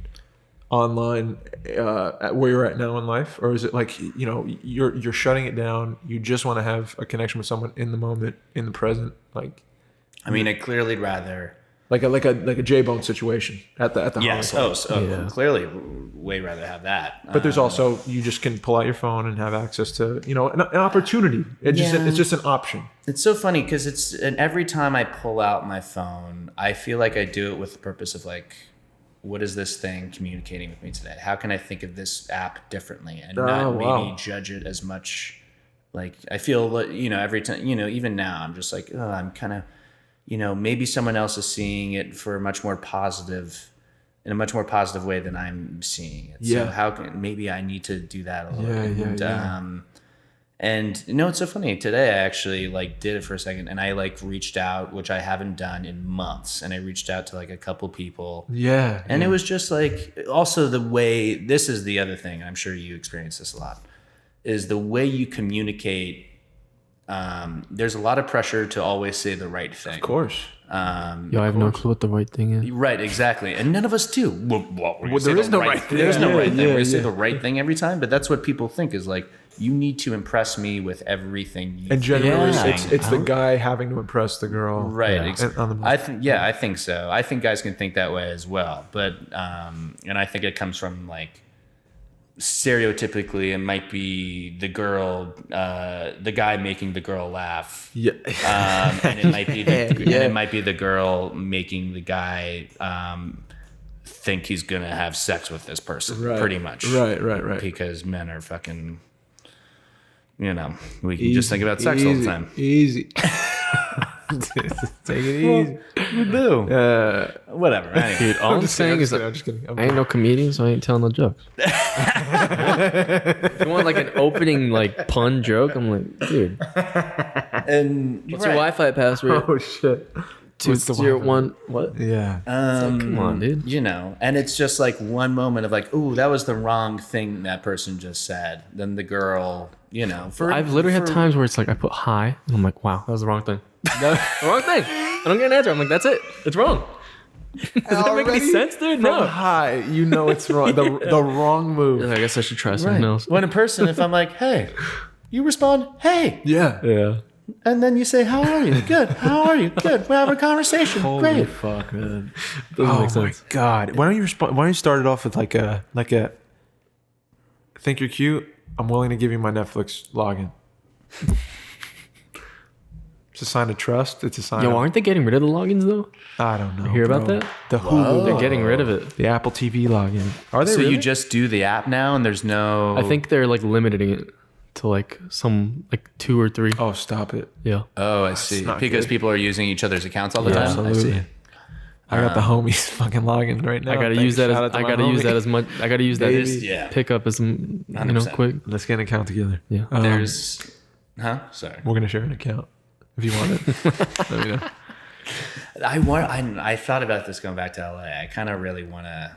Speaker 2: online at where you're at now in life, or is it like you're shutting it down? You just want to have a connection with someone in the moment, in the present. Like,
Speaker 3: I mean, I'd clearly rather
Speaker 2: like a J-Bone situation at the
Speaker 3: yes.
Speaker 2: Holiday.
Speaker 3: Clearly, way rather have that.
Speaker 2: But there's also, you just can pull out your phone and have access to an opportunity. It's just an option.
Speaker 3: It's so funny because and every time I pull out my phone, I feel like I do it with the purpose of like, what is this thing communicating with me today? How can I think of this app differently and not maybe judge it as much? Like, I feel, every time, even now, I'm just like, oh, I'm kind of, maybe someone else is seeing it in a much more positive way than I'm seeing it.
Speaker 2: Yeah.
Speaker 3: So how can, maybe I need to do that a little bit. And it's so funny. Today I actually did it for a second, and I reached out, which I haven't done in months. And I reached out to a couple people.
Speaker 2: Yeah.
Speaker 3: And it was just also the way, this is the other thing, I'm sure you experience this a lot, is the way you communicate. There's a lot of pressure to always say the right thing.
Speaker 2: Of course.
Speaker 1: I have no clue what the right thing is.
Speaker 3: Right, exactly. And none of us do.
Speaker 2: There is no right thing.
Speaker 3: There's no right thing. We say the right thing every time, but that's what people think is you need to impress me with everything you
Speaker 2: And generally,
Speaker 3: think.
Speaker 2: it's the guy having to impress the girl.
Speaker 3: Right.
Speaker 2: Yeah.
Speaker 3: I think so. I think guys can think that way as well. But and I think it comes from stereotypically it might be the girl, the guy making the girl laugh.
Speaker 2: Yeah.
Speaker 3: And it might be it might be the girl making the guy think he's gonna have sex with this person.
Speaker 2: Right.
Speaker 3: Pretty much.
Speaker 2: Right.
Speaker 3: Because men are fucking, we can just think about sex all the time.
Speaker 2: Easy. Take it easy.
Speaker 3: We do. Whatever. Anyway.
Speaker 1: Dude, all I'm saying is
Speaker 2: I'm just kidding.
Speaker 1: I ain't no comedian, so I ain't telling no jokes. If you want an opening pun joke, I'm like, dude,
Speaker 3: And
Speaker 1: what's your Wi-Fi password?
Speaker 2: Oh shit.
Speaker 1: 201 what?
Speaker 2: Yeah.
Speaker 1: Come on, dude.
Speaker 3: And it's just one moment of ooh, that was the wrong thing that person just said. Then the girl,
Speaker 1: I've literally had times where it's I put hi, and I'm like, wow, that was the wrong thing. The wrong thing. I don't get an answer. I'm like, that's it. It's wrong. Does that make any sense, dude? No.
Speaker 2: Hi, it's wrong. The wrong move.
Speaker 1: I guess I should try something else.
Speaker 3: When a person, if I'm like, hey, you respond, hey.
Speaker 2: Yeah.
Speaker 3: And then you say, how are you? Good. How are you? Good. We're having a conversation.
Speaker 2: Holy
Speaker 3: Great.
Speaker 2: fuck, man.
Speaker 1: Doesn't make
Speaker 2: my
Speaker 1: sense.
Speaker 2: god. Why don't you start it off with a think you're cute? I'm willing to give you my Netflix login. It's a sign of trust. It's a sign
Speaker 1: Yo, aren't they getting rid of the logins though?
Speaker 2: I don't know.
Speaker 1: Hear about
Speaker 2: bro.
Speaker 1: that?
Speaker 2: The Hulu.
Speaker 1: They're getting rid of it.
Speaker 2: The Apple TV login. Are they
Speaker 3: So
Speaker 2: really?
Speaker 3: you just do the app now and there's no...
Speaker 1: I think they're limiting it to some 2 or 3.
Speaker 2: Oh, stop it.
Speaker 1: Yeah.
Speaker 3: Oh, I see.
Speaker 2: not
Speaker 3: Because
Speaker 2: good.
Speaker 3: people are using each other's accounts all the
Speaker 1: Yeah,
Speaker 3: time?
Speaker 2: Absolutely.
Speaker 3: I see.
Speaker 2: I got the homies fucking login right now.
Speaker 1: I gotta
Speaker 2: Thanks.
Speaker 1: use that.
Speaker 2: Shout out to
Speaker 1: I
Speaker 2: my
Speaker 1: gotta use
Speaker 2: homie.
Speaker 1: that as much. I gotta use that
Speaker 2: Baby.
Speaker 1: as
Speaker 3: Yeah.
Speaker 1: pickup as
Speaker 3: 100%.
Speaker 1: quick.
Speaker 2: Let's get an account together.
Speaker 1: Yeah.
Speaker 3: There's... Huh? Sorry.
Speaker 2: We're gonna share an account if you want it. Let me know.
Speaker 3: I thought about this going back to LA. I kind of really want to.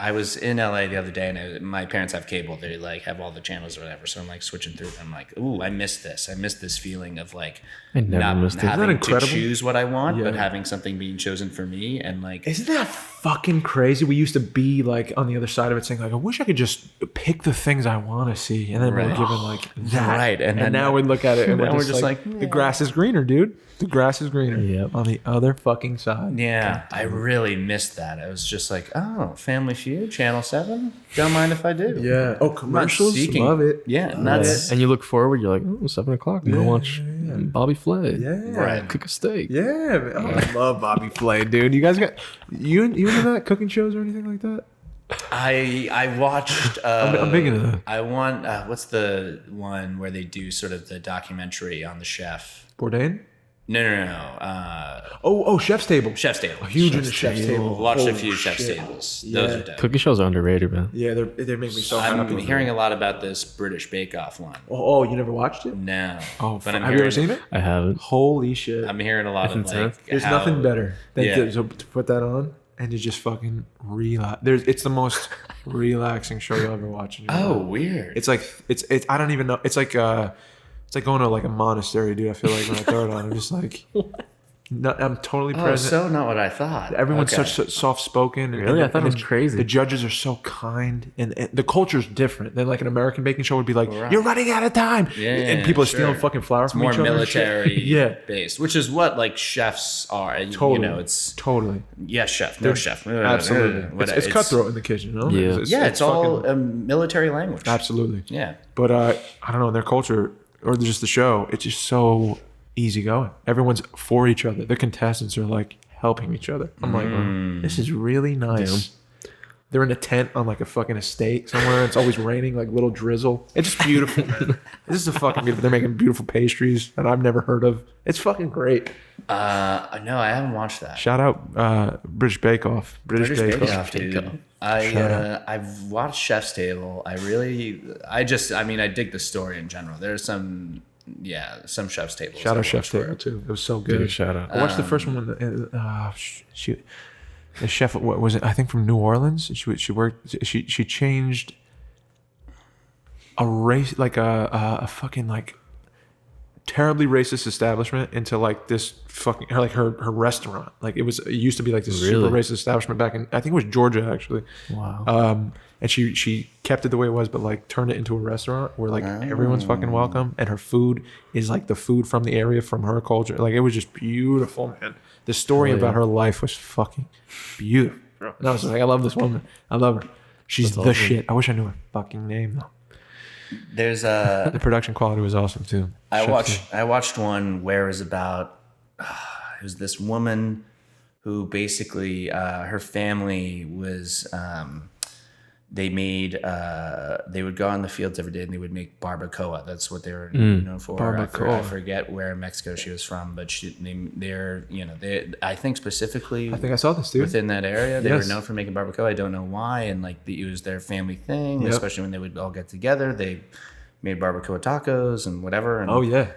Speaker 3: I was in LA the other day, and my parents have cable. They have all the channels or whatever. So I'm switching through. I'm ooh, I miss this. I miss this feeling of
Speaker 1: I never
Speaker 3: not
Speaker 1: missed it.
Speaker 3: having
Speaker 2: Isn't that
Speaker 3: to
Speaker 2: incredible?
Speaker 3: choose what I want, but
Speaker 2: Yeah.
Speaker 3: having something being chosen for me, and
Speaker 2: Isn't that fucking crazy? We used to be on the other side of it, saying I wish I could just pick the things I want to see, and then we're
Speaker 3: Right.
Speaker 2: given that.
Speaker 3: Right, and then-
Speaker 2: now we look at it and
Speaker 3: now
Speaker 2: we're just like,
Speaker 3: yeah.
Speaker 2: the grass is greener, dude. The grass is greener.
Speaker 1: Yep.
Speaker 2: On the other fucking side.
Speaker 3: yeah, I really missed that. I was just oh, Family Feud, Channel 7. Don't mind if I do.
Speaker 2: Yeah. Oh,
Speaker 3: I'm not
Speaker 2: commercials.
Speaker 3: seeking-
Speaker 2: Love it.
Speaker 3: Yeah, that's
Speaker 1: And you look forward. You're like, oh, 7 o'clock. I'm gonna watch Bobby Flay.
Speaker 2: Yeah.
Speaker 3: Right.
Speaker 1: Cook a steak.
Speaker 2: Yeah, man. Oh, I love Bobby Flay, dude. You guys got you into that cooking shows or anything like that?
Speaker 3: I watched.
Speaker 2: I'm big into that.
Speaker 3: I want. What's the one where they do sort of the documentary on the chef?
Speaker 2: Bourdain?
Speaker 3: No.
Speaker 2: Chef's Table.
Speaker 3: Chef's Table.
Speaker 2: Huge into Chef's Table.
Speaker 3: Watched a
Speaker 2: Holy
Speaker 3: few Chef's
Speaker 2: shit.
Speaker 3: Tables.
Speaker 2: Yeah.
Speaker 3: Those are dope.
Speaker 1: Cookie shows are underrated, man.
Speaker 2: Yeah, they make me so
Speaker 3: I'm
Speaker 2: happy.
Speaker 3: hearing a lot about this British Bake Off one.
Speaker 2: Oh, you never watched it?
Speaker 3: No.
Speaker 2: Oh,
Speaker 3: but
Speaker 2: have you ever seen it?
Speaker 1: I haven't.
Speaker 2: Holy shit.
Speaker 3: I'm hearing a lot of
Speaker 1: intense.
Speaker 3: like.
Speaker 2: There's
Speaker 3: how-
Speaker 2: nothing better than
Speaker 3: Yeah.
Speaker 2: to put that on and to just fucking relax. It's the most relaxing show you'll ever watch in your
Speaker 3: Oh,
Speaker 2: life.
Speaker 3: weird.
Speaker 2: It's like it's I don't even know. It's like going to like a monastery, dude. I feel like when I throw it on, I'm just like, no, I'm totally
Speaker 3: Oh,
Speaker 2: present.
Speaker 3: so not what I thought.
Speaker 2: Everyone's
Speaker 3: Okay.
Speaker 2: such soft spoken.
Speaker 1: Really? I thought it was crazy.
Speaker 2: The judges are so kind, and the culture's different than like an American baking show would be like,
Speaker 3: Right.
Speaker 2: "You're running out of time,"
Speaker 3: Yeah,
Speaker 2: and people are
Speaker 3: sure.
Speaker 2: stealing fucking flour from
Speaker 3: More
Speaker 2: each other. and shit.
Speaker 3: military
Speaker 2: Yeah,
Speaker 3: based, which is what like chefs are. And,
Speaker 2: totally.
Speaker 3: You know, it's
Speaker 2: totally,
Speaker 3: chef, no chef.
Speaker 2: absolutely.
Speaker 3: Whatever.
Speaker 2: It's cutthroat in the kitchen, you know?
Speaker 1: Yeah.
Speaker 3: It's all
Speaker 2: fucking-
Speaker 3: military language.
Speaker 2: absolutely.
Speaker 3: Yeah.
Speaker 2: But I don't know, their culture or just the show, it's just so easygoing. Everyone's for each other. The contestants are like helping each other. I'm like, this is really nice. They're in a tent on like a fucking estate somewhere. It's always raining, like little drizzle. It's just beautiful, man. This is a fucking beautiful. They're making beautiful pastries that I've never heard of. It's fucking great.
Speaker 3: No, I haven't watched that.
Speaker 2: Shout out British Bake Off. British Bake Off.
Speaker 3: Dude. I've watched Chef's Table. I dig the story in general. There's some Chef's Tables.
Speaker 2: Shout
Speaker 3: I
Speaker 2: out Chef's
Speaker 3: watched
Speaker 2: Table too. It was so good.
Speaker 1: Dude, shout out.
Speaker 2: I watched the first one. Shoot, the chef. What was it? I think from New Orleans. She worked. She changed a race like a fucking like terribly racist establishment into like this fucking her restaurant. Like it used to be like this
Speaker 1: Really?
Speaker 2: super racist establishment back in I think it was Georgia actually.
Speaker 1: Wow.
Speaker 2: And she kept it the way it was, but like turned it into a restaurant where like everyone's fucking welcome, and her food is like the food from the area, from her culture. Like it was just beautiful, man. The story about her life was fucking beautiful. And I was like, I love this woman. I love her. She's the shit. I wish I knew her fucking name though.
Speaker 3: There's
Speaker 2: The production quality was awesome too.
Speaker 3: I watched one where it was about it was this woman who basically her family was they would go on the fields every day and they would make barbacoa. That's what they were known for.
Speaker 2: Barbacoa.
Speaker 3: I forget where in Mexico she was from, but I think specifically
Speaker 2: I think I saw this dude.
Speaker 3: within that area they
Speaker 2: Yes.
Speaker 3: were known for making barbacoa. I don't know why, and like it was their family thing,
Speaker 2: Yep.
Speaker 3: especially when they would all get together. They made barbacoa tacos and whatever. And,
Speaker 2: Oh yeah.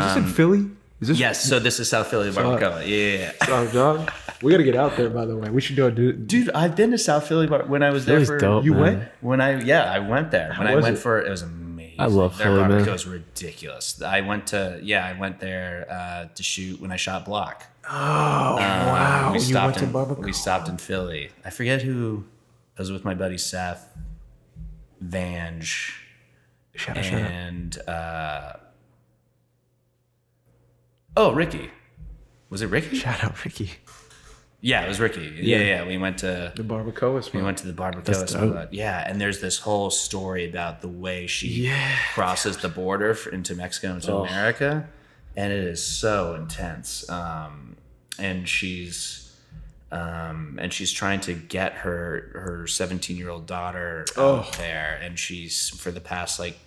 Speaker 2: Is this in Philly? Is this
Speaker 3: yes. So this is South Philly barbacoa. Yeah.
Speaker 2: Oh, dog. We gotta get out there, by the way. We should do a
Speaker 3: Dude, I've been to South Philly when I was there
Speaker 1: Philly's
Speaker 3: for
Speaker 1: dope,
Speaker 2: You
Speaker 1: man.
Speaker 2: went?
Speaker 3: I went there. When I
Speaker 2: was
Speaker 3: went
Speaker 2: it?
Speaker 3: for it was amazing.
Speaker 1: I love
Speaker 3: their
Speaker 1: Philly, man.
Speaker 3: barbacoa was ridiculous. I went there to shoot when I shot Block.
Speaker 2: Oh wow.
Speaker 3: We
Speaker 2: You
Speaker 3: stopped
Speaker 2: went to Barbacoa.
Speaker 3: we stopped in Philly. I forget who. I was with my buddy Seth, Vange,
Speaker 2: Shout out.
Speaker 3: and Ricky. Was it Ricky?
Speaker 2: Shout out Ricky.
Speaker 3: Yeah, it was Ricky. Yeah. We went to
Speaker 2: The barbacoa spot.
Speaker 3: We went to the barbacoa
Speaker 1: That's dope.
Speaker 3: spot. Yeah, and there's this whole story about the way she crosses the border into Mexico into America, and it is so intense. And she's trying to get her 17-year-old daughter out there, and she's for the past like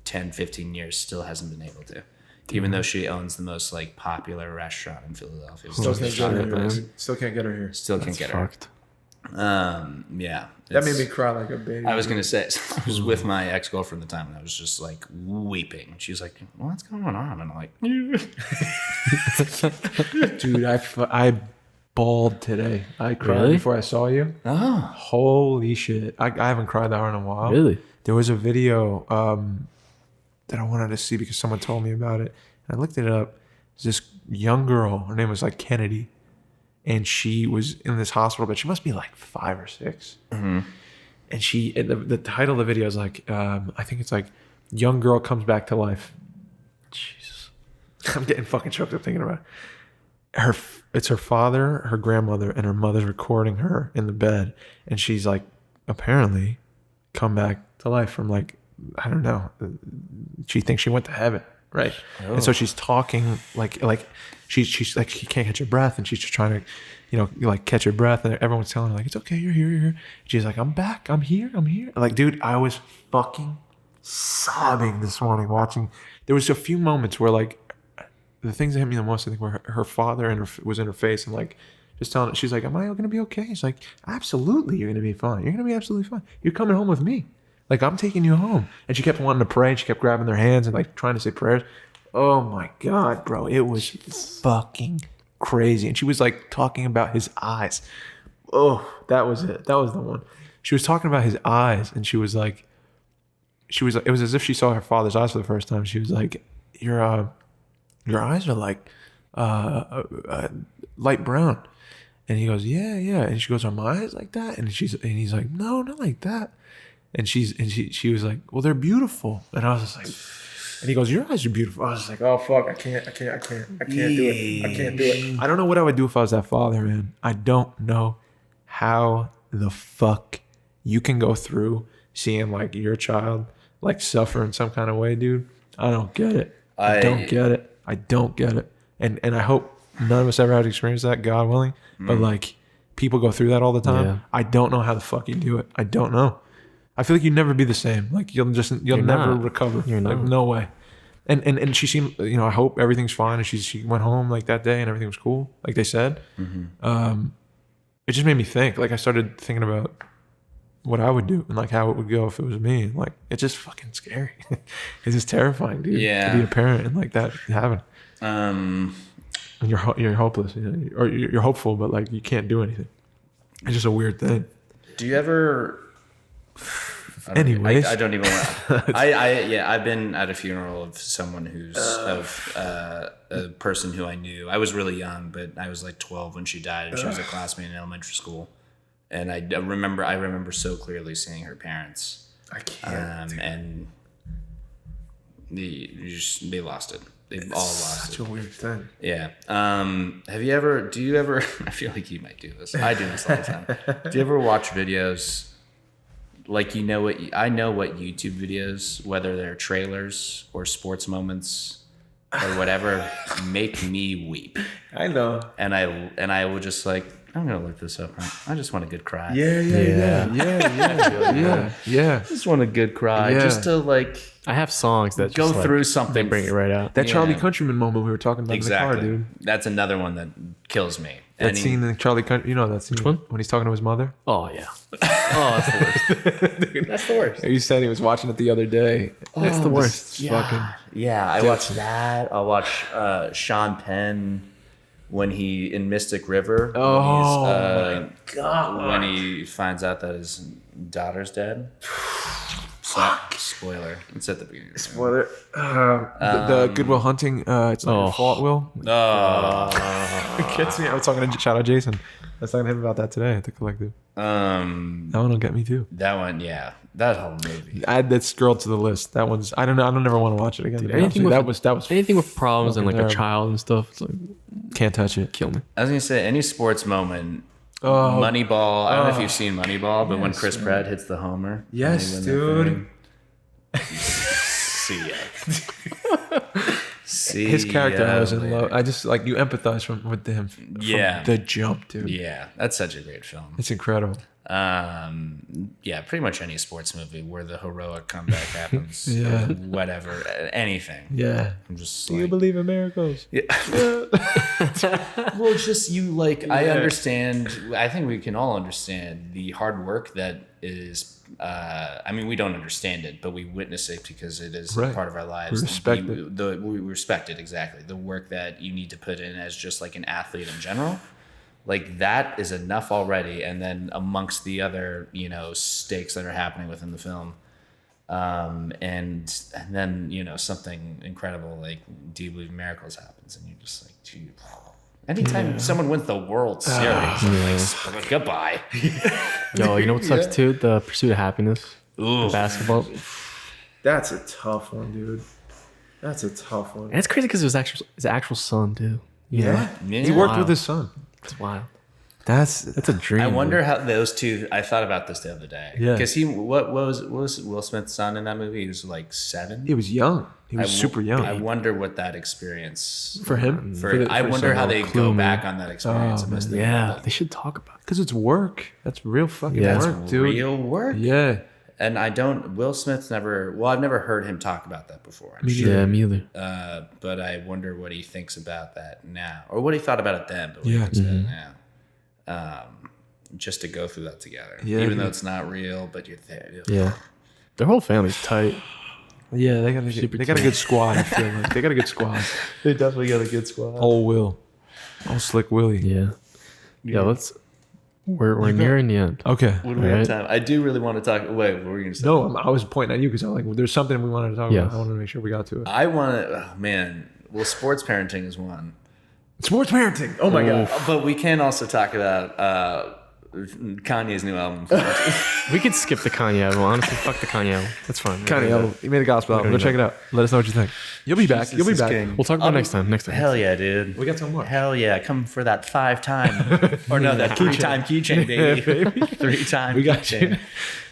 Speaker 3: 10, 15 years still hasn't been able to. Even though she owns the most like popular restaurant in Philadelphia,
Speaker 2: Still can't get her
Speaker 1: man.
Speaker 2: here. Still can't get her here.
Speaker 3: still can't get
Speaker 1: Fucked.
Speaker 3: her. Yeah,
Speaker 2: That made
Speaker 3: it's-
Speaker 2: me cry like a baby.
Speaker 3: I was gonna say I was with my ex-girlfriend at the time, and I was just like weeping. She's like, "What's going on?" And I'm like,
Speaker 2: Dude, I bawled today. I cried
Speaker 1: Really?
Speaker 2: before I saw you.
Speaker 3: "Oh,
Speaker 2: Holy shit. I haven't cried that hard in a while.
Speaker 1: Really?
Speaker 2: There was a video that I wanted to see because someone told me about it. And I looked it up. There's this young girl. Her name was like Kennedy. And she was in this hospital bed. She must be like 5 or 6. Mm-hmm. And the title of the video is like, I think it's like, young girl comes back to life. Jesus. I'm getting fucking choked up thinking about it. It's her father, her grandmother, and her mother's recording her in the bed. And she's like, apparently come back to life from like, I don't know. She thinks she went to heaven, right? Oh. And so she's talking like she's like she can't catch her breath, and she's just trying to, like catch her breath, and everyone's telling her like it's okay, you're here, you're here. She's like, I'm back, I'm here. Like, dude, I was fucking sobbing this morning watching. There was a few moments where like the things that hit me the most, I think, were her father was in her face and like just telling her, she's like, am I gonna be okay? He's like, absolutely, you're gonna be fine. You're gonna be absolutely fine. You're coming home with me. Like, I'm taking you home. And she kept wanting to pray, and she kept grabbing their hands and like trying to say prayers. Oh my God, bro. It was fucking crazy. And she was like talking about his eyes. Oh, that was it. That was the one. She was talking about his eyes, and it was as if she saw her father's eyes for the first time. She was like, your eyes are like light brown. And he goes, yeah. And she goes, are my eyes like that? And he's like, no, not like that. And she was like, well, they're beautiful. And I was just like, and he goes, your eyes are beautiful. I was just like, oh fuck, I can't do it. I don't know what I would do if I was that father, man. I don't know how the fuck you can go through seeing like your child like suffer in some kind of way, dude. I don't get it. I don't get it. And I hope none of us ever had to experience that, God willing. But like, people go through that all the time. Yeah. I don't know how the fuck you do it. I don't know. I feel like you'd never be the same. Like you'll never recover. You're not. Like, no way. And she seemed, I hope everything's fine. And she went home like that day and everything was cool, like they said. Mm-hmm. It just made me think. Like I started thinking about what I would do and like how it would go if it was me. And like it's just fucking scary. It's just terrifying, dude. Yeah. To be a parent and like that happen. And you're hopeless, or you're hopeful, but like you can't do anything. It's just a weird thing.
Speaker 3: Do you ever?
Speaker 2: Anyways,
Speaker 3: I don't even want. I've been at a funeral of someone who's a person who I knew. I was really young, but I was like 12 when she died, and she was a classmate in elementary school. And I remember so clearly seeing her parents.
Speaker 2: I can't.
Speaker 3: And they lost it. They all lost it.
Speaker 2: Such a weird thing.
Speaker 3: Yeah. Do you ever? I feel like you might do this. I do this all the time. Do you ever watch videos? Like, I know what YouTube videos, whether they're trailers or sports moments or whatever, make me weep.
Speaker 2: I know.
Speaker 3: And I will just like, I'm gonna look this up. Right? I just want a good cry.
Speaker 2: Yeah.
Speaker 3: I just want a good cry, just to like.
Speaker 1: I have songs that
Speaker 3: go
Speaker 1: just,
Speaker 3: through
Speaker 1: like,
Speaker 3: something.
Speaker 1: They bring it right out.
Speaker 2: That Charlie Countryman moment we were talking about in the car, dude.
Speaker 3: That's another one that kills me.
Speaker 2: That scene in Charlie Country, that scene.
Speaker 1: Which one?
Speaker 2: When he's talking to his mother.
Speaker 1: Oh yeah. Oh, that's the worst.
Speaker 3: Dude, that's the worst.
Speaker 2: You said he was watching it the other day.
Speaker 1: That's the worst.
Speaker 3: Yeah, I watched that. I'll watch Sean Penn when he in Mystic River.
Speaker 2: Oh my God!
Speaker 3: When he finds out that his daughter's dead. Spoiler. It's at the beginning.
Speaker 2: Spoiler. The Good Will Hunting. It's not your fault, Will. It gets me. I was talking to shout out Jason. I was talking to him about that today at the collective. That one will get me too.
Speaker 3: That one, yeah. That whole movie.
Speaker 2: Add that girl to the list. That one's. I don't know. I don't ever want to watch it again.
Speaker 1: Dude, anything with,
Speaker 2: that was
Speaker 1: anything with problems and like
Speaker 2: terrible.
Speaker 1: a child and stuff. It's like,
Speaker 2: can't touch it.
Speaker 1: Kill me.
Speaker 3: I was gonna say any sports moment. Moneyball. I don't know if you've seen Moneyball, but when Chris Pratt hits the homer.
Speaker 2: Yes, dude.
Speaker 3: See ya.
Speaker 2: His character I was in love. I just like you empathize with him from the jump, dude.
Speaker 3: Yeah, that's such a great film.
Speaker 2: It's incredible.
Speaker 3: Pretty much any sports movie where the heroic comeback happens. Whatever, anything.
Speaker 2: Yeah.
Speaker 3: I'm just.
Speaker 2: Do you believe in miracles?
Speaker 3: Yeah. Well, just you like. Yeah. I understand. I think we can all understand the hard work that is. We don't understand it, but we witness it because it is part of our lives.
Speaker 2: We respect it.
Speaker 3: We respect it, exactly. The work that you need to put in as just like an athlete in general. Like that is enough already. And then amongst the other, stakes that are happening within the film. And then, something incredible, like Do You Believe in Miracles happens. And you're just like, dude, anytime someone wins the World Series, like, goodbye.
Speaker 1: Yo, you know what sucks too? The Pursuit of Happiness.
Speaker 3: Ooh.
Speaker 1: Basketball.
Speaker 2: That's a tough one, dude. That's a tough one.
Speaker 1: And it's crazy because it was his actual son too.
Speaker 2: Yeah. He worked with his son.
Speaker 1: It's wild.
Speaker 2: That's a dream.
Speaker 3: I wonder how those two. I thought about this the other day.
Speaker 2: Yeah.
Speaker 3: Because what was Will Smith's son in that movie? He was like 7.
Speaker 2: He was young. He was super young.
Speaker 3: I wonder what that experience
Speaker 2: for him.
Speaker 3: I wonder how they go back on that experience.
Speaker 1: They should talk about it
Speaker 2: because it's work. That's real fucking work, dude.
Speaker 3: Real work.
Speaker 2: Yeah.
Speaker 3: And Will Smith's never, well, I've never heard him talk about that before.
Speaker 1: Yeah, me either.
Speaker 3: But I wonder what he thinks about that now, or what he thought about it then, but what he thinks about it now. Just to go through that together, even though it's not real, but you're there.
Speaker 1: Yeah, their whole family's tight.
Speaker 2: Yeah, they got a good squad. I feel like they got a good squad.
Speaker 3: They definitely got a good squad.
Speaker 2: Old Slick Willie.
Speaker 1: Yeah. We're nearing the end.
Speaker 2: Okay.
Speaker 3: What do we have time? I do really want to talk. Wait, what were you going to say?
Speaker 2: No, I was pointing at you because I'm like, there's something we wanted to talk about. I wanted to make sure we got to it.
Speaker 3: I want to. Oh, man. Well, sports parenting is one.
Speaker 2: Sports parenting. Oh my god.
Speaker 3: But we can also talk about Kanye's new album.
Speaker 1: We could skip the Kanye album. Honestly, fuck the Kanye album. That's fine.
Speaker 2: Kanye album. He made a gospel album. Go check it out. Let us know what you think. You'll be back. You'll be back.
Speaker 1: We'll talk about it next time.
Speaker 3: Hell yeah, dude.
Speaker 2: We got some more.
Speaker 3: Hell yeah. Come for that 5-time. Or no, that 3-time keychain, baby. 3-time
Speaker 2: We got
Speaker 3: keychain.
Speaker 2: you.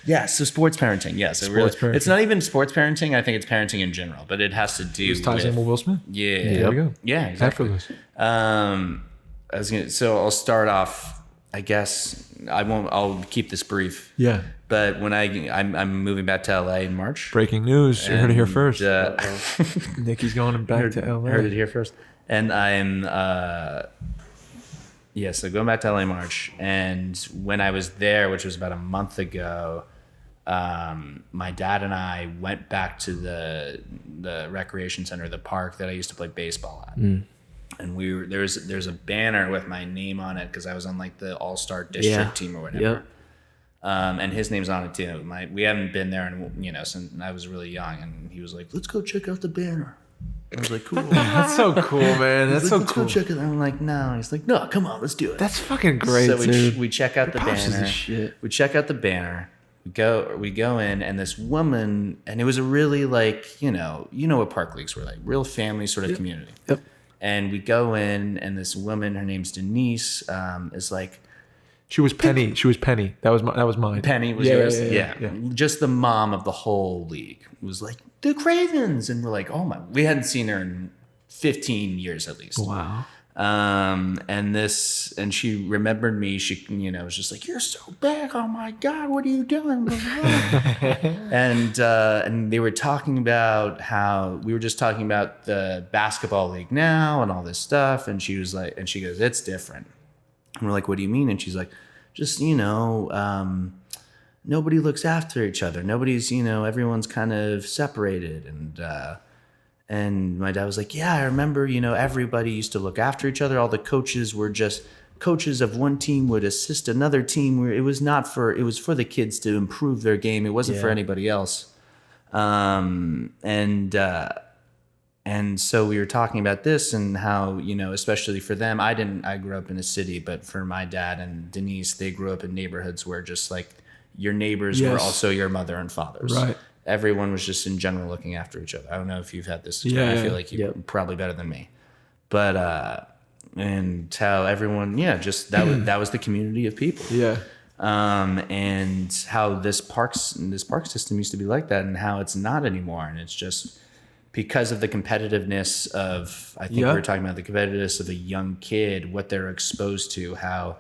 Speaker 3: Yeah, so sports parenting. Yes,
Speaker 2: parenting.
Speaker 3: It's not even sports parenting. I think it's parenting in general, but it has to do
Speaker 2: This ties
Speaker 3: with...
Speaker 2: in with Will Smith.
Speaker 3: Yeah.
Speaker 2: There we go.
Speaker 3: Yeah, exactly.
Speaker 2: Effortless.
Speaker 3: So I'll start off. I guess I'll keep this brief.
Speaker 2: Yeah.
Speaker 3: But when I'm moving back to LA in March.
Speaker 2: Breaking news. You heard it here first.
Speaker 3: Nikki's
Speaker 2: Nikki's going back to LA.
Speaker 3: Heard it here first. And I'm so going back to LA in March. And when I was there, which was about a month ago, my dad and I went back to the recreation center, the park that I used to play baseball at. And there's a banner with my name on it because I was on like the all-star district team or whatever.
Speaker 1: Yep.
Speaker 3: And his name's on it too. We haven't been there since I was really young, and he was like, "Let's go check out the banner." I was like, "Cool."
Speaker 2: That's so cool, man. That's so
Speaker 3: Let's
Speaker 2: cool.
Speaker 3: go check it. I'm like, "No." He's like, "No, come on, let's do it."
Speaker 2: That's fucking great,
Speaker 3: So
Speaker 2: dude.
Speaker 3: we check out the
Speaker 2: Pops is
Speaker 3: banner.
Speaker 2: the shit.
Speaker 3: We check out the banner. We go in, and this woman, and it was a really like you know what park leagues were like, real family sort of community.
Speaker 1: Yep.
Speaker 3: And we go in, and this woman, her name's Denise, is like,
Speaker 2: She was Penny. That was mine.
Speaker 3: Penny was yours? Yeah. Just the mom of the whole league. It was like, the Cravens. And we're like, oh my, we hadn't seen her in 15 years at least.
Speaker 2: Wow.
Speaker 3: And she remembered me. She, was just like, you're so big. Oh my God, what are you doing? And they were talking about how we were just talking about the basketball league now and all this stuff. And she was like, and she goes, it's different. And we're like, what do you mean? And she's like, just, nobody looks after each other. Nobody's, everyone's kind of separated. And my dad was like, yeah, I remember, everybody used to look after each other. All the coaches were just coaches of one team would assist another team where it was for the kids to improve their game. It wasn't for anybody else. And so we were talking about this and how, especially for them, I grew up in a city, but for my dad and Denise, they grew up in neighborhoods where just like your neighbors were also your mother and fathers.
Speaker 2: Right.
Speaker 3: Everyone was just in general looking after each other. I don't know if you've had this experience. I feel like you're probably better than me. But, and how everyone, just that was the community of people.
Speaker 2: Yeah.
Speaker 3: And how this park system used to be like that and how it's not anymore. And it's just because of the competitiveness of, I think we were talking about the competitiveness of a young kid, what they're exposed to, how,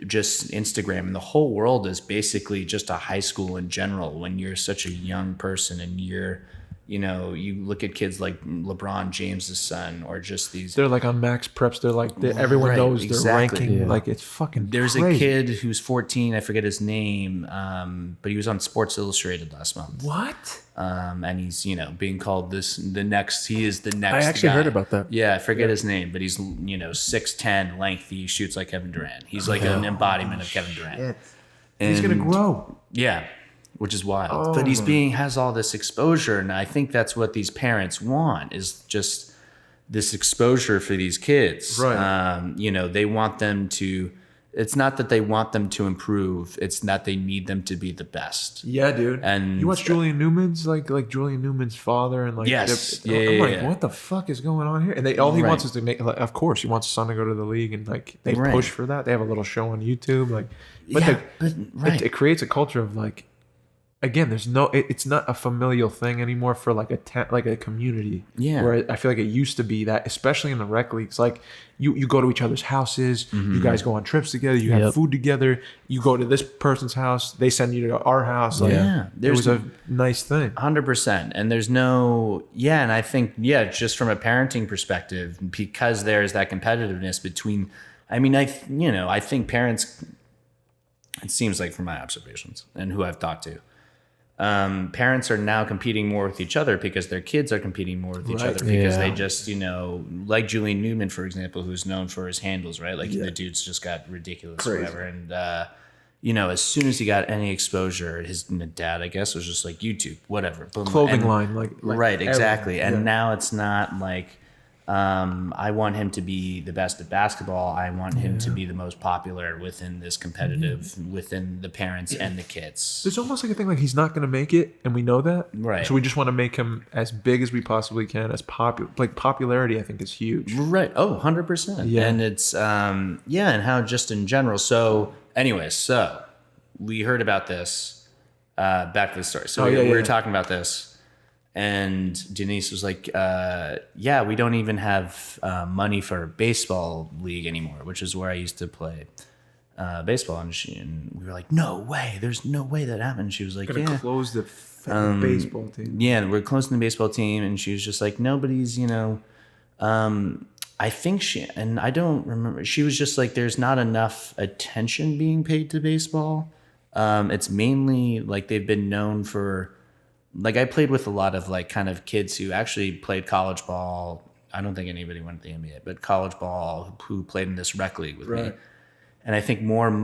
Speaker 3: just Instagram and the whole world is basically just a high school in general when you're such a young person and you're, you look at kids like LeBron James's son or just these.
Speaker 2: They're like on max preps. They're like, everyone knows their ranking. Yeah. Like it's fucking
Speaker 3: There's
Speaker 2: crazy.
Speaker 3: a kid who's 14. I forget his name. But he was on Sports Illustrated last month.
Speaker 2: What?
Speaker 3: And he's, being called he is the next
Speaker 1: I actually
Speaker 3: guy.
Speaker 1: heard about that.
Speaker 3: Yeah, I forget his name, but he's, 6'10", lengthy, he shoots like Kevin Durant. He's like an embodiment of Kevin Durant.
Speaker 2: And he's going to grow.
Speaker 3: Yeah, which is wild. But has all this exposure, and I think that's what these parents want is just this exposure for these kids.
Speaker 2: Right.
Speaker 3: They want them to. It's not that they want them to improve. It's that they need them to be the best.
Speaker 2: Yeah, dude.
Speaker 3: And
Speaker 2: you watch Julian Newman's like Julian Newman's father and like
Speaker 3: yes,
Speaker 2: I'm like, what the fuck is going on here? And all he wants is to make. Like, of course, he wants his son to go to the league, and like they push for that. They have a little show on YouTube, like, it creates a culture of like again, there's no, it's not a familial thing anymore for like a community.
Speaker 3: Yeah.
Speaker 2: Where I feel like it used to be that, especially in the rec leagues, like you go to each other's houses, you guys go on trips together, you have food together, you go to this person's house, they send you to our house. Like, it was a nice thing.
Speaker 3: 100%. And there's no, and I think, just from a parenting perspective, because there's that competitiveness between, I think parents, it seems like from my observations and who I've talked to, parents are now competing more with each other because their kids are competing more with each other because they just, like Julian Newman, for example, who's known for his handles, right? Like the dude's just got ridiculous or whatever. And, as soon as he got any exposure, his dad, I guess, was just like YouTube, whatever. Boom.
Speaker 2: Clothing line. Like
Speaker 3: right, exactly. And now it's not like, I want him to be the best at basketball. I want him to be the most popular within this competitive, within the parents and the kids.
Speaker 2: There's almost like a thing like he's not going to make it, and we know that.
Speaker 3: Right.
Speaker 2: So we just want to make him as big as we possibly can, as popular. Like popularity, I think, is huge.
Speaker 3: Right. Oh, 100%.
Speaker 2: Yeah.
Speaker 3: And it's, and how just in general. So anyways, so we heard about this, back to the story. So we were talking about this. And Denise was like, we don't even have money for a baseball league anymore, which is where I used to play baseball. And we were like, no way. There's no way that happened. She was like,
Speaker 2: Gonna close the baseball team.
Speaker 3: Yeah, we're closing the baseball team. And she was just like, nobody's, I think and I don't remember. She was just like, there's not enough attention being paid to baseball. It's mainly like they've been known for... Like I played with a lot of like kind of kids who actually played college ball. I don't think anybody went to the NBA, but college ball who played in this rec league with me. And I think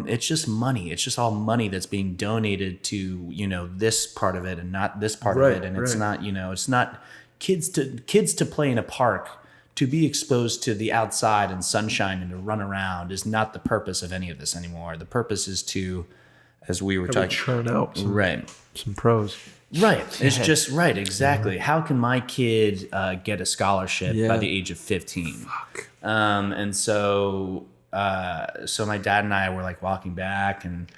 Speaker 3: it's just money. It's just all money that's being donated to, this part of it and not this part of it. And it's not, it's not kids to play in a park, to be exposed to the outside and sunshine and to run around is not the purpose of any of this anymore. The purpose is to, as we were talking,
Speaker 2: churn out some pros.
Speaker 3: Right. It's just right. Exactly. How can my kid get a scholarship by the age of 15?
Speaker 2: Fuck.
Speaker 3: And so my dad and I were like walking back, and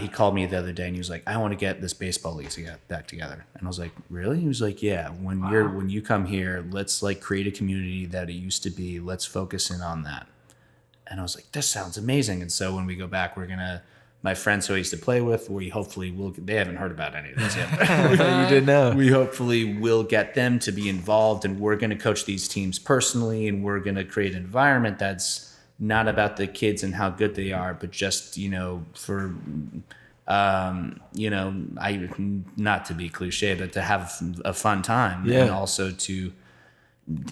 Speaker 3: he called me the other day and he was like, I want to get this baseball league back together. And I was like, really? He was like, yeah, when you come here, let's like create a community that it used to be. Let's focus in on that. And I was like, this sounds amazing. And so when we go back, my friends who I used to play with, they haven't heard about any of this yet.
Speaker 2: You did know.
Speaker 3: We hopefully will get them to be involved, and we're going to coach these teams personally, and we're going to create an environment that's not about the kids and how good they are, but just, for, not to be cliche, but to have a fun time and also to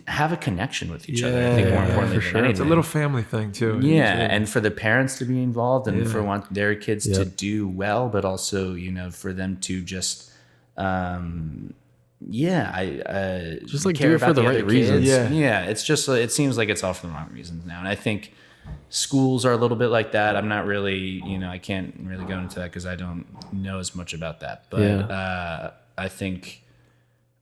Speaker 3: have a connection with each other. I think more importantly
Speaker 1: for
Speaker 3: than
Speaker 1: sure.
Speaker 3: anything.
Speaker 2: It's a little family thing too.
Speaker 3: And for the parents to be involved and for their kids to do well, but also, for them to just,
Speaker 1: just like
Speaker 3: care
Speaker 1: do it for
Speaker 3: about
Speaker 1: the right
Speaker 3: other
Speaker 1: reasons.
Speaker 3: kids. It's just, it seems like it's all for the wrong reasons now. And I think schools are a little bit like that. I'm not really, I can't really go into that because I don't know as much about that. But I think,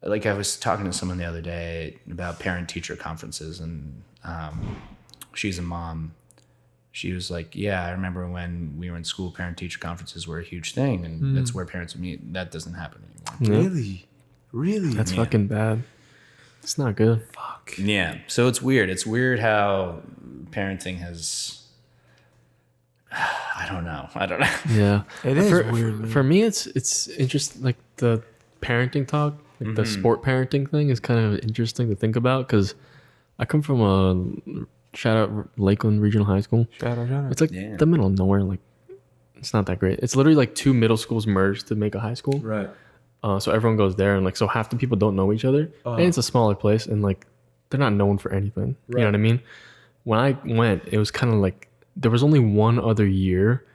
Speaker 3: like I was talking to someone the other day about parent-teacher conferences, and she's a mom. She was like, yeah, I remember when we were in school, parent-teacher conferences were a huge thing, and that's where parents would meet. That doesn't happen anymore.
Speaker 2: Really?
Speaker 1: That's fucking bad. It's not good.
Speaker 2: Fuck.
Speaker 3: Yeah. So it's weird. It's weird how parenting has... I don't know.
Speaker 1: Yeah.
Speaker 2: It is weird, man.
Speaker 1: For me, it's interesting. Like the parenting talk, like the sport parenting thing is kind of interesting to think about, because I come from a shout out Lakeland Regional High School.
Speaker 2: Shout out.
Speaker 1: It's like the middle of nowhere. Like it's not that great. It's literally like two middle schools merged to make a high school.
Speaker 2: Right.
Speaker 1: So everyone goes there, and like so half the people don't know each other, and it's a smaller place, and like they're not known for anything. You know what I mean? When I went, it was kind of like there was only one other year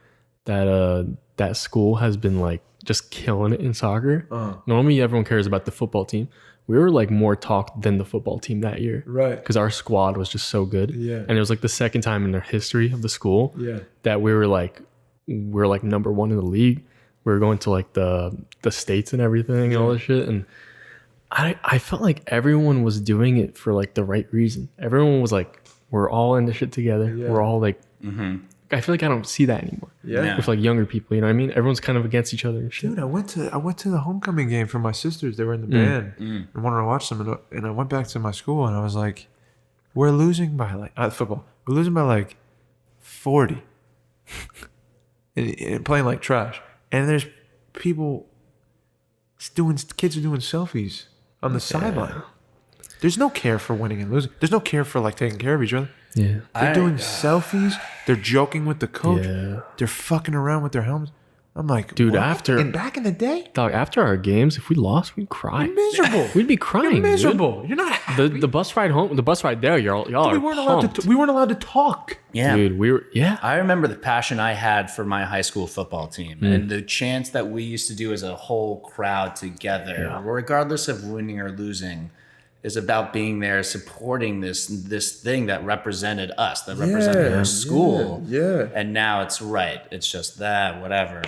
Speaker 1: that that school has been like just killing it in soccer. Normally everyone cares about the football team. We were like more talked than the football team that year.
Speaker 2: Right.
Speaker 1: Because our squad was just so good.
Speaker 2: Yeah.
Speaker 1: And it was like the second time in their history of the school that we're like number one in the league. We were going to like the states and everything and all this shit. And I felt like everyone was doing it for like the right reason. Everyone was like, we're all in this shit together. Yeah. We're all like I feel like I don't see that anymore.
Speaker 2: Yeah.
Speaker 1: With like younger people, you know what I mean? Everyone's kind of against each other and shit.
Speaker 2: Dude, I went to the homecoming game for my sisters. They were in the band and wanted to watch them. And I went back to my school and I was like, we're losing by like football. We're losing by like 40, and playing like trash. And there's people kids are doing selfies on the sideline. There's no care for winning and losing. There's no care for like taking care of each other.
Speaker 1: Yeah.
Speaker 2: They're doing selfies. They're joking with the coach.
Speaker 1: Yeah.
Speaker 2: They're fucking around with their helmets. I'm like,
Speaker 1: dude,
Speaker 2: what? And back in the day,
Speaker 1: dog, after our games, if we lost, we'd cry.
Speaker 2: you're miserable.
Speaker 1: We'd be crying.
Speaker 2: You're miserable.
Speaker 1: Dude.
Speaker 2: You're not happy.
Speaker 1: The bus ride home, the bus ride there, y'all
Speaker 2: we weren't allowed to. We weren't allowed to talk.
Speaker 3: Yeah.
Speaker 1: Dude, we were. Yeah.
Speaker 3: I remember the passion I had for my high school football team and the chants that we used to do as a whole crowd together, regardless of winning or losing, is about being there, supporting this thing that represented us, that represented our school.
Speaker 2: Yeah.
Speaker 3: And now it's It's just that, whatever.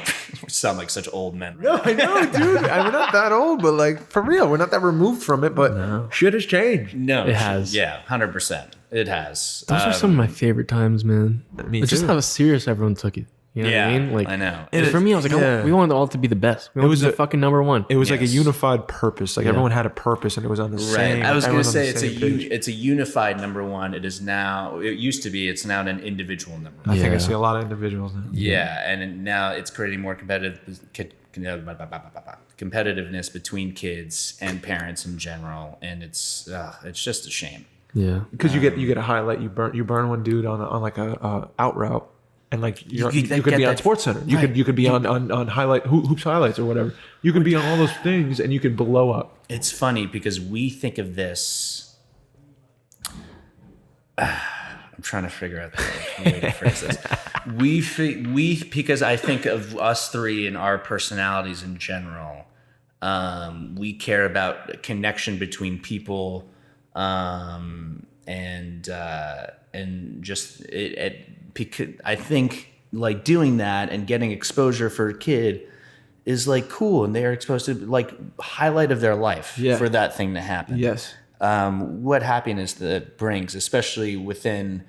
Speaker 3: We sound like such old men.
Speaker 2: No, I know, dude. We're not that old, but like for real, we're not that removed from it. But shit has changed.
Speaker 3: No,
Speaker 1: It has.
Speaker 3: Yeah, 100%. It has.
Speaker 1: Those are some of my favorite times, man.
Speaker 2: Me
Speaker 1: It's just
Speaker 2: too.
Speaker 1: how serious everyone took it. You know what I mean? Like,
Speaker 3: I know.
Speaker 1: And for me, I was like, we wanted all to be the best. We wanted
Speaker 2: was
Speaker 1: to be the fucking number one.
Speaker 2: It was like a
Speaker 3: Yes.
Speaker 2: unified purpose. Like everyone had a purpose, and it was on the same.
Speaker 3: Right. I was going to
Speaker 2: everyone on
Speaker 3: say
Speaker 2: the same page.
Speaker 3: it's a unified number one. It is now. It used to be. It's now an individual number one.
Speaker 2: I think I
Speaker 1: Yeah.
Speaker 2: see a lot of individuals now.
Speaker 3: Yeah, and now it's creating more competitiveness between kids and parents in general, and it's just a shame.
Speaker 1: Yeah.
Speaker 2: Because you get a highlight. You burn one dude on like a out route, and like you
Speaker 3: could
Speaker 2: could
Speaker 3: get
Speaker 2: be on
Speaker 3: that-
Speaker 2: Sports Center. You could be on highlight hoops highlights or whatever. You can be on all those things, and you can blow up.
Speaker 3: It's funny because we think of this. I'm trying to figure out the way to phrase this. We because I think of us three and our personalities in general. We care about a connection between people, and just because I think like doing that and getting exposure for a kid is like cool, and they are exposed to like highlight of their life for that thing to happen.
Speaker 2: Yes.
Speaker 3: What happiness that brings, especially within,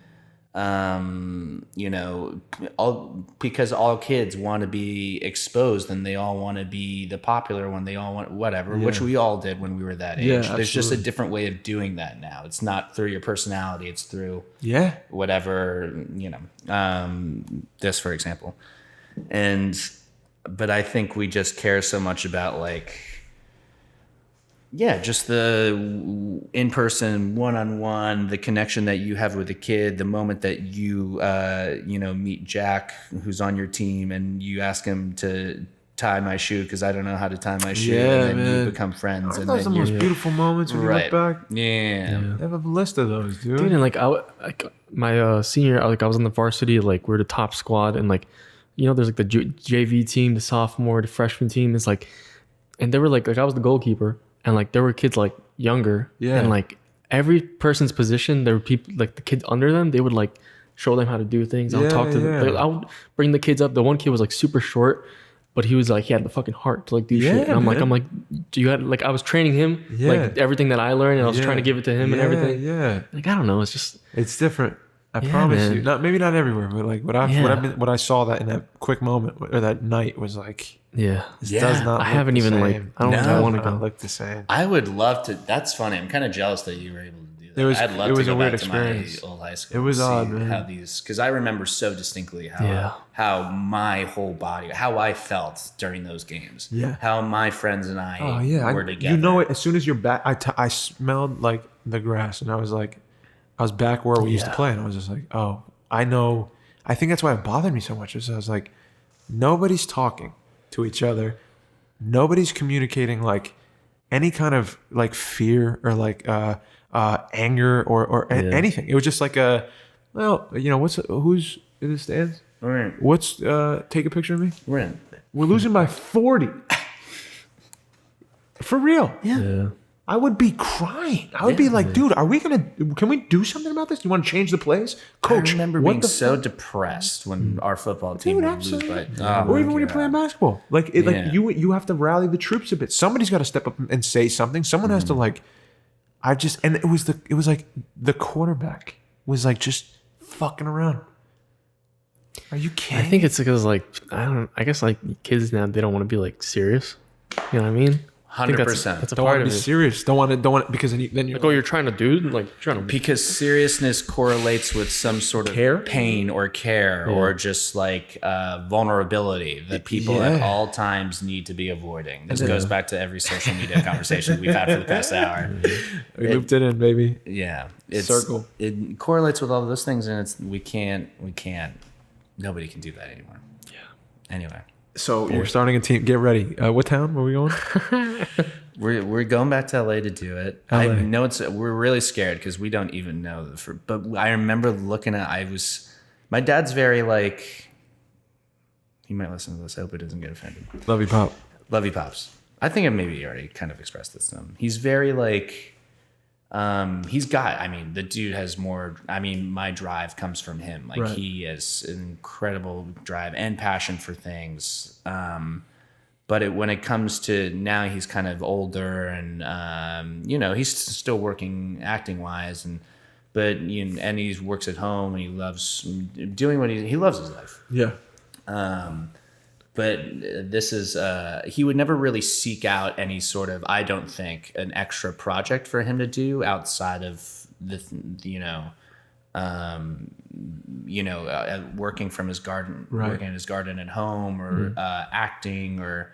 Speaker 3: because all kids want to be exposed and they all want to be the popular one. They all want whatever, which we all did when we were that age.
Speaker 2: Yeah,
Speaker 3: There's just a
Speaker 2: absolutely.
Speaker 3: different way of doing that now. It's not through your personality. It's through whatever, this, for example. But I think we just care so much about like, just the in-person, one-on-one, the connection that you have with a kid, the moment that you, meet Jack, who's on your team, and you ask him to tie my shoe because I don't know how to tie my shoe, and then you become friends. And
Speaker 2: Those are
Speaker 3: then
Speaker 2: the most beautiful moments when you look back.
Speaker 3: Yeah.
Speaker 2: I have a list of those, dude.
Speaker 1: Dude, and like my senior, like I was on the varsity, like we're the top squad, and like, there's like the JV team, the sophomore, the freshman team. It's like, and they were like I was the goalkeeper, and like there were kids like younger, and like every person's position, there were people like the kids under them. They would like show them how to do things. I'll talk to them. Like, I would bring the kids up. The one kid was like super short, but he was like he had the fucking heart to like do shit. And I'm like, do you had like I was training him like everything that I learned, and I was trying to give it to him and everything.
Speaker 2: Yeah.
Speaker 1: Like I don't know,
Speaker 2: It's different. I promise
Speaker 1: man.
Speaker 2: you. Maybe not everywhere, but like what I saw that in that quick moment or that night was like,
Speaker 1: this
Speaker 2: does not.
Speaker 1: I haven't
Speaker 2: look the
Speaker 1: even
Speaker 2: same.
Speaker 1: I don't think I want to
Speaker 2: Does not
Speaker 1: go.
Speaker 2: look the same.
Speaker 3: I would love to. That's funny. I'm kind of jealous that you were able to do that. I'd love
Speaker 2: it
Speaker 3: to
Speaker 2: was
Speaker 3: go
Speaker 2: a weird
Speaker 3: back
Speaker 2: experience.
Speaker 3: to my old high school.
Speaker 2: It was
Speaker 3: and see
Speaker 2: odd, man.
Speaker 3: How these, because I remember so distinctly how my whole body, how I felt during those games.
Speaker 2: Yeah.
Speaker 3: How my friends and I were together.
Speaker 2: You know it. As soon as you're back, I smelled like the grass, and I was back where we used to play, and I was just like, oh, I know. I think that's why it bothered me so much. Is I was like, nobody's talking to each other. Nobody's communicating like any kind of like fear or like anger or anything. It was just like who's in the stands?
Speaker 3: Right.
Speaker 2: What's take a picture of me?
Speaker 3: We're in.
Speaker 2: We're losing by 40. For real.
Speaker 1: Yeah.
Speaker 2: I would be crying. I would be like, dude, can we do something about this? Do you want to change the plays? Coach,
Speaker 3: I remember
Speaker 2: what
Speaker 3: being
Speaker 2: the
Speaker 3: so
Speaker 2: fuck?
Speaker 3: depressed when our football team
Speaker 2: Dude,
Speaker 3: would lose
Speaker 2: absolutely.
Speaker 3: by.
Speaker 2: Or even when you're playing basketball. Like you have to rally the troops a bit. Somebody's got to step up and say something. Someone has to like and it was like the quarterback was like just fucking around. Are you kidding?
Speaker 1: I think it's because like I guess like kids now they don't want to be like serious. You know what I mean? I think
Speaker 3: 100%.
Speaker 1: That's a
Speaker 2: don't
Speaker 1: part
Speaker 2: want to
Speaker 1: of
Speaker 2: be
Speaker 1: it.
Speaker 2: serious. Don't want to because then you're
Speaker 1: Like, oh, you're trying to do like trying to
Speaker 3: Because seriousness correlates with some sort of
Speaker 2: Care?
Speaker 3: pain or care or just like vulnerability that people at all times need to be avoiding. This goes back to every social media conversation we've had for the past hour.
Speaker 2: we looped it in, baby.
Speaker 3: Yeah,
Speaker 2: Circle.
Speaker 3: It correlates with all of those things, and we can't. Nobody can do that anymore. Yeah. Anyway.
Speaker 2: So you're starting a team. Get ready. What town? Where are we going?
Speaker 3: We're going back to LA to do it.
Speaker 2: LA.
Speaker 3: I know we're really scared because we don't even know but I remember looking at my dad's very like, he might listen to this. I hope he doesn't get offended.
Speaker 2: Love you, Pop.
Speaker 3: Love you, Pops. I think I maybe already kind of expressed this to him. He's very like, the dude has more, my drive comes from him. Like he has an incredible drive and passion for things. But when it comes to now, he's kind of older and, he's still working acting wise but he works at home and he loves doing what he loves his life.
Speaker 2: Yeah.
Speaker 3: But this is, he would never really seek out any sort of, I don't think, an extra project for him to do outside of working from his garden, working in his garden at home or acting or,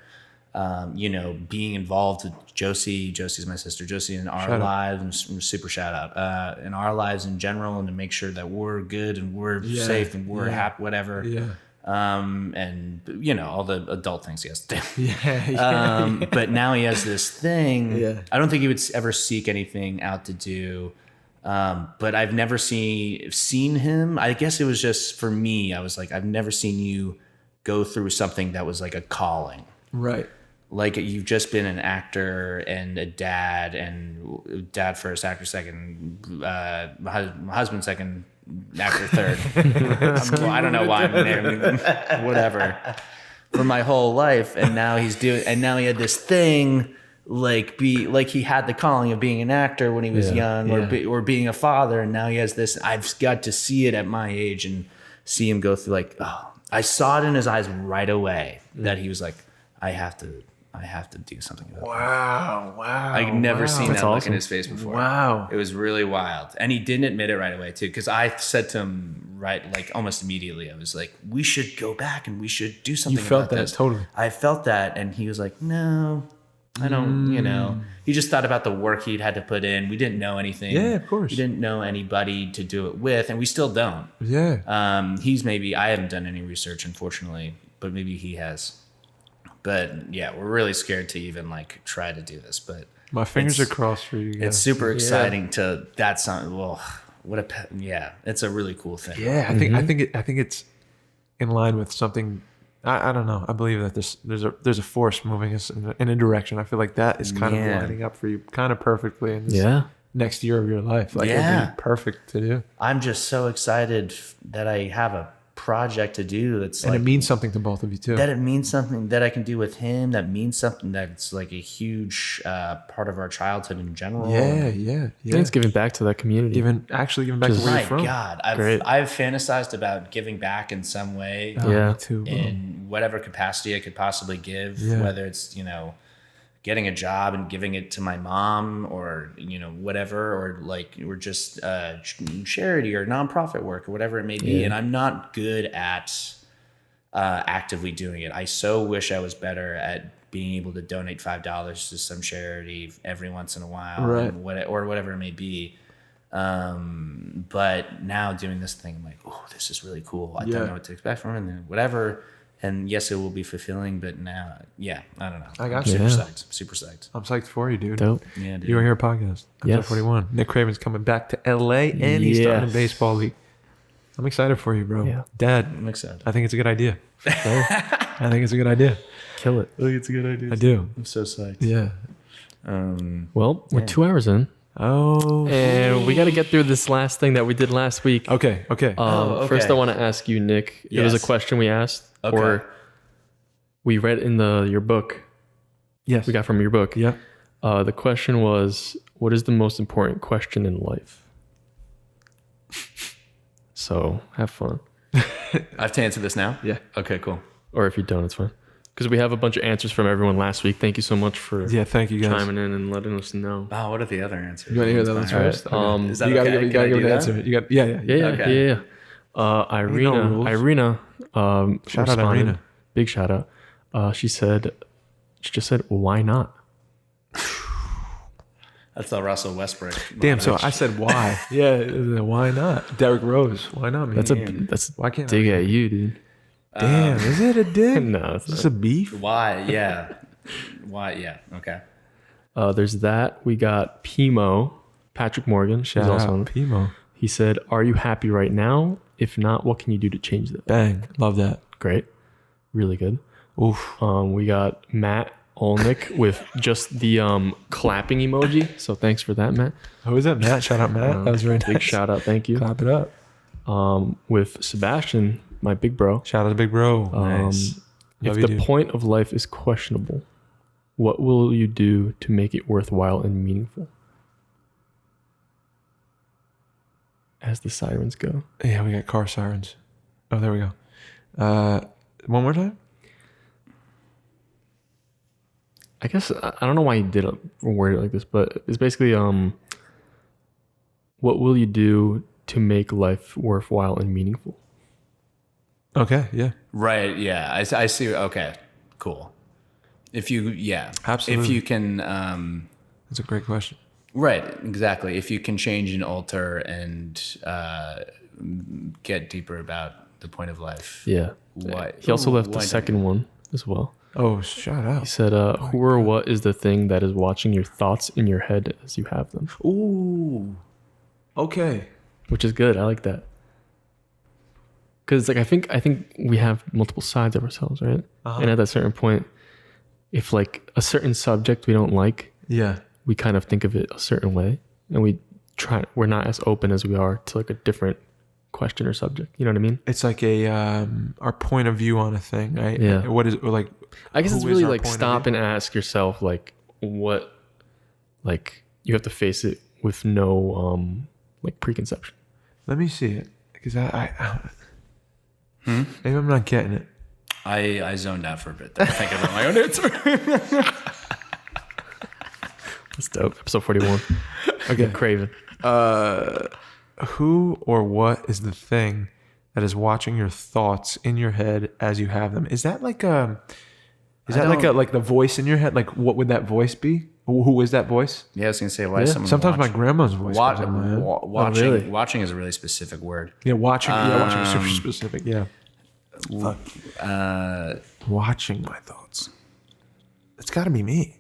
Speaker 3: being involved with Josie. Josie's my sister. Josie in our lives, and super shout out, in our lives in general, and to make sure that we're good and we're safe and we're happy, whatever.
Speaker 2: Yeah.
Speaker 3: And all the adult things he has to do.
Speaker 2: Yeah.
Speaker 3: But now he has this thing.
Speaker 2: Yeah.
Speaker 3: I don't think he would ever seek anything out to do. But I've never seen him. I guess it was just for me. I was like, I've never seen you go through something that was like a calling.
Speaker 2: Right.
Speaker 3: Like you've just been an actor and a dad, and dad first, actor second, my husband second, actor third. I don't know why I'm naming them. Whatever. For my whole life, and now now he had this thing like he had the calling of being an actor when he was young, or being a father, and now he has this. I've got to see it at my age and see him go through I saw it in his eyes right away that he was like, I have to do something about it.
Speaker 2: Wow.
Speaker 3: I've never seen that look in his face before.
Speaker 2: Wow.
Speaker 3: It was really wild. And he didn't admit it right away too. Cause I said to him almost immediately, I was like, we should go back and we should do something about this.
Speaker 2: You felt that totally.
Speaker 3: I felt that. And he was like, no, I don't, he just thought about the work he'd had to put in. We didn't know anything.
Speaker 2: Yeah, of course.
Speaker 3: We didn't know anybody to do it with, and we still don't.
Speaker 2: Yeah.
Speaker 3: I haven't done any research, unfortunately, but maybe he has. But yeah, we're really scared to even try to do this. But
Speaker 2: my fingers are crossed for you guys.
Speaker 3: It's super exciting to that's something. Well, it's a really cool thing.
Speaker 2: Yeah, I think it's in line with something. I don't know. I believe that there's a force moving us in a direction. I feel like that is kind of lining up for you kind of perfectly in this next year of your life. It'll be perfect to do.
Speaker 3: I'm just so excited that I have a project to do
Speaker 2: and it means something to both of you too.
Speaker 3: That it means something that I can do with him. That means something that's a huge part of our childhood in general.
Speaker 2: Yeah.
Speaker 1: It's giving back to that community.
Speaker 2: Giving back to where you're from.
Speaker 3: My God, I've fantasized about giving back in some way.
Speaker 2: Me too.
Speaker 3: In whatever capacity I could possibly give, whether it's getting a job and giving it to my mom, or whatever, or just charity or nonprofit work or whatever it may be. And I'm not good at actively doing it. I so wish I was better at being able to donate $5 to some charity every once in a while, or whatever it may be. But now doing this thing, I'm like, oh, this is really cool. I don't know what to expect from it, and then whatever. And yes, it will be fulfilling, but now, I don't know.
Speaker 2: I got you.
Speaker 3: Super psyched.
Speaker 2: I'm psyched for you, dude.
Speaker 1: Dope.
Speaker 3: Yeah, dude.
Speaker 2: You were here podcast.
Speaker 1: Yes.
Speaker 2: 41. Nick Craven's coming back to LA, and he's starting a baseball league. I'm excited for you, bro.
Speaker 1: Yeah.
Speaker 2: Dad,
Speaker 3: I'm excited.
Speaker 2: I think it's a good idea. I think it's a good idea.
Speaker 1: Kill it.
Speaker 3: I think it's a good idea.
Speaker 2: I do.
Speaker 3: I'm so psyched.
Speaker 2: Yeah.
Speaker 1: Well, we're 2 hours in.
Speaker 2: Oh.
Speaker 1: And we got to get through this last thing that we did last week.
Speaker 2: Okay.
Speaker 1: First, I want to ask you, Nick. It was a question we asked, or we read in your book.
Speaker 2: Yes.
Speaker 1: We got from your book.
Speaker 2: Yeah.
Speaker 1: The question was, what is the most important question in life? So have fun.
Speaker 3: I have to answer this now?
Speaker 1: Yeah.
Speaker 3: Okay, cool.
Speaker 1: Or if you don't, it's fine. Because we have a bunch of answers from everyone last week. Thank you so much for
Speaker 2: Thank you guys.
Speaker 1: chiming in and letting us know.
Speaker 3: Oh, what are the other answers?
Speaker 2: You want to hear that one
Speaker 3: Fine.
Speaker 2: first? Okay.
Speaker 3: Is that
Speaker 2: you gotta
Speaker 3: okay?
Speaker 2: give, you
Speaker 3: Can I
Speaker 2: gotta give
Speaker 3: do
Speaker 2: an
Speaker 3: that?
Speaker 2: answer. You got yeah.
Speaker 3: Okay.
Speaker 1: Yeah. Irina,
Speaker 2: rules.
Speaker 1: shout
Speaker 2: out Irina.
Speaker 1: Big shout out. She just said, why not?
Speaker 3: That's the Russell Westbrook.
Speaker 2: Damn. So
Speaker 3: motto.
Speaker 2: I said why? Why not? Derrick Rose. Why not me?
Speaker 1: That's
Speaker 2: why can't
Speaker 1: dig
Speaker 2: I?
Speaker 1: at you, dude.
Speaker 2: Damn. Is it a dig?
Speaker 1: No, it's
Speaker 2: Is this
Speaker 1: not.
Speaker 2: a beef?
Speaker 3: Why? Yeah. Why? Yeah. Okay.
Speaker 1: There's that. We got Pimo, Patrick Morgan.
Speaker 2: Shout
Speaker 1: who's also
Speaker 2: out
Speaker 1: on.
Speaker 2: Pimo.
Speaker 1: He said, are you happy right now? If not, what can you do to change that?
Speaker 2: Bang. Love that.
Speaker 1: Great. Really good.
Speaker 2: Oof.
Speaker 1: We got Matt Olnick with just the clapping emoji. So thanks for that, Matt.
Speaker 2: Who is that? Matt. Shout out Matt. That was very nice.
Speaker 1: Big shout out. Thank you.
Speaker 2: Clap it up.
Speaker 1: With Sebastian, my big bro.
Speaker 2: Shout out to Big Bro. Nice.
Speaker 1: If
Speaker 2: Love
Speaker 1: the
Speaker 2: you, dude.
Speaker 1: point of life is questionable, what will you do to make it worthwhile and meaningful? As the sirens go.
Speaker 2: Yeah, we got car sirens. Oh, there we go. One more time.
Speaker 1: I guess I don't know why you did it or word it like this, but it's basically what will you do to make life worthwhile and meaningful?
Speaker 2: Okay. Yeah.
Speaker 3: Right. Yeah. I see. Okay. Cool. If you,
Speaker 2: Absolutely.
Speaker 3: If you can,
Speaker 2: That's a great question.
Speaker 3: right. Exactly. If you can change and alter and get deeper about the point of life.
Speaker 1: Yeah.
Speaker 3: Why?
Speaker 1: He also left
Speaker 3: why
Speaker 1: the
Speaker 3: don't
Speaker 1: second one as well.
Speaker 2: Oh, shout
Speaker 1: He
Speaker 2: out.
Speaker 1: said, who or what is the thing that is watching your thoughts in your head as you have them?
Speaker 2: Ooh. Okay.
Speaker 1: Which is good. I like that. Because like I think we have multiple sides of ourselves, right? And at that certain point, if like a certain subject we don't like,
Speaker 2: Yeah.
Speaker 1: we kind of think of it a certain way, and we're not as open as we are to like a different question or subject. You know what I mean?
Speaker 2: It's like a our point of view on a thing, right?
Speaker 1: Yeah.
Speaker 2: What is like?
Speaker 1: I guess
Speaker 2: who
Speaker 1: it's
Speaker 2: is
Speaker 1: really
Speaker 2: our
Speaker 1: like
Speaker 2: point of
Speaker 1: stop
Speaker 2: view?
Speaker 1: and ask yourself like what, like you have to face it with no like preconception.
Speaker 2: Let me see it because I maybe I'm not getting it.
Speaker 3: I zoned out for a bit. I think I wrote my own answer.
Speaker 1: That's dope. Episode 41.
Speaker 2: Okay.
Speaker 1: Craven.
Speaker 2: Who or what is the thing that is watching your thoughts in your head as you have them? Is that like a? Is that like the voice in your head? Like what would that voice be? Who is that voice?
Speaker 3: Yeah, I was gonna say why. Someone
Speaker 2: Sometimes my
Speaker 3: watch,
Speaker 2: grandma's voice.
Speaker 3: wa-
Speaker 2: comes in my head.
Speaker 3: watching.
Speaker 1: really?
Speaker 3: Watching is a really specific word.
Speaker 2: Yeah, watching. Watching is super specific. Yeah. Watching my thoughts. It's got to be me,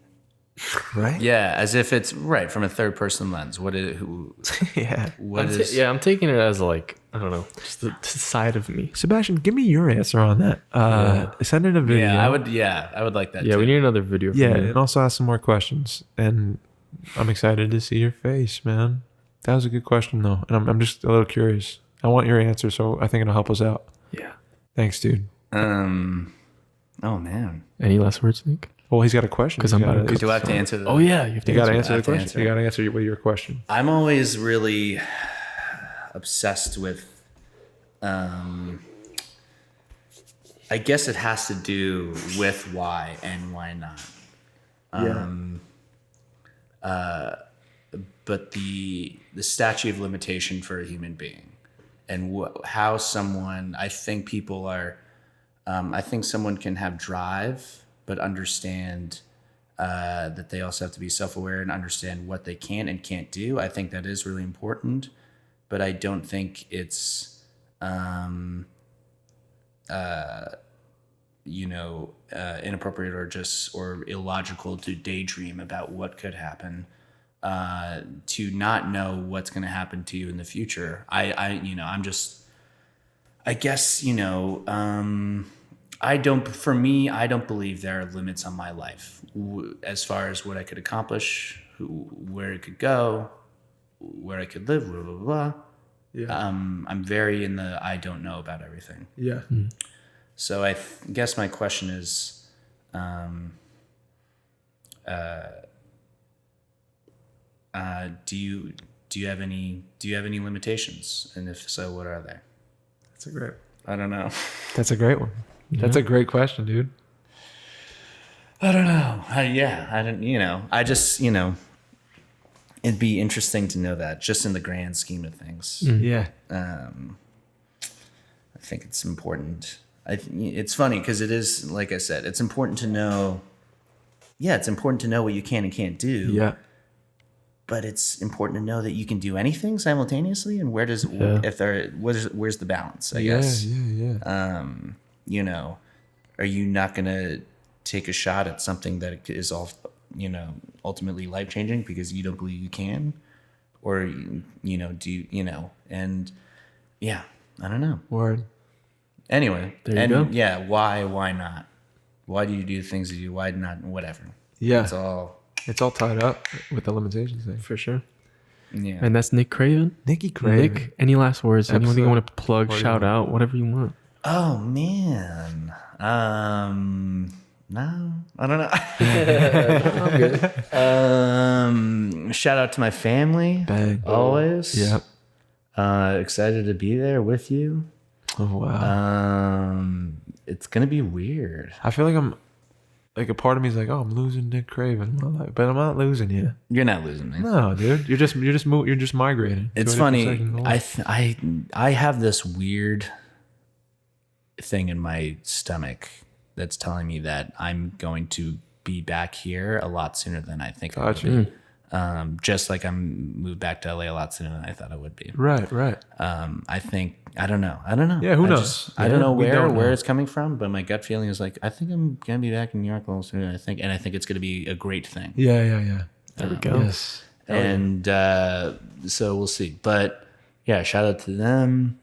Speaker 2: right?
Speaker 3: Yeah, as if it's right from a third person lens. What is who?
Speaker 2: Yeah.
Speaker 3: What is?
Speaker 1: I'm taking it as like I don't know, just the side of me.
Speaker 2: Sebastian, give me your answer on that. Send in a video.
Speaker 3: Yeah, I would. Yeah, I would like that.
Speaker 1: Yeah,
Speaker 3: too.
Speaker 1: we need another video. From
Speaker 2: Yeah,
Speaker 1: you.
Speaker 2: and also ask some more questions. And I'm excited to see your face, man. That was a good question, though. And I'm just a little curious. I want your answer, so I think it'll help us out.
Speaker 1: Yeah.
Speaker 2: Thanks, dude.
Speaker 3: Oh man.
Speaker 1: Any last words, Nick?
Speaker 2: Well, he's got a question.
Speaker 1: 'Cause I'm about to
Speaker 3: Do I have to answer that?
Speaker 1: Oh yeah, you have to
Speaker 2: You got to
Speaker 1: answer
Speaker 2: answer the
Speaker 3: I have to
Speaker 2: question.
Speaker 3: answer.
Speaker 2: You got to answer with your question.
Speaker 3: I'm always really obsessed with. I guess it has to do with why and why not. But the statute of limitation for a human being, and how someone. I think people are. I think someone can have drive, but understand that they also have to be self-aware and understand what they can and can't do. I think that is really important, but I don't think it's inappropriate or illogical to daydream about what could happen, to not know what's going to happen to you in the future. I don't believe there are limits on my life as far as what I could accomplish, where it could go, where I could live, blah, blah, blah.
Speaker 2: Yeah.
Speaker 3: I'm very in the I don't know about everything.
Speaker 2: Yeah.
Speaker 3: So I guess my question is, do you have any limitations? And if so, what are they?
Speaker 2: That's a great.
Speaker 3: I don't know.
Speaker 2: That's a great one. That's a great question, dude.
Speaker 3: I don't know. I don't. I just. It'd be interesting to know that, just in the grand scheme of things.
Speaker 2: Yeah.
Speaker 3: I think it's important. It's funny because it is, like I said, it's important to know. Yeah, it's important to know what you can and can't do.
Speaker 2: Yeah.
Speaker 3: But it's important to know that you can do anything simultaneously, and where's the balance? I guess.
Speaker 2: Yeah.
Speaker 3: Are you not gonna take a shot at something that is all, ultimately life changing because you don't believe you can, or and yeah, I don't know.
Speaker 2: Word.
Speaker 3: Anyway,
Speaker 2: there you go.
Speaker 3: Yeah, why not? Why do you do things you do? Why not? Whatever.
Speaker 2: Yeah,
Speaker 3: it's
Speaker 2: all tied up with the limitations thing
Speaker 1: for sure.
Speaker 3: Yeah,
Speaker 1: and that's Nick Craven.
Speaker 2: Nicky Craven.
Speaker 1: Nick, any last words? Anything you want to plug, shout out, whatever you want?
Speaker 3: Oh man, no, I don't know. I'm good. Shout out to my family.
Speaker 2: Bang.
Speaker 3: Always.
Speaker 2: Yep.
Speaker 3: Excited to be there with you.
Speaker 2: Oh wow.
Speaker 3: It's gonna be weird.
Speaker 2: I feel like I'm like a part of me is like, oh, I'm losing Nick Craven in my life, but I'm not losing you.
Speaker 3: You're not losing me.
Speaker 2: No, dude. You're just migrating.
Speaker 3: It's funny. I have this weird thing in my stomach that's telling me that I'm going to be back here a lot sooner than I think I would be. Just like I'm moved back to LA a lot sooner than I thought I would be.
Speaker 2: Right.
Speaker 3: I don't know.
Speaker 2: Yeah, who knows?
Speaker 3: I don't know where it's coming from, but my gut feeling is like, I think I'm gonna be back in New York a little sooner. I think it's gonna be a great thing.
Speaker 2: Yeah.
Speaker 1: There we go.
Speaker 2: Yes.
Speaker 3: And so we'll see. But yeah, shout out to them.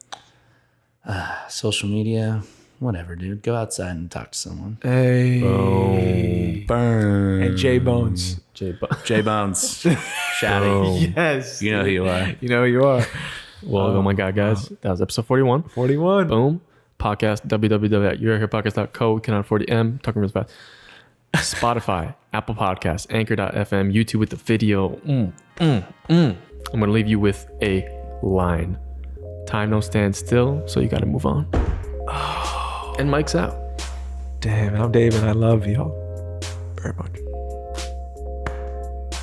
Speaker 3: Social media, whatever, dude. Go outside and talk to someone.
Speaker 2: Hey.
Speaker 3: Burn.
Speaker 2: And J Bones.
Speaker 3: J Bones. Shouty.
Speaker 2: Yes.
Speaker 3: You know who you are.
Speaker 2: You know who you are.
Speaker 1: Well, oh my God, guys. That was episode 41.
Speaker 2: 41.
Speaker 1: Boom. Podcast, www.you'reherepodcast.co. We cannot afford the M. Talking real fast. Spotify, Apple Podcasts, Anchor.fm, YouTube with the video. I'm going to leave you with a line. Time don't stand still, so you got to move on. And Mike's out.
Speaker 2: Damn, I'm Dave and I love y'all very much.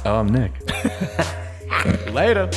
Speaker 3: Oh, I'm Nick.
Speaker 2: Later.